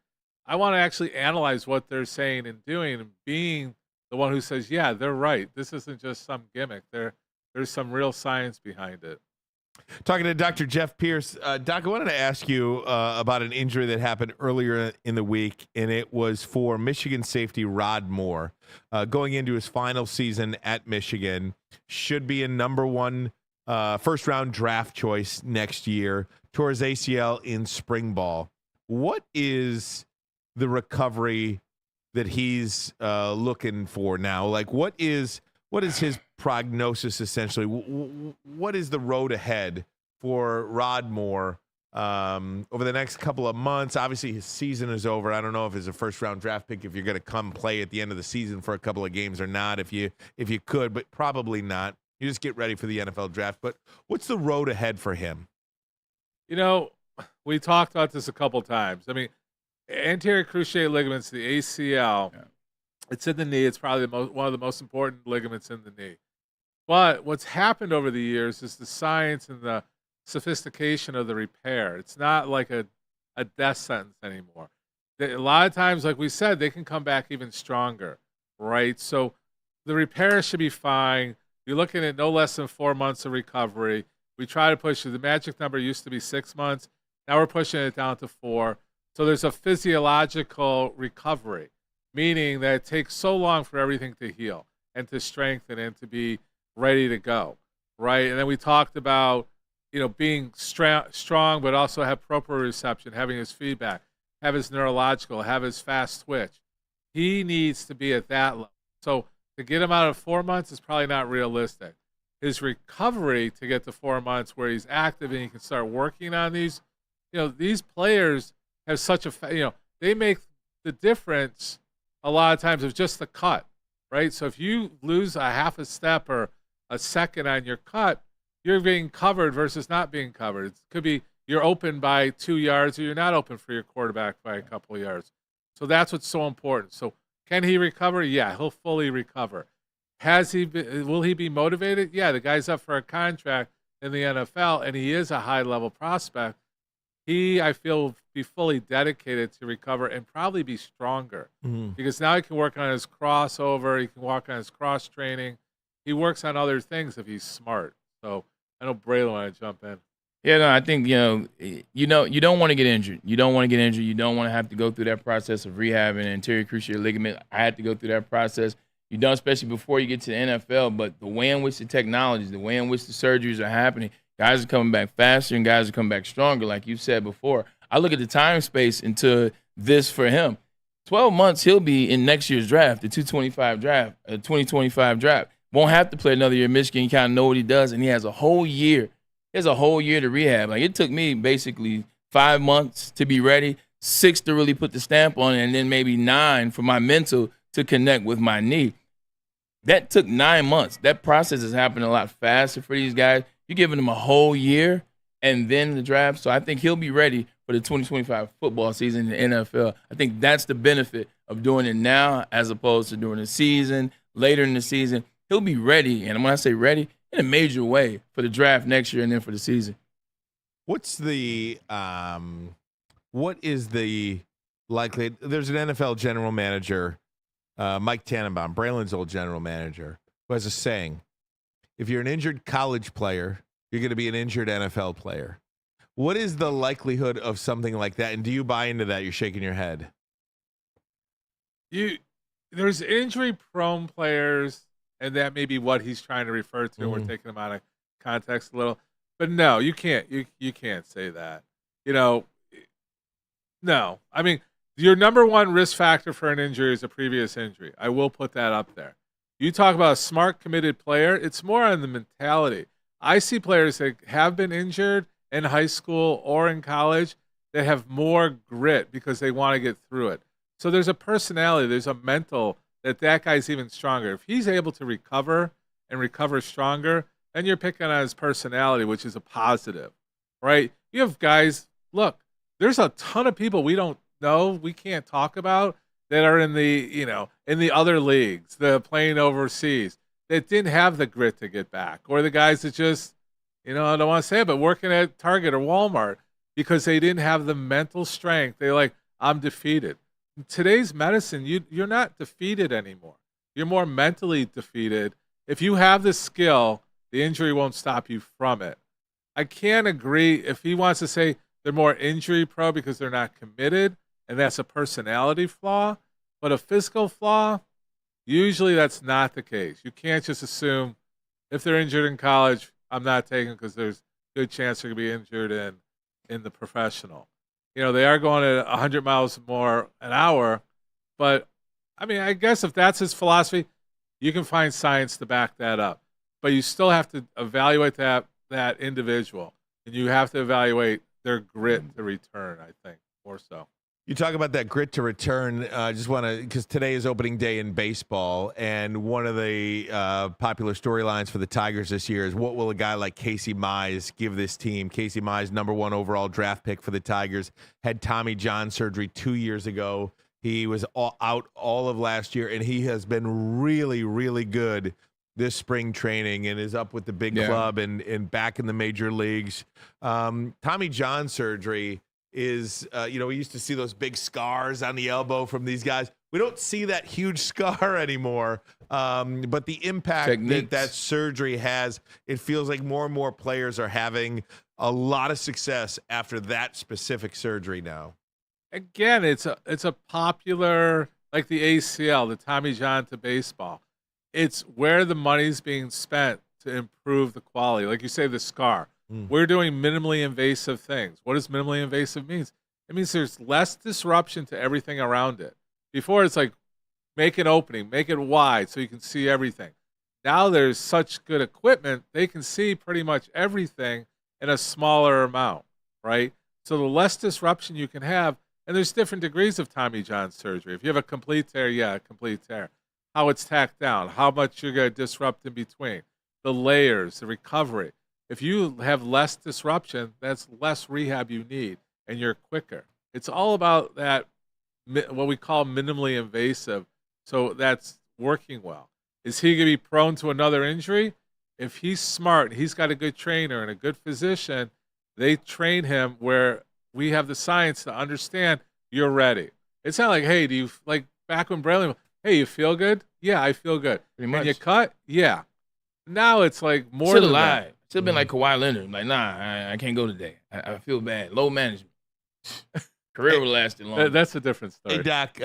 I want to actually analyze what they're saying and doing and being the one who says, yeah, they're right. This isn't just some gimmick. There's some real science behind it.
Talking to Dr. Jeff Pierce. Doc, I wanted to ask you about an injury that happened earlier in the week, and it was for Michigan safety Rod Moore. Going into his final season at Michigan, should be a number 1 first-round draft choice next year, tore his ACL in spring ball. What is the recovery that he's looking for now? Like, what is his prognosis essentially? What is the road ahead for Rod Moore over the next couple of months? Obviously, his season is over. I don't know if it's a first-round draft pick, if you're going to come play at the end of the season for a couple of games or not, if you could, but probably not. You just get ready for the NFL draft. But what's the road ahead for him?
We talked about this a couple times. I mean, anterior cruciate ligaments, the ACL, it's in the knee. It's probably one of the most important ligaments in the knee. But what's happened over the years is the science and the sophistication of the repair. It's not like a death sentence anymore. A lot of times, like we said, they can come back even stronger, right? So the repair should be fine. You're looking at no less than 4 months of recovery. We try to push it. The magic number used to be 6 months. Now we're pushing it down to 4. So there's a physiological recovery, meaning that it takes so long for everything to heal and to strengthen and to be ready to go, right? And then we talked about, being strong, but also have proprioception, having his feedback, have his neurological, have his fast twitch. He needs to be at that level. So to get him out of 4 months is probably not realistic. His recovery to get to 4 months where he's active and he can start working on these, these players have such a, they make the difference a lot of times of just the cut, right? So if you lose a half a step or a second on your cut, you're being covered versus not being covered. It could be you're open by 2 yards or you're not open for your quarterback by a couple of yards. So that's what's so important. So can he recover? Yeah, he'll fully recover. Will he be motivated? Yeah, the guy's up for a contract in the NFL and he is a high-level prospect. I feel, will be fully dedicated to recover and probably be stronger because now he can work on his crossover. He can work on his cross training. He works on other things if he's smart. So I know Braylon want to jump in.
Yeah, no, I think, you don't want to get injured. You don't want to get injured. You don't want to have to go through that process of rehabbing an anterior cruciate ligament. I had to go through that process. You don't, especially before you get to the NFL, but the way in which the technologies, the way in which the surgeries are happening, guys are coming back faster and guys are coming back stronger, like you said before. I look at the time space into this for him. 12 months, he'll be in next year's draft, the 2025 draft. Won't have to play another year in Michigan. You kind of know what he does, and he has a whole year. He has a whole year to rehab. Like, it took me basically 5 months to be ready, 6 to really put the stamp on it, and then maybe 9 for my mental to connect with my knee. That took 9 months. That process is happening a lot faster for these guys. You're giving them a whole year and then the draft. So I think he'll be ready for the 2025 football season in the NFL. I think that's the benefit of doing it now as opposed to during the season, later in the season. He'll be ready, and when I say ready, in a major way for the draft next year and then for the season.
What is the likely? There's an NFL general manager, Mike Tannenbaum, Braylon's old general manager, who has a saying: if you're an injured college player, you're going to be an injured NFL player. What is the likelihood of something like that? And do you buy into that? You're shaking your head.
There's injury-prone players, and that may be what he's trying to refer to. We're taking him out of context a little. But no, you can't say that. No. I mean, your number one risk factor for an injury is a previous injury. I will put that up there. You talk about a smart, committed player, it's more on the mentality. I see players that have been injured in high school or in college that have more grit because they want to get through it. So there's a personality, there's a mental that guy's even stronger. If he's able to recover and recover stronger, then you're picking on his personality, which is a positive, right? You have guys, look, there's a ton of people we don't know, we can't talk about that are in the, in the other leagues, the playing overseas, that didn't have the grit to get back. Or the guys that just, I don't want to say it, but working at Target or Walmart because they didn't have the mental strength. They're like, I'm defeated. In today's medicine, you're not defeated anymore. You're more mentally defeated. If you have the skill, the injury won't stop you from it. I can't agree if he wants to say they're more injury pro because they're not committed, and that's a personality flaw. But a physical flaw, usually that's not the case. You can't just assume if they're injured in college, I'm not taking because there's a good chance they're going to be injured in the professional. They are going at 100 miles more an hour, but I mean, I guess if that's his philosophy, you can find science to back that up. But you still have to evaluate that individual, and you have to evaluate their grit to return, I think, more so.
You talk about that grit to return. Just want to, because today is opening day in baseball, and one of the popular storylines for the Tigers this year is what will a guy like Casey Mize give this team? Casey Mize, #1 overall draft pick for the Tigers, had Tommy John surgery 2 years ago. He was out all of last year, and he has been really, really good this spring training and is up with the big club and back in the major leagues. Tommy John surgery is, we used to see those big scars on the elbow from these guys. We don't see that huge scar anymore. But the impact that surgery has, it feels like more and more players are having a lot of success after that specific surgery now.
Again, it's a popular, like the ACL, the Tommy John to baseball. It's where the money's being spent to improve the quality. Like you say, the scar. We're doing minimally invasive things. What does minimally invasive means? It means there's less disruption to everything around it. Before, it's like, make an opening, make it wide so you can see everything. Now there's such good equipment, they can see pretty much everything in a smaller amount, right? So the less disruption you can have, and there's different degrees of Tommy John surgery. If you have a complete tear, a complete tear. How it's tacked down, how much you're going to disrupt in between, the layers, the recovery. If you have less disruption, that's less rehab you need, and you're quicker. It's all about that, what we call minimally invasive, so that's working well. Is he going to be prone to another injury? If he's smart, he's got a good trainer and a good physician, they train him where we have the science to understand you're ready. It's not like, hey, do you like back when Braylon? Hey, you feel good? Yeah, I feel good. Can you cut? Yeah. Now it's like more than that.
Should have been like Kawhi Leonard. Like, nah, I can't go today. I feel bad. Low management. Career would have lasted longer.
That's a different story.
Hey, Doc,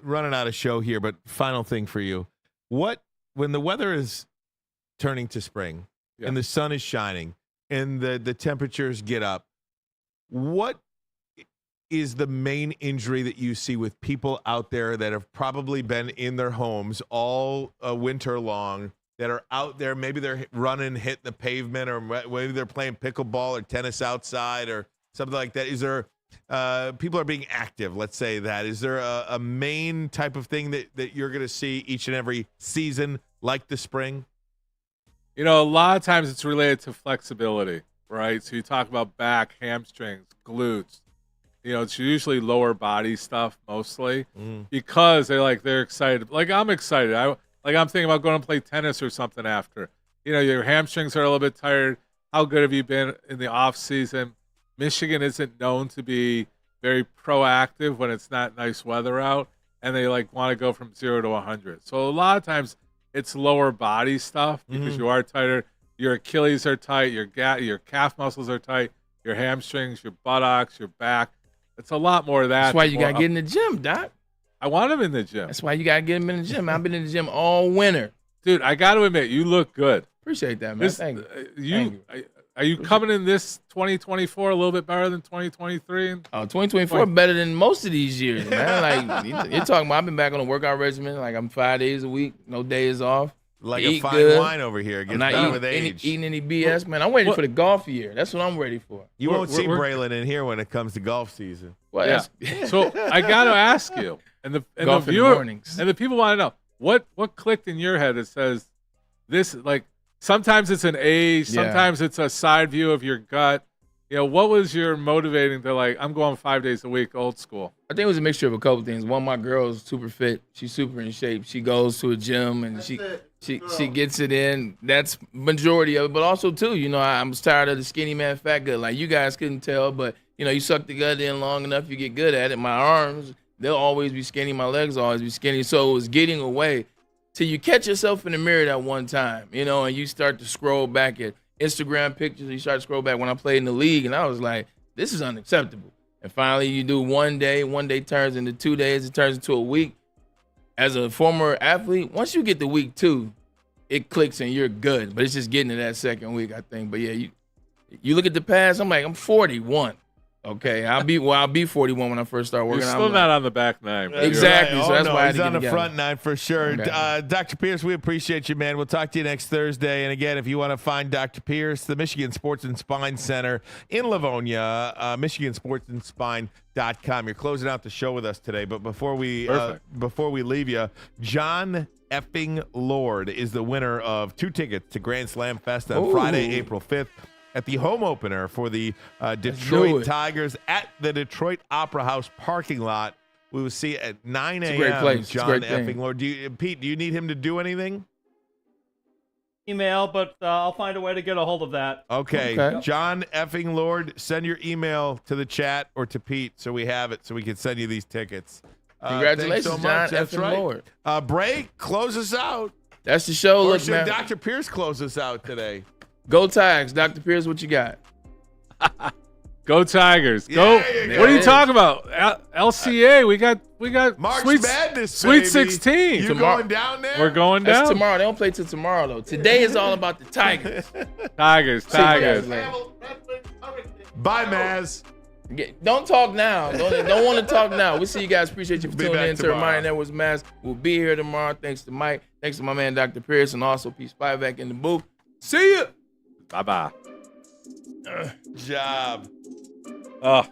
running out of show here, but final thing for you. When the weather is turning to spring and the sun is shining and the temperatures get up, what is the main injury that you see with people out there that have probably been in their homes all winter long, that are out there, maybe they're running, hitting the pavement, or maybe they're playing pickleball or tennis outside or something like that? Is there people are being active, let's say that. Is there a main type of thing that you're going to see each and every season like the spring?
You know, a lot of times it's related to flexibility, right? So you talk about back, hamstrings, glutes. You know, it's usually lower body stuff mostly because they're excited. Like, I'm excited. I'm thinking about going to play tennis or something after. You know, your hamstrings are a little bit tired. How good have you been in the off season? Michigan isn't known to be very proactive when it's not nice weather out, and they want to go from 0 to 100. So a lot of times it's lower body stuff because you are tighter. Your Achilles are tight. Your calf muscles are tight. Your hamstrings, your buttocks, your back. It's a lot more of that.
That's why you got to get in the gym, Doc.
I want him in the gym.
That's why you got to get him in the gym. I've been in the gym all winter.
Dude, I got to admit, you look good.
Appreciate that, man. Thank you.
Are you coming in this 2024 a little bit better than 2023?
2024 better than most of these years, man. Like, you're talking about, I've been back on a workout regimen. Like, I'm 5 days a week, no days off.
Like a fine wine over here. Gets better with age.
Eating any BS, man. I'm waiting for the golf year. That's what I'm ready for.
You won't see Braylon in here when it comes to golf season.
Well,
yeah. So I got to ask you, and the mornings, and the people want to know what clicked in your head that says this. Like, sometimes it's an age, sometimes it's a side view of your gut. You know, what was your motivating to I'm going 5 days a week, old school?
I think it was a mixture of a couple things. One, my girl is super fit. She's super in shape. She goes to a gym and she gets it in. That's majority of it. But also, too, you know, I'm tired of the skinny man, fat gut. Like, you guys couldn't tell, but, you know, you suck the gut in long enough, you get good at it. My arms, they'll always be skinny. My legs always be skinny. So it was getting away till you catch yourself in the mirror that one time, you know, and you start to scroll back at Instagram pictures. You start to scroll back when I played in the league, and I was like, this is unacceptable. And finally, you do one day turns into 2 days, it turns into a week. As a former athlete, once you get to week 2, it clicks and you're good. But it's just getting to that second week, I think. But yeah, you look at the past, I'm like, I'm 41. Okay, I'll be 41 when I first start working.
You're still not on the back nine.
Exactly.
Right.
So that's why I had
he's
to
on the
get
front nine for sure.
Okay.
Dr. Pierce, we appreciate you, man. We'll talk to you next Thursday. And again, if you want to find Dr. Pierce, the Michigan Sports and Spine Center in Livonia, MichiganSportsAndSpine.com. You're closing out the show with us today, but before we leave you, John effing Lord is the winner of 2 tickets to Grand Slam Fest on Friday, April 5th. At the home opener for the Detroit Tigers at the Detroit Opera House parking lot. We will see at 9 a.m.
Great place.
John effing Lord. Pete, do you need him to do anything?
Email, but I'll find a way to get a hold of that.
Okay. John effing Lord, send your email to the chat or to Pete so we have it so we can send you these tickets.
Congratulations,
so
John
That's
effing
right.
Lord.
Bray, close us out.
That's the show.
Or
Look,
should
man.
Dr. Pierce close us out today?
Go Tigers. Dr. Pierce, what you got?
Go Tigers. Go. What are you talking about? LCA. We got
March
Sweet
Madness,
Sweet
baby.
16.
You going down there?
We're going down.
That's tomorrow. They don't play till tomorrow, though. Today is all about the Tigers.
Tigers.
Bye, Maz.
Don't talk now. Don't want to talk now. We'll see you guys. Appreciate you for tuning in to Ermanni Network's Maz. We'll be here tomorrow. Thanks to Mike. Thanks to my man, Dr. Pierce, and also Pete Spivak in the booth. See ya.
Bye-bye.
Job.
Oh.